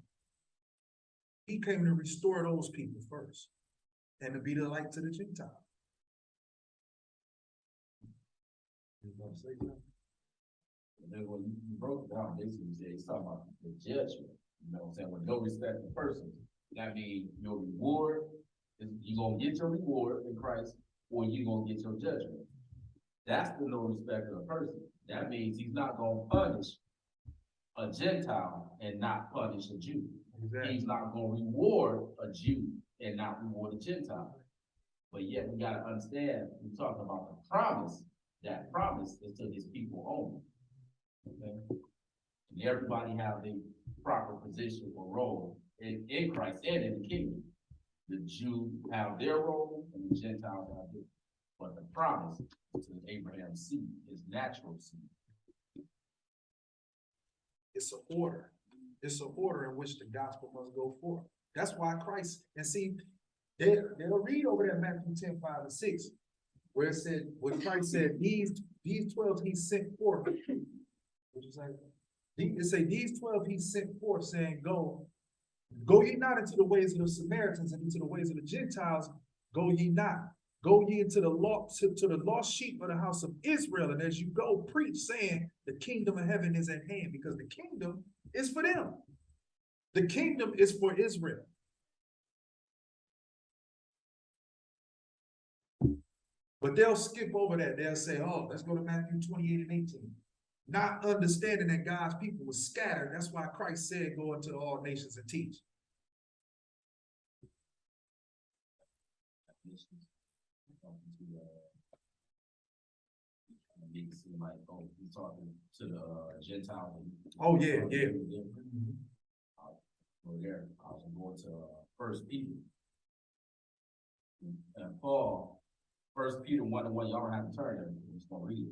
He came to restore those people first and to be the light to the Gentile. You want to say something? And then when you broke it down, basically, it's talking about the judgment, you know what I'm saying, with no respect to persons. That means your reward, is you gonna get your reward in Christ, or you gonna get your judgment. That's the no respect of a person. That means he's not gonna punish a Gentile and not punish a Jew. Exactly. He's not gonna reward a Jew and not reward a Gentile. But yet we gotta understand, we're talking about the promise. That promise is to his people only. Okay? And everybody have the proper position or role in Christ and in the kingdom. The Jew have their role and the Gentiles have theirs. But the promise to Abraham's seed, his natural seed. It's an order. It's an order in which the gospel must go forth. That's why Christ, and see, they'll read over there Matthew 10, 5 and 6, where it said, when Christ said, these 12 he sent forth. What you say? It say, these 12 he sent forth, saying, go ye not into the ways of the Samaritans and into the ways of the Gentiles, go ye not. Go ye into the lost sheep of the house of Israel, and as you go, preach, saying, the kingdom of heaven is at hand, because the kingdom is for them. The kingdom is for Israel. But they'll skip over that. They'll say, oh, let's go to Matthew 28 and 18. Not understanding that God's people were scattered. That's why Christ said, go into all nations and teach. Make it seem like, oh, he's talking to the Gentiles. Oh, yeah, yeah. Well, there, I was going to 1 Peter. And Paul, 1 Peter 1:1, y'all don't have to turn there, I'm just gonna read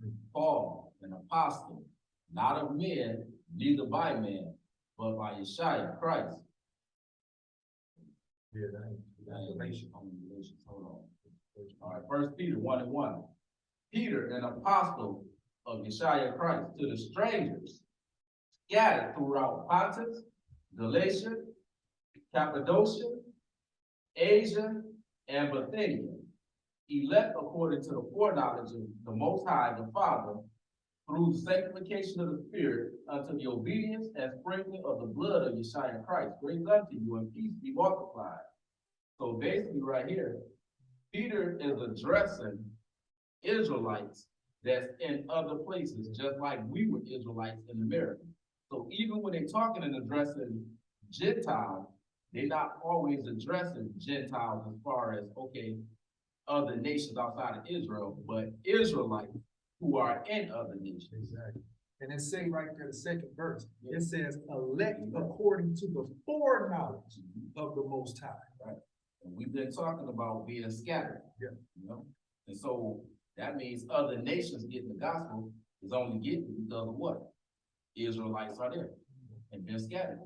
it. Paul, an apostle, not of men, neither by man, but by Yashaya, Christ. Yeah, that Hold on. All right, 1 Peter 1:1. Peter, an apostle of Yashaya Christ, to the strangers scattered throughout Pontus, Galatia, Cappadocia, Asia, and Bithynia, elect according to the foreknowledge of the Most High, the Father, through the sanctification of the Spirit, unto the obedience and sprinkling of the blood of Yeshua Christ. Grace unto you and peace be multiplied. So basically right here, Peter is addressing Israelites that's in other places, just like we were Israelites in America. So even when they're talking and addressing Gentiles, they're not always addressing Gentiles as far as, okay, other nations outside of Israel, but Israelites who are in other nations. Exactly. And it say right there, the second verse, it says, elect according to the foreknowledge of the Most High. Right. And we've been talking about being scattered. Yeah. You know? And so that means other nations getting the gospel is only getting because of what? Israelites are there and been scattered.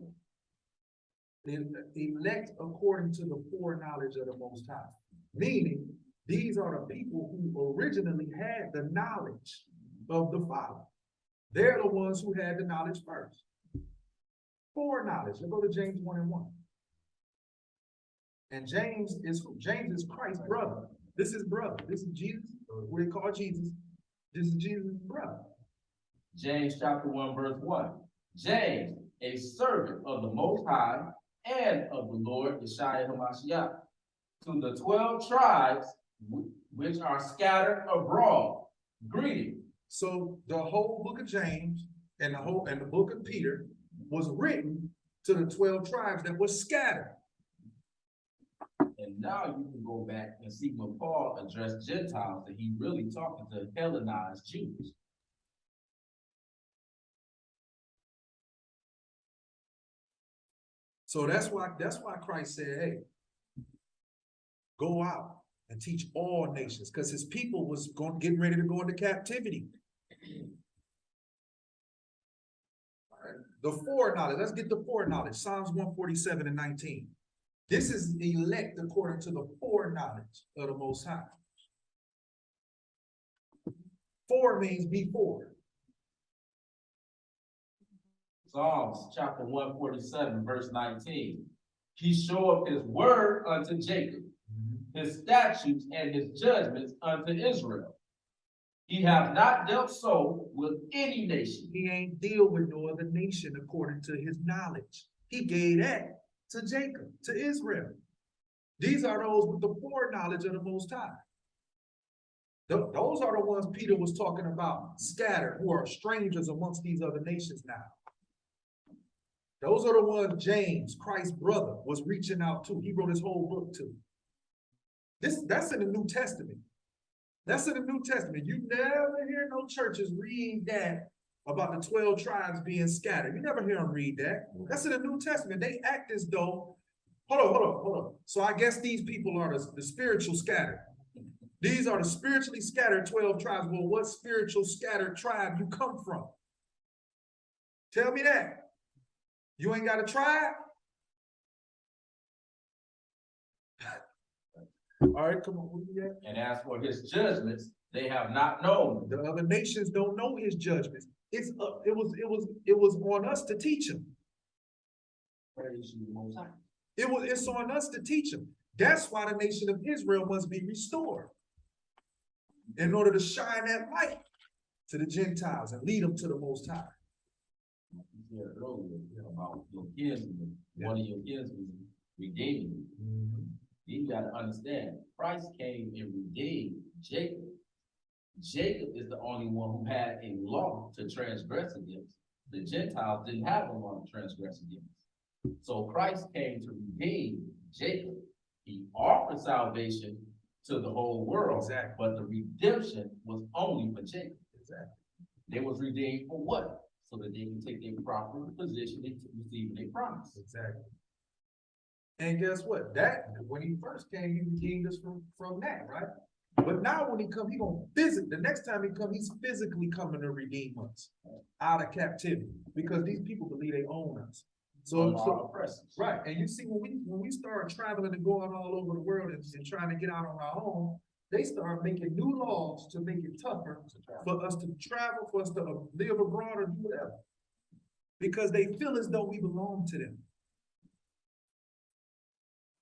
Elect according to the foreknowledge of the Most High. Meaning, these are the people who originally had the knowledge of the Father. They're the ones who had the knowledge first. Foreknowledge. Let's go to James 1:1. And James is Christ's brother. This is brother. This is Jesus, what they call Jesus. This is Jesus' brother. James chapter 1, verse 1. James, a servant of the Most High and of the Lord Yashayasceptre, to the 12 tribes which are scattered abroad, greeting. So the whole book of James and the book of Peter was written to the 12 tribes that were scattered. And now you can go back and see when Paul addressed Gentiles, that he really talking to Hellenized Jews. So that's why Christ said, hey, go out and teach all nations, because his people was getting ready to go into captivity. All right. The foreknowledge, let's get the foreknowledge. Psalms 147 and 19. This is elect according to the foreknowledge of the Most High. Fore means before. Psalms chapter 147, verse 19. He showeth his word unto Jacob, his statutes and his judgments unto Israel. He hath not dealt so with any nation. He ain't deal with no other nation according to his knowledge. He gave that to Jacob, to Israel. These are those with the foreknowledge of the Most High. Those are the ones Peter was talking about, scattered, who are strangers amongst these other nations now. Those are the ones James, Christ's brother, was reaching out to. He wrote his whole book to. That's in the New Testament. That's in the New Testament. You never hear no churches read that about the 12 tribes being scattered. You never hear them read that. That's in the New Testament. They act as though, hold on. So I guess these people are the spiritual scattered. These are the spiritually scattered 12 tribes. Well, what spiritual scattered tribe you come from? Tell me that. You ain't got a tribe? All right, come on. What you got? And as for his judgments, they have not known. The other nations don't know his judgments. It was on us to teach him. It's on us to teach him. That's why the nation of Israel must be restored, in order to shine that light to the Gentiles and lead them to the Most High. You said earlier about your kinsmen, one of your kinsmen redeeming you. You gotta understand, Christ came and redeemed Jacob. Jacob is the only one who had a law to transgress against. The Gentiles didn't have a law to transgress against. So Christ came to redeem Jacob. He offered salvation to the whole world, Exactly. but the redemption was only for Jacob. Exactly. They was redeemed for what? So that they can take their proper position in receiving their promise. Exactly. And guess what? That when he first came, he redeemed us from that, right? But now when he come, he gonna the next time he come, he's physically coming to redeem us out of captivity, because these people believe they own us. So right. And you see, when we start traveling and going all over the world and trying to get out on our own, they start making new laws to make it tougher for us to travel, for us to live abroad or do whatever, because they feel as though we belong to them.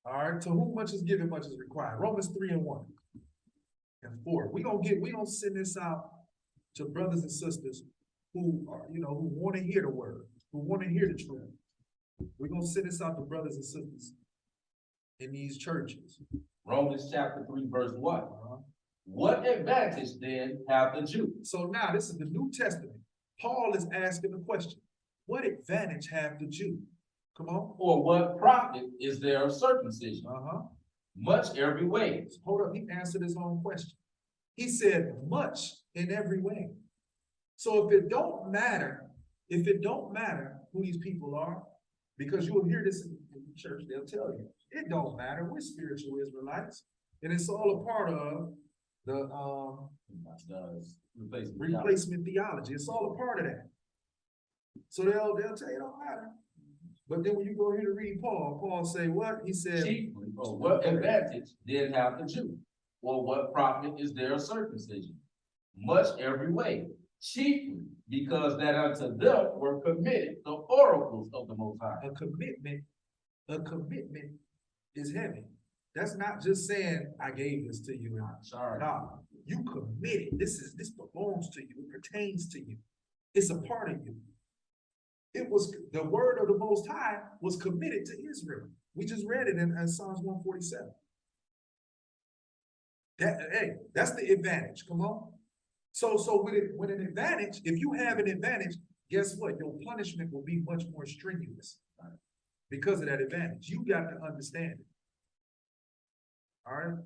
All right, to whom much is given, much is required. Romans 3:1 and 4. We're gonna send this out to brothers and sisters who are, who want to hear the word, who want to hear the truth. We're gonna send this out to brothers and sisters in these churches. Romans chapter 3, verse 1. What advantage then have the Jew? So now this is the New Testament. Paul is asking the question, what advantage have the Jew? Come on. Or what profit is there of circumcision? Much every way. Hold up, he answered his own question. He said much in every way. So if it don't matter who these people are, because you'll hear this in the church, they'll tell you, it don't matter, we're spiritual Israelites. And it's all a part of the replacement theology. It's all a part of that. So they'll tell you it don't matter. But then when you go here to read Paul say what? He said, chiefly, or what advantage did have the Jew? Or what profit is there of circumcision? Much every way. Chiefly because that unto them were committed the oracles of the Most High. A commitment is heavy. That's not just saying, I gave this to you. Sorry. No, you committed. This belongs to you. It pertains to you. It's a part of you. It was the word of the Most High was committed to Israel. We just read it in Psalms 147. That's the advantage. Come on. So with an advantage, if you have an advantage, guess what? Your punishment will be much more strenuous because of that advantage. You got to understand it. All right.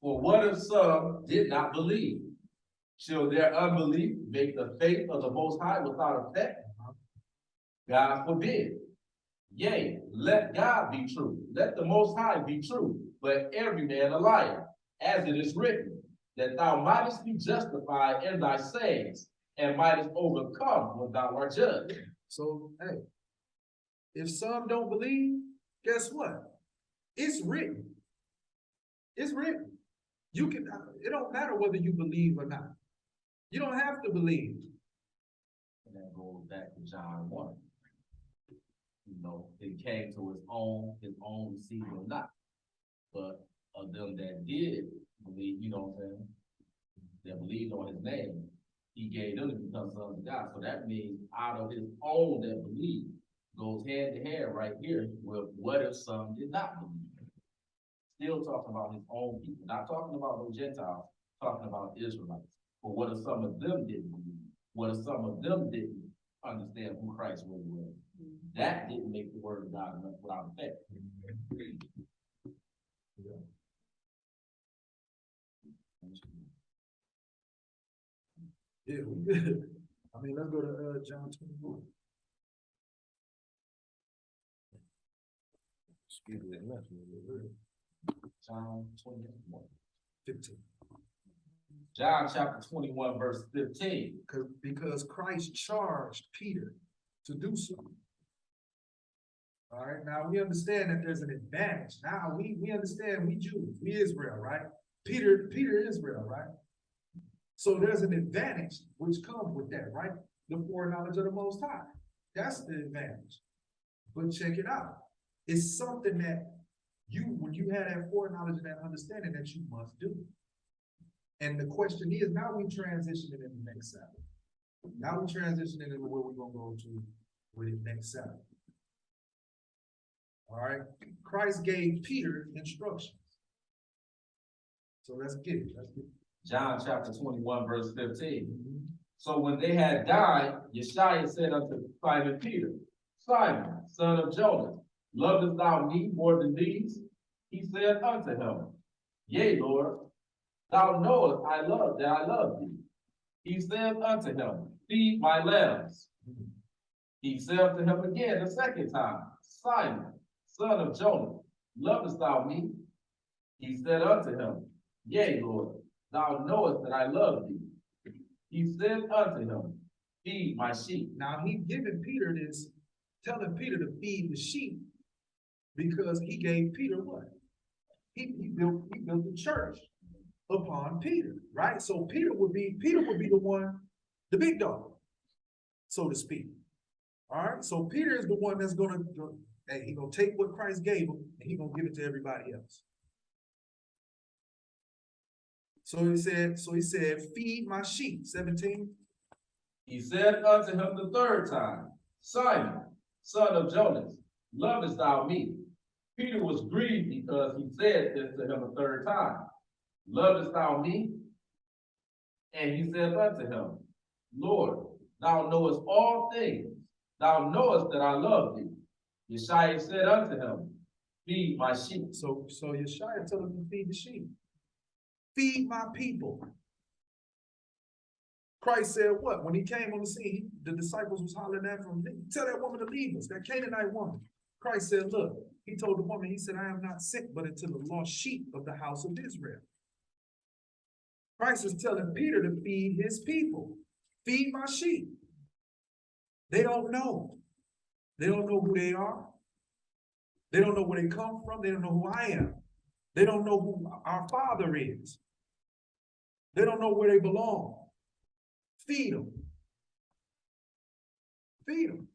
For what if some did not believe? Shall their unbelief make the faith of the Most High without effect? God forbid. Yea, let God be true. Let the Most High be true, but every man a liar, as it is written, that thou mightest be justified in thy sayings, and mightest overcome when thou art judged. So, hey, if some don't believe, guess what? It's written. It's written. You can, it don't matter whether you believe or not. You don't have to believe. And that goes back to John 1. It came to his own received him not. But of them that did believe, you know what I'm saying? that believed on his name, he gave them to become sons of God. So that means out of his own that believe goes hand to hand right here with what if some did not believe. Still talking about his own people, not talking about those Gentiles, talking about Israelites. But what if some of them didn't believe? What if some of them didn't understand who Christ really was? That didn't make the word of God without effect. Yeah, we good. I mean, let's go to, John 21. Excuse me, John 21. 15. John chapter 21, verse 15. Because Christ charged Peter to do so. All right, now we understand that there's an advantage. Now we understand we Jews, we Israel, right? Peter Israel, right? So there's an advantage which comes with that, right? The foreknowledge of the Most High. That's the advantage. But check it out. It's something that when you have that foreknowledge and that understanding, that you must do. And the question is, now we transitioning in the next Sabbath. Now we transitioning into where we're gonna go to with it next Sabbath. All right, Christ gave Peter instructions. So let's get it. John chapter 21, verse 15. So when they had dined, Yashaya said unto Simon Peter, Simon, son of Jonas, lovest thou me more than these? He said unto him, Yea, Lord, thou knowest I love thee. He said unto him, Feed my lambs. He said unto him again the second time, Simon, son of Jonas, lovest thou me? He said unto him, Yea, Lord, thou knowest that I love thee. He said unto him, Feed my sheep. Now he giving Peter this, telling Peter to feed the sheep, because he gave Peter what? He built the church upon Peter, right? So Peter would be the one, the big dog, so to speak. All right, so Peter is the one that's gonna take what Christ gave him and he's gonna give it to everybody else. So he said, feed my sheep, 17. He said unto him the third time, Simon, son of Jonas, lovest thou me? Peter was grieved because he said this to him a third time. Lovest thou me? And he said unto him, Lord, thou knowest all things. Thou knowest that I love thee. Yeshua said unto him, Feed my sheep. So Yeshua told him to feed the sheep. Feed my people. Christ said what? When he came on the scene, the disciples was hollering at him, tell that woman to leave us, that Canaanite woman. Christ said, look, he told the woman, he said, I am not sent but unto the lost sheep of the house of Israel. Christ is telling Peter to feed his people. Feed my sheep. They don't know. They don't know who they are. They don't know where they come from. They don't know who I am. They don't know who our Father is. They don't know where they belong. Feed them. Feed them.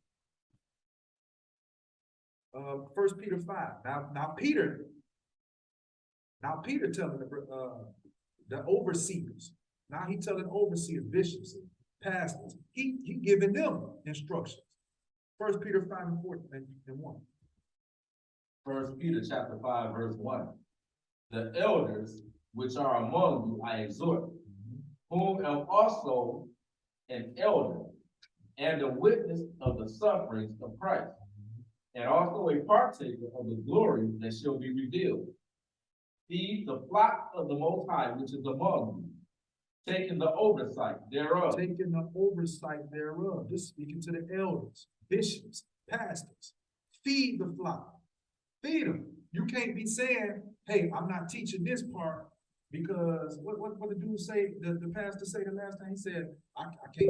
1 Peter 5. Now Peter telling the overseers. Now he telling overseers, bishops, pastors. He giving them instructions. 1 Peter 5 and 1. 1 Peter chapter 5, verse 1. The elders which are among you I exhort, whom am also an elder and a witness of the sufferings of Christ, and also a partaker of the glory that shall be revealed. Feed the flock of the Most High which is among you, taking the oversight thereof. Taking the oversight thereof. This speaking to the elders, bishops, pastors. Feed the flock. Feed them. You can't be saying, hey, I'm not teaching this part because what the dude say, the pastor say the last time, he said, I can't teach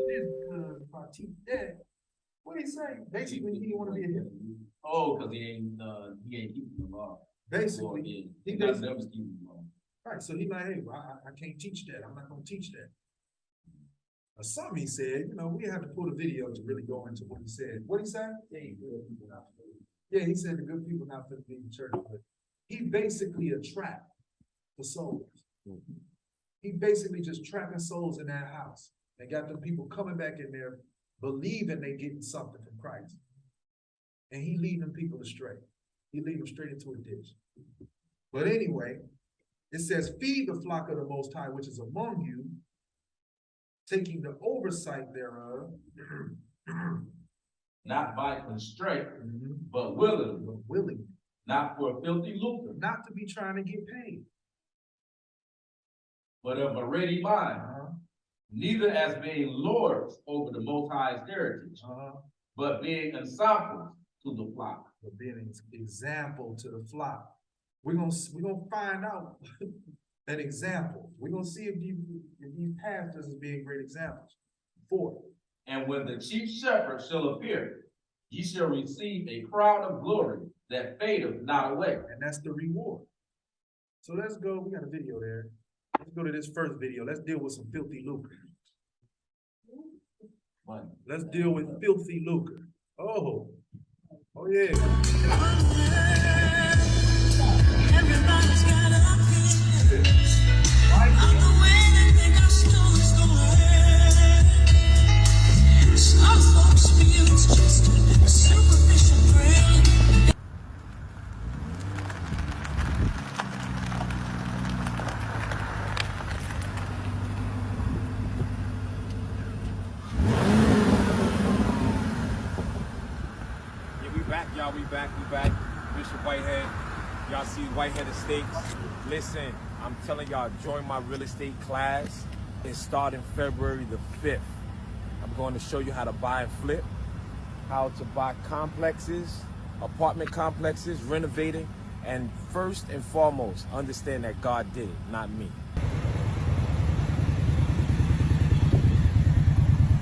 this because if I teach that, what did he say? Basically, he didn't want to be a hypocrite. Oh, because he ain't keeping the law. Basically, he doesn't ever keep the law. Right, so he like, hey, well, I can't teach that. I'm not going to teach that. Or some he said, we have to pull a video to really go into what he said. What he said? Yeah, he said the good people not fit to be in church, but he basically a trap for souls. He basically just trapping souls in that house and got them people coming back in there believing they getting something from Christ. And he leading people astray. He leading them straight into a ditch. But anyway, it says, feed the flock of the Most High, which is among you, taking the oversight thereof. Not by constraint, Mhm. but willingly, But willing, not for filthy lucre, not to be trying to get paid. but of a ready mind, neither as being lords over the Most High's heritage, but being ensamples to the flock. But being an example to the flock. We're gonna find out an example. We're gonna see if these pastors is being great examples. 4. And when the chief shepherd shall appear, ye shall receive a crown of glory that fadeth not away. And that's the reward. So let's go, we got a video there. Let's go to this first video. Let's deal with some filthy lucre. Let's deal with filthy lucre. Oh yeah. Everybody's got a opinion. I'm the way they think our story's gonna end. Some folks feel it's just a superficial thrill. Yeah, we back, y'all. We back. Bishop Whitehead. Y'all see Whitehead Estates. Listen, I'm telling y'all, join my real estate class. It's starting February the 5th. I'm going to show you how to buy and flip, how to buy complexes, apartment complexes, renovating, and first and foremost, understand that God did it, not me.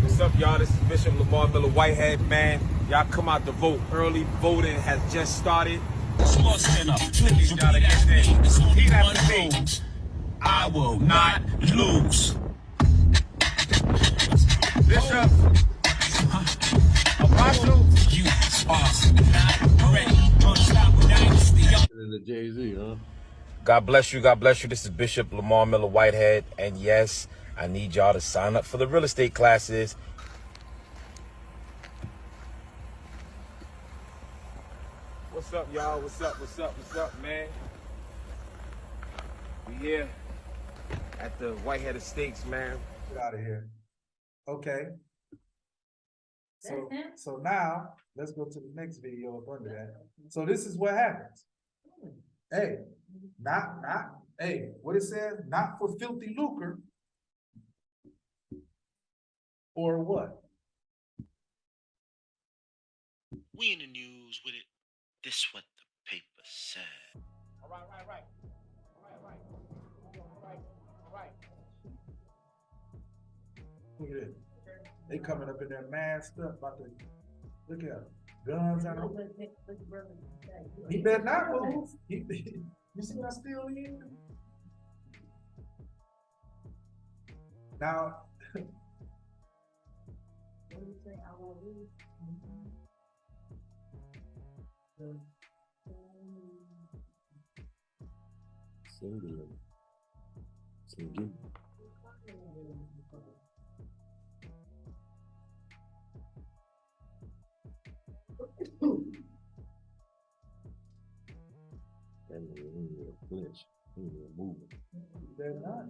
What's up, y'all? This is Bishop Lamar Miller Whitehead, man. Y'all come out to vote. Early voting has just started. Please, y'all, to get there. Repeat after me. I will not lose. Bishop, Apostle, you are not ready. The Jay-Z, huh? God bless you. God bless you. This is Bishop Lamar Miller Whitehead. And yes, I need y'all to sign up for the real estate classes. What's up, y'all? What's up, man? We here at the Whitehead Estates, man. Get out of here. Okay. So now, let's go to the next video up under that. So this is what happens. Hey, hey, what it says, not for filthy lucre. Or what? We in the news with it. This what the paper said. All right. Look at it. They coming up in there masked up, about to, look at them, guns on them. He better not move. You see what I still in? Now. Singular. Singular. That nigga ain't even flinch. He ain't even moving. They're not.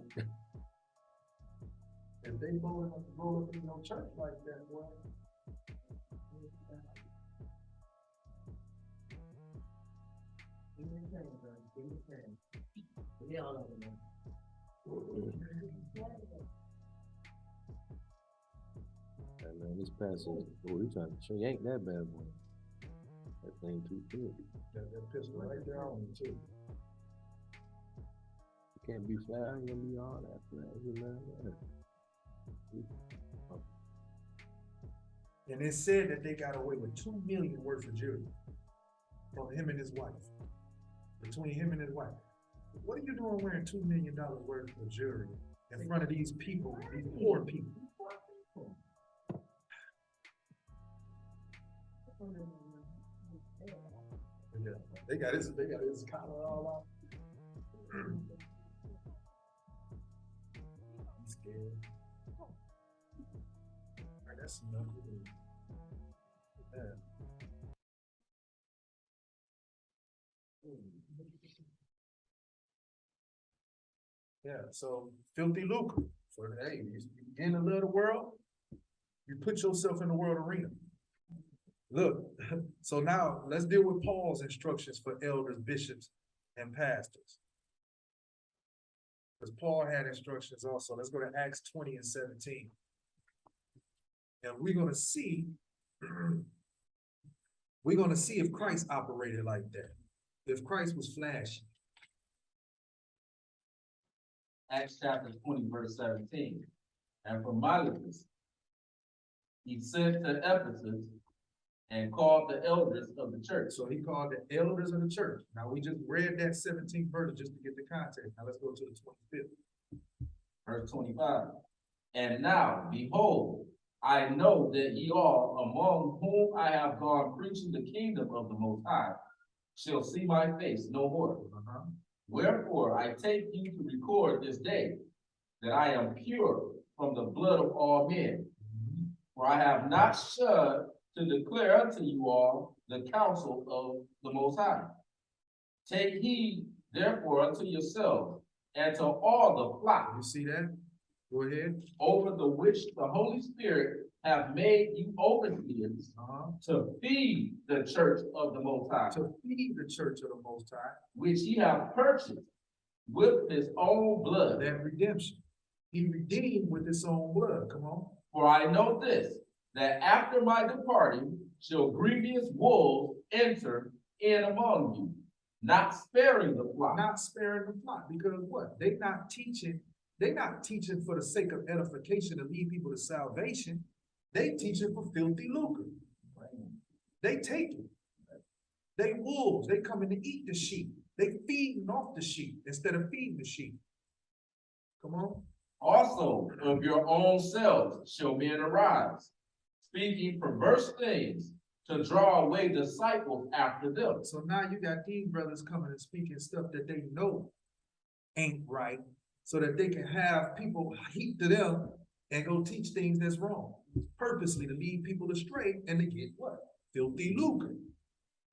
If they roll up in your church like that, boy. Hey man, this passer, oh, he trying to yank that bad boy. That thing too big. That pistol right there on you too. You can't be flat, I ain't gonna be all that flat, you know. And it said that they got away with $2 million worth of jewelry from him and his wife. Between him and his wife. What are you doing wearing $2 million worth of jewelry in front of these people, these poor people? Yeah, they got his collar all out. That's enough. Yeah. Yeah, so filthy lucre. For hey, you begin to love the world, you put yourself in the world arena. Look, so now let's deal with Paul's instructions for elders, bishops, and pastors. Because Paul had instructions also. Let's go to Acts 20 and 17. And we're gonna see if Christ operated like that. If Christ was flashy. Acts chapter 20, verse 17. And from Miletus, he sent to Ephesus and called the elders of the church. So he called the elders of the church. Now we just read that 17th verse just to get the context. Now let's go to the 25th. Verse 25. And now, behold, I know that ye all, among whom I have gone preaching the kingdom of the Most High, shall see my face no more. Wherefore I take you to record this day that I am pure from the blood of all men. For I have not shed to declare unto you all the counsel of the Most High. Take heed therefore unto yourselves and to all the flock. You see that? Go ahead. Over the which the Holy Spirit have made you overseers to feed the church of the Most High. To feed the church of the Most High. Which he have purchased with his own blood. That redemption. He redeemed with his own blood. Come on. For I know this, that after my departing shall grievous wolves enter in among you, not sparing the flock. Not sparing the flock. Because what? They're not teaching for the sake of edification to lead people to salvation. They teaching for filthy lucre. They take it. They wolves. They coming to eat the sheep. They feeding off the sheep instead of feeding the sheep. Come on. Also of your own selves shall men arise, speaking perverse things to draw away disciples after them. So now you got these brothers coming and speaking stuff that they know ain't right, so that they can have people heap to them and go teach things that's wrong, purposely to lead people astray and to get what? Filthy lucre.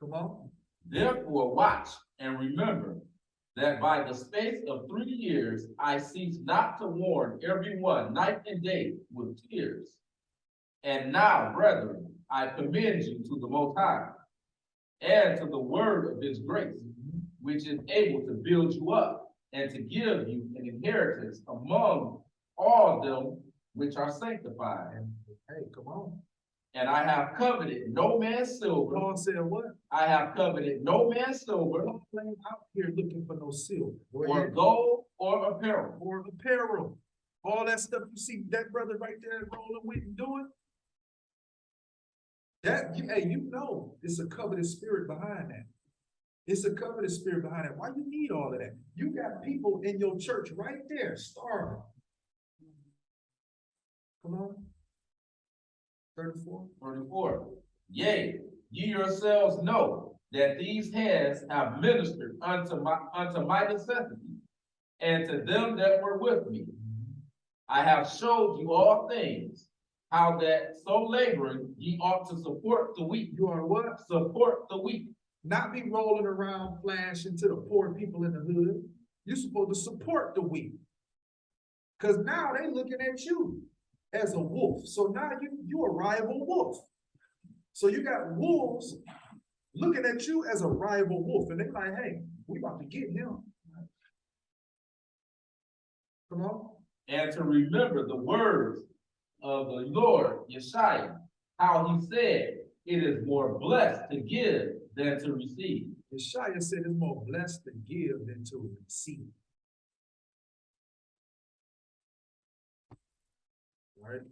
Come on. Therefore watch and remember that by the space of 3 years I cease not to warn everyone night and day with tears. And now, brethren, I commend you to the Most High and to the word of his grace, which is able to build you up and to give you an inheritance among all them which are sanctified. Hey, come on. And I have coveted no man's silver. Paul said what? I have coveted no man's silver. Don't play out here looking for no silver. Or gold or apparel. Or apparel. All that stuff you see that brother right there rolling with and doing. That, hey, you know, it's a covetous spirit behind that. It's a covetous spirit behind that. Why you need all of that? You got people in your church right there starving. Come on. 34. Yea, ye yourselves know that these hands have ministered unto my necessity, and to them that were with me. I have showed you all things, how that so laboring ye ought to support the weak. You are what? Support the weak. Not be rolling around flashing to the poor people in the hood. You're supposed to support the weak. Because now they looking at you as a wolf. So now you're a rival wolf. So you got wolves looking at you as a rival wolf. And they're like, hey, we about to get him. Come on. And to remember the words of the Lord Yashaya, how he said, it is more blessed to give than to receive. Yashaya said it's more blessed to give than to receive. All right.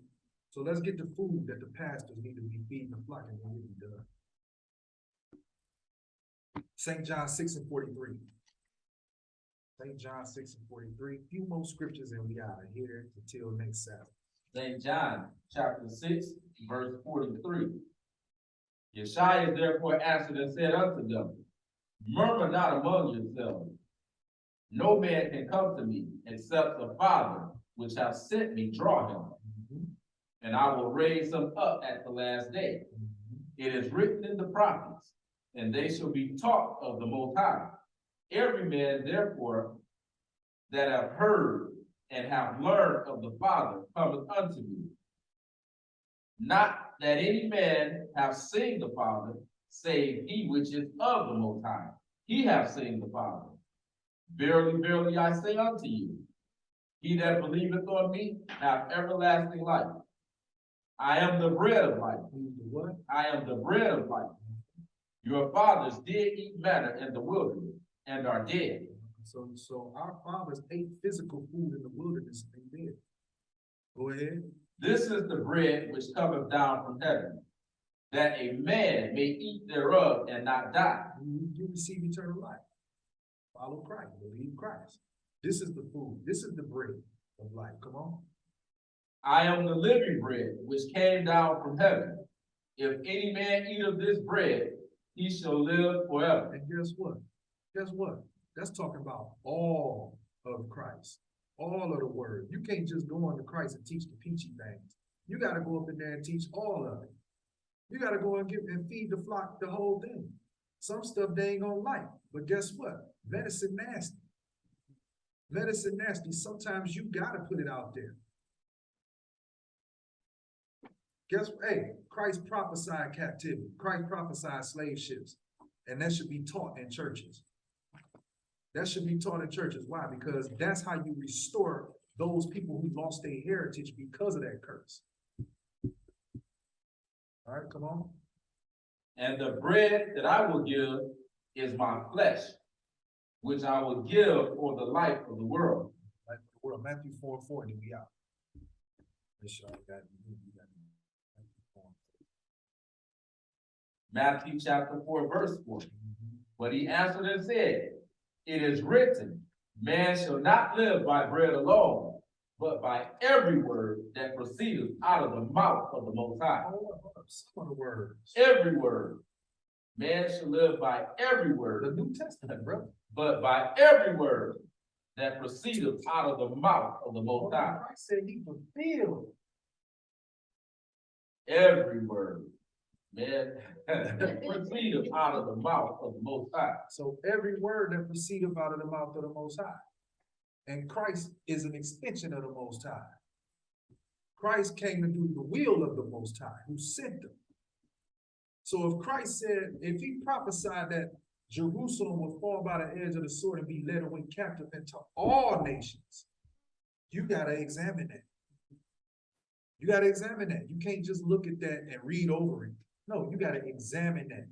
So let's get the food that the pastors need to be feeding the flock, and then we'll be done. St. John 6 and 43. St. John 6 and 43. A few more scriptures and we out of here until next Sabbath. St. John chapter 6, verse 43. Yashaya therefore answered and said unto them, murmur not among yourselves. No man can come to me except the Father which hath sent me draw him. and I will raise them up at the last day. It is written in the prophets, and they shall be taught of the Most High. Every man, therefore, that have heard and have learned of the Father cometh unto me. Not that any man have seen the Father, save he which is of the Most High. He hath seen the Father. Verily, verily, I say unto you, he that believeth on me hath everlasting life. I am the bread of life. What? I am the bread of life. Your fathers did eat manna in the wilderness and are dead. So our fathers ate physical food in the wilderness and they did. Go ahead. This is the bread which cometh down from heaven, that a man may eat thereof and not die. You receive eternal life. Follow Christ, believe Christ. This is the food. This is the bread of life. Come on. I am the living bread which came down from heaven. If any man eat of this bread, he shall live forever. And guess what? Guess what? That's talking about all of Christ, all of the word. You can't just go into Christ and teach the peachy things. You got to go up in there and teach all of it. You got to go and feed the flock the whole thing. Some stuff they ain't gonna like, but guess what? Medicine nasty. Medicine nasty. Sometimes you got to put it out there. Guess what? Hey, Christ prophesied captivity. Christ prophesied slave ships. And that should be taught in churches. That should be taught in churches. Why? Because that's how you restore those people who lost their heritage because of that curse. All right, come on. And the bread that I will give is my flesh, which I will give for the life of the world. Life of the world. Matthew 4:40, we out. Make sure I got Matthew chapter 4, verse 4. But he answered and said, it is written, man shall not live by bread alone, but by every word that proceedeth out of the mouth of the Most High. Some of the words. Every word. Man shall live by every word. The New Testament, brother. But by every word that proceedeth out of the mouth of the Most High. Christ said he fulfilled. Every word. Man, proceedeth out of the mouth of the Most High. So every word that proceedeth out of the mouth of the Most High. And Christ is an extension of the Most High. Christ came to do the will of the Most High, who sent him. So if Christ said, if he prophesied that Jerusalem would fall by the edge of the sword and be led away captive into all nations, you got to examine that. You got to examine that. You can't just look at that and read over it. No, you got to examine that.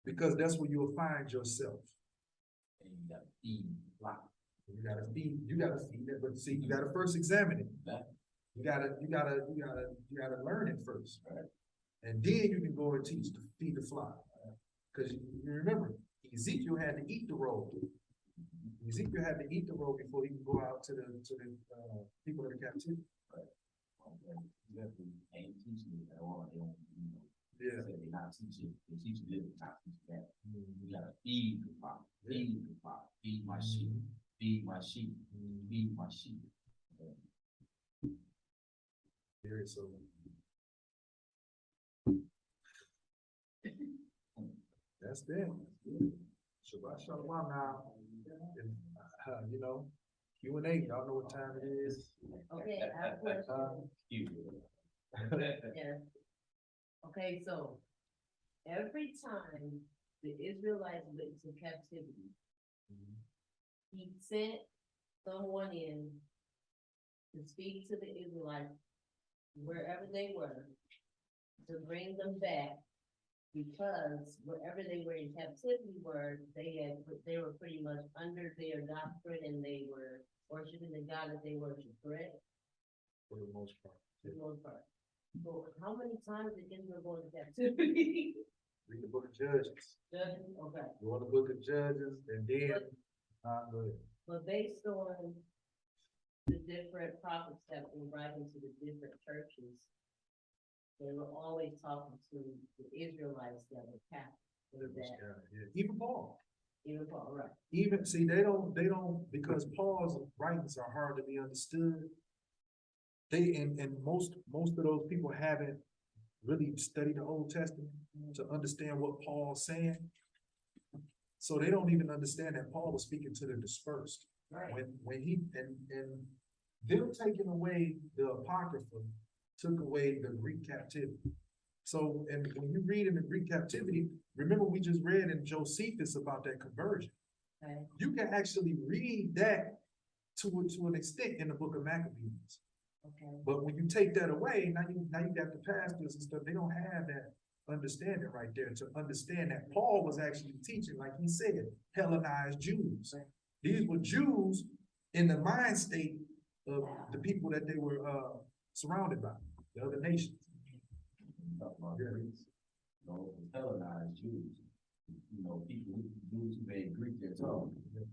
Because that's where you'll find yourself. And you got to feed life. You got to feed that, but see, you got to first examine it. You got to learn it first. Right. And then you can go and teach to feed the flock. Because you remember, Ezekiel had to eat the roll. Ezekiel had to eat the roll before he could go out to the people of the captivity. Ain't teaching it at all. They don't, Yeah. they're not teaching. They're teaching this, not teaching that. You gotta feed the flock, feed the flock, feed my sheep, feed my sheep, feed my sheep. Very so. That's it. Shabbat shalom now. And, you know, Q&A, y'all know what time it is. Okay, I have a question. Yeah. Okay, so every time the Israelites went into captivity, he sent someone in to speak to the Israelites wherever they were, to bring them back, because wherever they were in captivity they were pretty much under their doctrine and they were worshiping the God that they worship, correct? For the most part. For the most part. So how many times did Israel go into captivity? Read the book of Judges. Judges, okay. Go in the book of Judges, and then, go ahead. But based on the different prophets that were writing to the different churches, they were always talking to the Israelites that were captive. Yeah. Even Paul. Even Paul, right. Even, see, they don't, because Paul's writings are hard to be understood. and most of those people haven't really studied the Old Testament to understand what Paul's saying. So they don't even understand that Paul was speaking to the dispersed. When he, and them taking away the Apocrypha took away the Greek captivity. So, and when you read in the Greek captivity, remember we just read in Josephus about that conversion. Right. You can actually read that to an extent in the book of Maccabees. Okay. But when you take that away, now you got the pastors and stuff, they don't have that understanding right there to understand that Paul was actually teaching, like he said, Hellenized Jews. Right. These were Jews in the mind state of the people that they were surrounded by, the other nations. Greeks, Hellenized Jews, people, Jews who made Greek their tongue.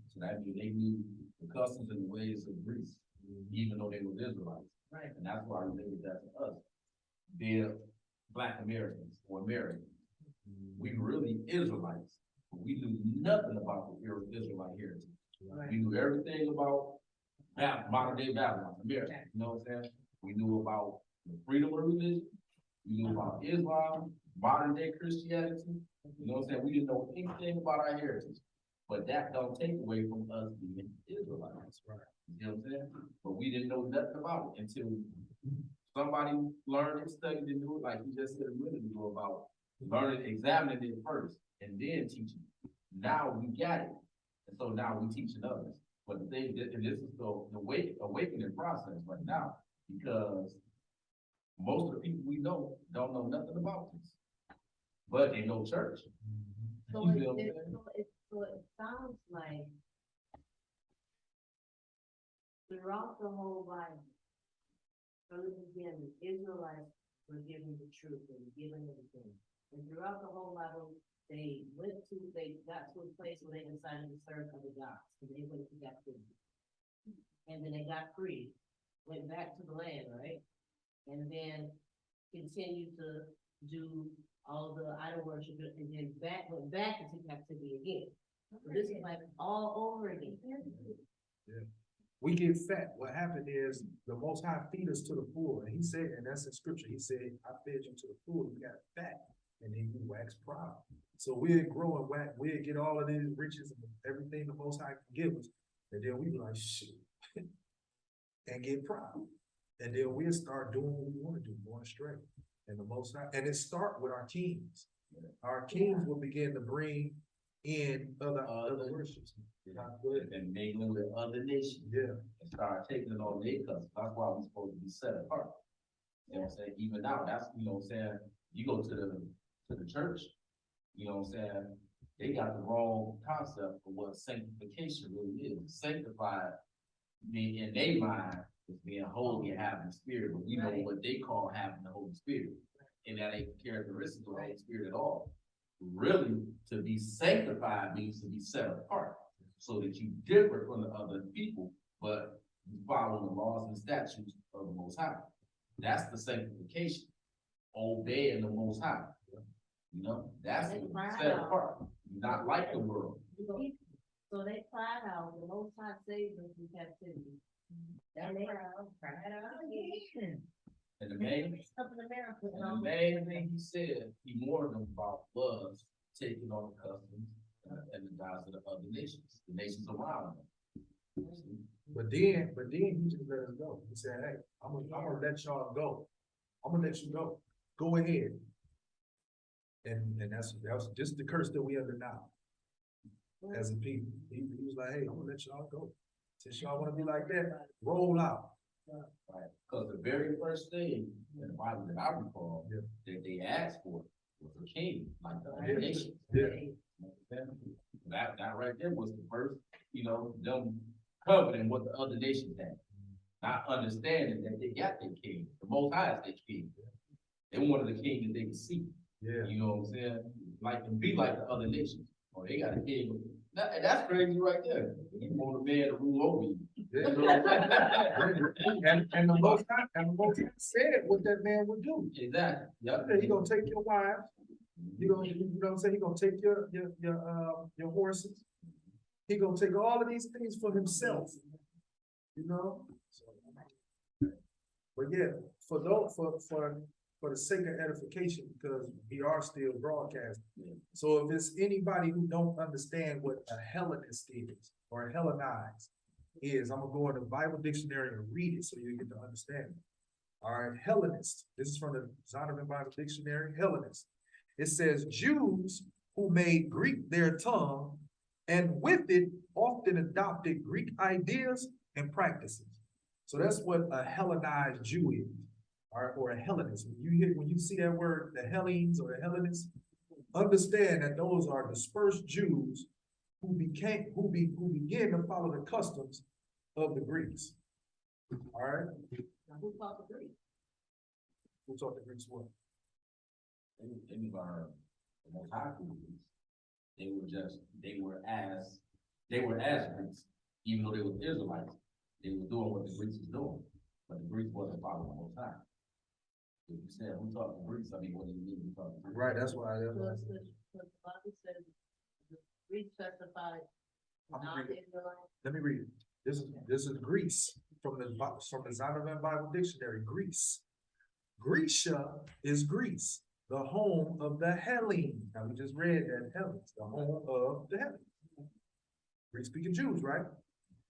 So that means they knew the customs and the ways of Greece, even though they were Israelites. Right. And that's why I related that to us. They're Black Americans or Americans. We really Israelites, but we knew nothing about the Israelite heritage. Right. We knew everything about modern day Babylon, America. You know what I'm saying? We knew about the freedom of religion. We knew about Islam, modern day Christianity. You know what I'm saying? We didn't know anything about our heritage. But that don't take away from us being Israelites. Right. You know what I'm saying? But we didn't know nothing about it until somebody learned it, studied and knew it, like you just said a minute ago about learning, examining it first, and then teaching. Now we got it. And so now we teaching others. But the thing, and this is the awakening process right now, because most of the people we know don't know nothing about this. But they know church. So it sounds like throughout the whole Bible, from the beginning, Israelites were given the truth and given everything. And throughout the whole Bible, they got to a place where they decided to serve other gods, and they went to captivity. And then they got free, went back to the land, right? And then continued to do all the idol worship, and then went back into captivity again. So this is like all over again. Yeah. We get fat. What happened is the Most High feed us to the full. And he said, and that's in scripture, he said, I fed you to the full, you got fat, and then you wax proud. So we'll grow and wax, we'll get all of these riches and everything the Most High can give us. And then we be like, shit, and get proud. And then we'll start doing what we want to do, going straight. And the Most High, and it start with our kings. Our kings will begin to bring in other worships. And mingling with other nations. Yeah. And start taking it on their customs. That's why we're supposed to be set apart. You know what I'm saying? Even now, that's, you know what I'm saying? You go to the church, you know what I'm saying? They got the wrong concept of what sanctification really is. Sanctified, mean in their mind, is being holy and having the Spirit, but we know what they call having the Holy Spirit. And that ain't characteristic of the Holy Spirit at all. Really, to be sanctified means to be set apart, so that you differ from the other people, but you follow the laws and statutes of the Most High. That's the sanctification, obeying the Most High. You know, that's set apart. You're not like the world. So they cried out, the Most High saved them from captivity. And they cried out again. And the main thing he said, he warned them about was taking on the customs and the gods of the other nations, the nations around them. But then he just let us go. He said, hey, I'm gonna let y'all go. I'm gonna let you go. Go ahead. And that was just the curse that we under now as a people. He was like, hey, I'm gonna let y'all go. Since y'all wanna be like that, roll out. Right, because the very first thing in the Bible that I recall that they asked for was a king, like the other nations. That right there was the first, them coveting what the other nations had. Not understanding that they got their king, the Most High is their king. They wanted a king that they could see. Yeah. You know what I'm saying? Like and be like the other nations. Or they got a king. That's crazy right there. You want a man to rule over you. Yeah. and the Most High said what that man would do. Exactly. Yep. He gonna take your wives. You know what I'm saying? He gonna take your horses. He gonna take all of these things for himself. You know. But yeah, for the sake of edification, because we are still broadcasting. So if there's anybody who don't understand what a Hellenist is, or a Hellenized is, I'm gonna go in the Bible dictionary and read it so you get to understand it. All right, Hellenist, this is from the Zondervan Bible Dictionary, Hellenist. It says Jews who made Greek their tongue and with it often adopted Greek ideas and practices. So that's what a Hellenized Jew is, or a Hellenist. When you see that word, the Hellenes or the Hellenists, understand that those are dispersed Jews who began to follow the customs of the Greeks. All right? Now, who taught the Greek? Who taught the Greeks what? They were the most high Greeks. They were as Greeks, even though they were Israelites. They were doing what the Greeks was doing, but the Greeks wasn't following the most high. If you said who taught the Greeks, I mean, what do you mean? Right, that's why. Because the Bible says the Greeks testified non-Israelites. Let me read it. This is Greece from the Zondervan Bible Dictionary. Greece. Grecia is Greece, the home of the Hellenes. Now we just read that Hellenes, the home of the Hellenes. Greek-speaking Jews, right?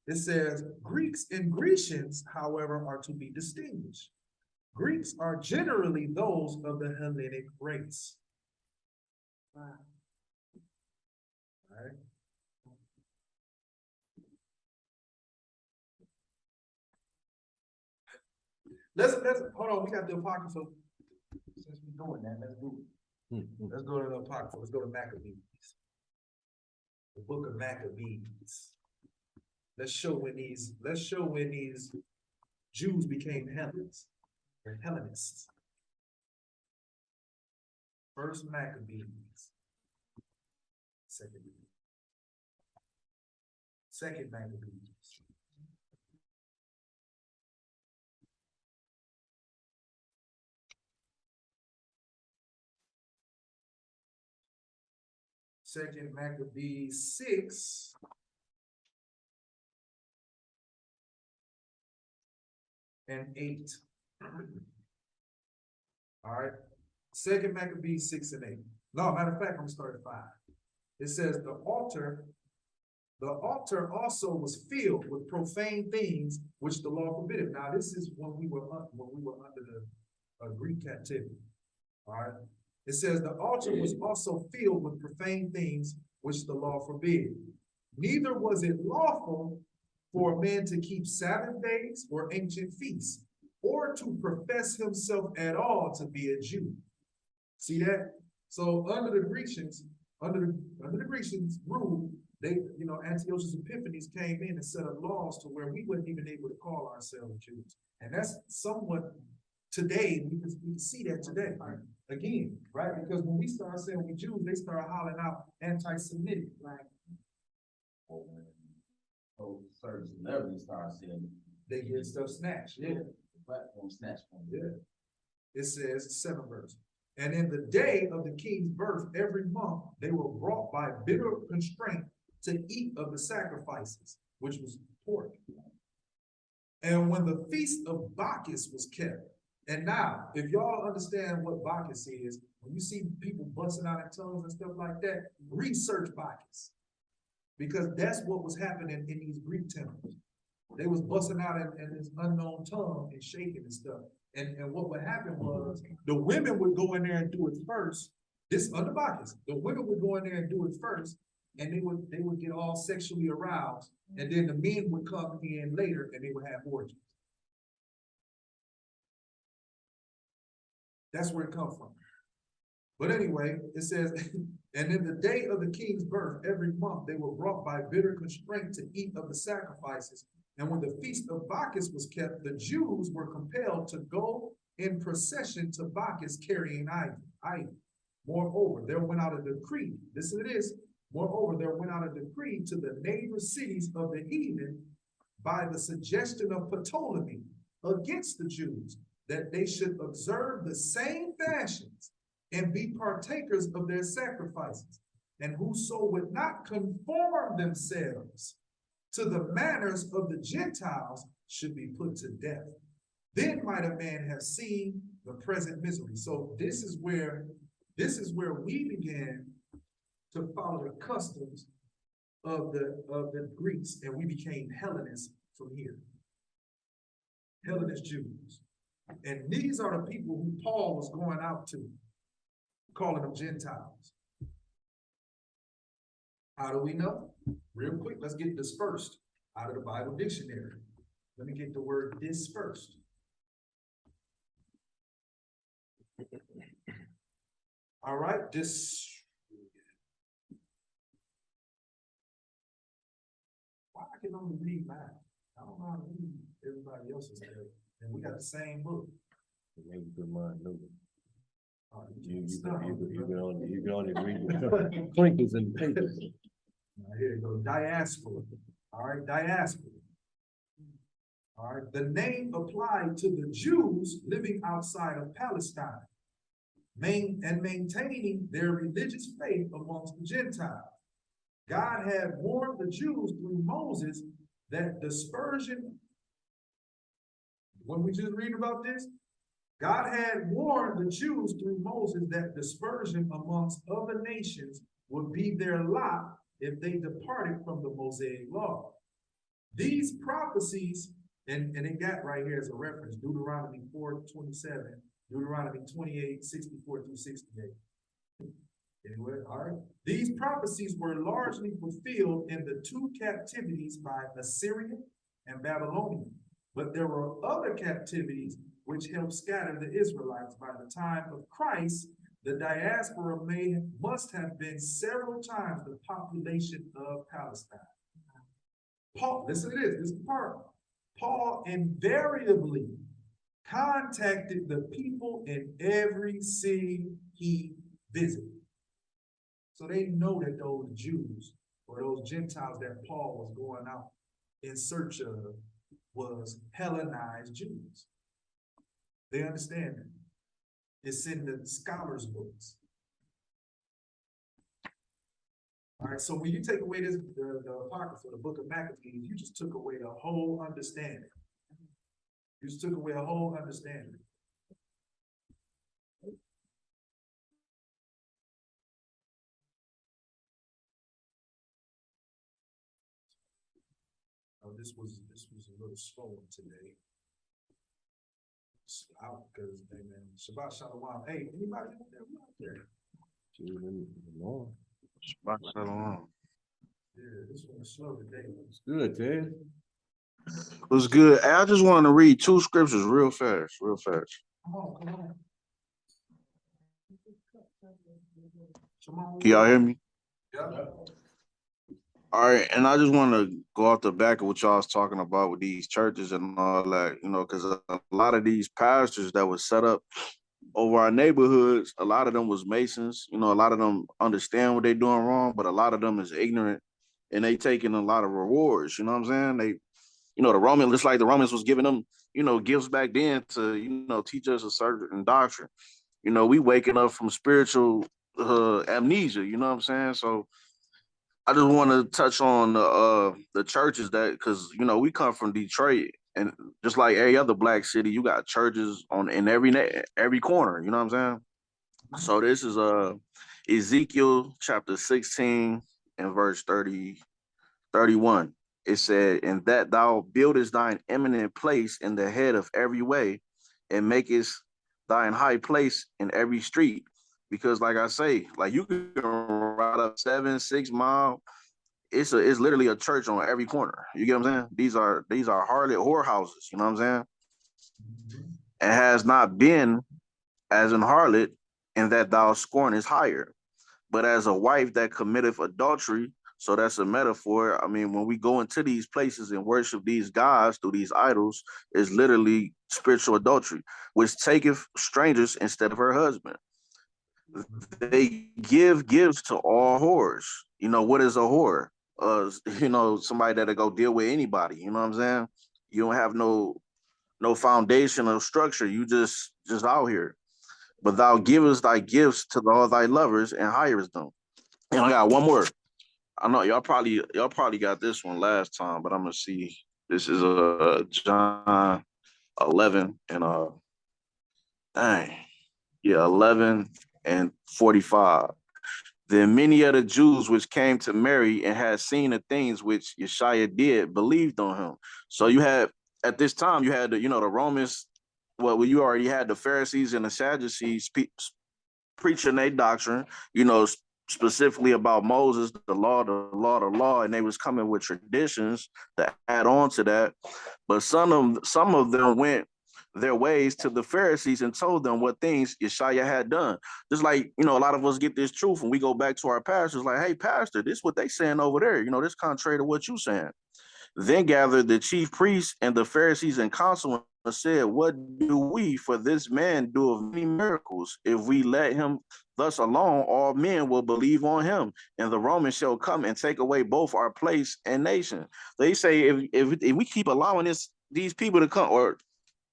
It says Greeks and Grecians, however, are to be distinguished. Greeks are generally those of the Hellenic race. Wow. All right. Let's hold on. We got the Apocrypha. Since we're doing that, let's do it. Let's go to the Apocrypha. Let's go to Maccabees. The book of Maccabees. Let's show when these Jews became Hellenists. Or Hellenists. First Maccabees. Second Maccabees. Second Maccabees 6. And 8. All right. Second Maccabees 6 and 8. No, matter of fact, I'm gonna start at 5. It says the altar also was filled with profane things which the law forbidden. Now, this is when we were under the Greek captivity. All right. It says the altar was also filled with profane things which the law forbid. Neither was it lawful for a man to keep Sabbath days or ancient feasts, or to profess himself at all to be a Jew. See that? So under the Grecians rule, Antiochus Epiphanes came in and set up laws to where we wouldn't even able to call ourselves Jews. And that's somewhat today, we can see that today. Right? Again, right? Because when we start saying we Jews, they start hollering out anti-Semitic. Right? So certain celebrities start saying they get stuff snatched. Yeah. The platform snatched from them. Yeah. It says 7th verse. And in the day of the king's birth, every month they were brought by bitter constraint to eat of the sacrifices, which was pork. And when the feast of Bacchus was kept, and now, if y'all understand what Bacchus is, when you see people busting out in tongues and stuff like that, research Bacchus. Because that's what was happening in these Greek temples. They was busting out in this unknown tongue and shaking and stuff. And what would happen was the women would go in there and do it first. This under Bacchus, the women would go in there and do it first, and they would get all sexually aroused, and then the men would come in later and they would have orgies. That's where it comes from. But anyway, it says, and in the day of the king's birth, every month they were brought by bitter constraint to eat of the sacrifices. And when the feast of Bacchus was kept, the Jews were compelled to go in procession to Bacchus carrying idols. Moreover, there went out a decree. Listen to this. Moreover, there went out a decree to the neighbor cities of the heathen by the suggestion of Ptolemy against the Jews, that they should observe the same fashions and be partakers of their sacrifices. And whoso would not conform themselves to the manners of the Gentiles should be put to death. Then might a man have seen the present misery. So this is where we began to follow the customs of the Greeks, and we became Hellenists from here. Hellenist Jews. And these are the people who Paul was going out to, calling them Gentiles. How do we know? Real quick, let's get dispersed out of the Bible dictionary. Let me get the word dispersed. All right, why I can only read mine? I don't know how to read everybody else's there. And we got the same book. Maybe good mind, no. You Stop. can only read the crinkles in the papers. Here you go, diaspora. All right, diaspora. All right, the name applied to the Jews living outside of Palestine, and maintaining their religious faith amongst the Gentiles. God had warned the Jews through Moses that dispersion, when we just read about this, God had warned the Jews through Moses that dispersion amongst other nations would be their lot if they departed from the Mosaic law. These prophecies, and it got right here as a reference, Deuteronomy 4:27, Deuteronomy 28:64 through 68. Anyway, all right. These prophecies were largely fulfilled in the two captivities by Assyria and Babylonian, but there were other captivities which helped scatter the Israelites. By the time of Christ, the diaspora must have been several times the population of Palestine. Paul, listen to this is the part. Paul invariably contacted the people in every city he visited. So they know that those Jews or those Gentiles that Paul was going out in search of was Hellenized Jews. They understand it. It's in the scholars' books. All right, so when you take away the Apocrypha, the book of Maccabees, you just took away the whole understanding. You just took away a whole understanding. Oh, this was a little slower today. Out because hey man, Shabbat Shalom. Hey, anybody out there? Shabbat Shalom. Yeah, this one was slow today. It's good, Ted. It was good. I just wanted to read two scriptures real fast. Come on. Can y'all hear me? Yeah. All right, and I just want to go off the back of what y'all was talking about with these churches and all that, because a lot of these pastors that was set up over our neighborhoods, a lot of them was Masons. A lot of them understand what they're doing wrong, but a lot of them is ignorant, and they taking a lot of rewards. You know what I'm saying? They, the Romans, just like the Romans was giving them, gifts back then to, teach us a certain doctrine. We waking up from spiritual amnesia. You know what I'm saying? So I just want to touch on the churches because we come from Detroit, and just like every other black city, you got churches in every corner. You know what I'm saying? So this is Ezekiel chapter 16 and verse 31. It said, "And that thou buildest thine eminent place in the head of every way, and makest thine high place in every street." Because, like I say, like you can ride up 7-6 mile. It's literally a church on every corner. You get what I'm saying? These are harlot whorehouses. You know what I'm saying? It has not been as an harlot, in that thou scornest hire, but as a wife that committeth adultery. So that's a metaphor. I mean, when we go into these places and worship these gods through these idols, is literally spiritual adultery, which taketh strangers instead of her husband. They give gifts to all whores. What is a whore? Somebody that'll go deal with anybody. You know what I'm saying? You don't have no foundation or structure. You just out here. But thou givest thy gifts to all thy lovers and hirest them. And I got one more. I know y'all probably got this one last time, but I'm gonna see. This is John 11 and dang, yeah, 11 and 45. Then many of the Jews which came to Mary and had seen the things which Yeshaya did believed on him. So you had at this time you had the Romans. Well, you already had the Pharisees and the Sadducees preaching their doctrine, specifically about Moses, the law, the law, and they was coming with traditions to add on to that. But some of them went their ways to the Pharisees and told them what things Yeshaya had done. Just like, a lot of us get this truth and we go back to our pastors like, hey, pastor, this is what they saying over there. This contrary to what you saying. Then gathered the chief priests and the Pharisees and council and said, what do we for this man do of many miracles? If we let him thus alone, all men will believe on him, and the Romans shall come and take away both our place and nation. They say if we keep allowing these people to come, or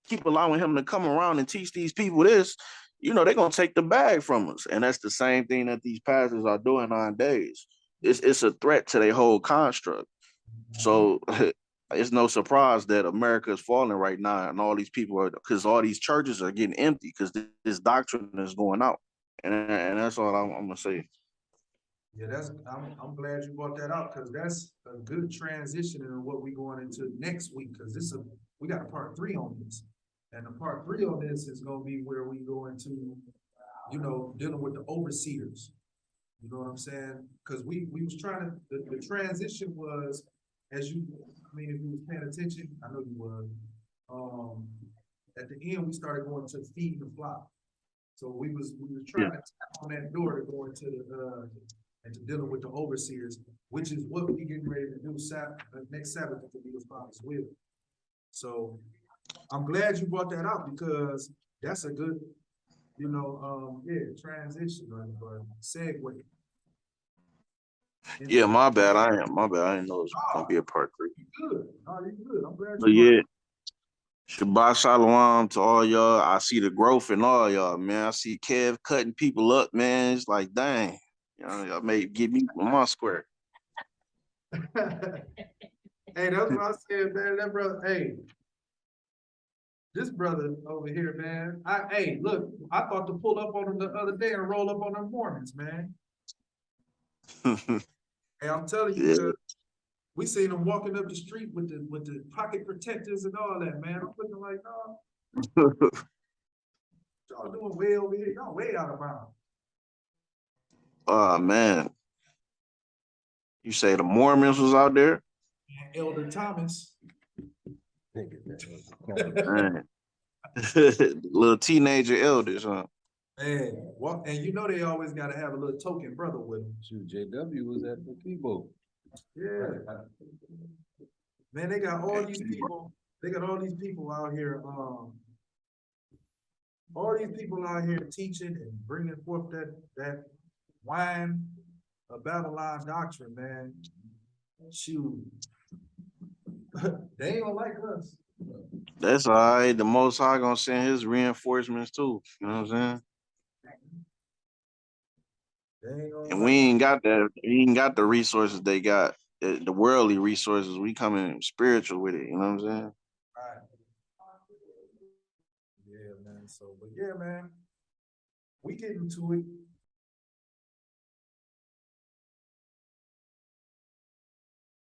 keep allowing him to come around and teach these people this, they're gonna take the bag from us. And that's the same thing that these pastors are doing nowadays. It's a threat to their whole construct. So it's no surprise that America is falling right now, and all these people are, because all these churches are getting empty because this doctrine is going out, and that's all I'm gonna say. Yeah, I'm glad you brought that out, because that's a good transition into what we going into next week, because we got a part 3 on this. And the part 3 on this is gonna be where we go into, dealing with the overseers. You know what I'm saying? Because we was trying to, the transition was, if you was paying attention, I know you was, at the end, we started going to feeding the flock. So we was trying to tap on that door to go into and to dealing with the overseers, which is what we getting ready to do next Sabbath to be His Father's will. So I'm glad you brought that out, because that's a good, transition or segue. Yeah, my bad. I didn't know it was gonna be a part 3. You good? No, you good. I'm glad But you yeah, Shabbat Shalom to all y'all. I see the growth in all y'all, man. I see Kev cutting people up, man. It's like, dang, y'all may get me on my square. Hey, that's what I said, man. That brother, hey, this brother over here, man. Look, I thought to pull up on him the other day and roll up on them Mormons, man. Hey, I'm telling you, because we seen him walking up the street with the pocket protectors and all that, man. I'm looking like, no, y'all doing way over here. Y'all way out of bounds. Oh man, you say the Mormons was out there? Elder Thomas. Man. Little teenager elders, huh? Man, and they always got to have a little token brother with them. Shoot, JW was at the keyboard. Yeah. Man, they got all these people. They got all these people out here. All these people out here teaching and bringing forth that wine of Babylon doctrine, man. Shoot, they ain't gonna like us. That's all right. The Most High gonna send His reinforcements too. You know what I'm saying? And we ain't got that. We ain't got the resources they got. The worldly resources. We coming spiritual with it. You know what I'm saying? Right. Yeah, man. But yeah, man, we getting to it.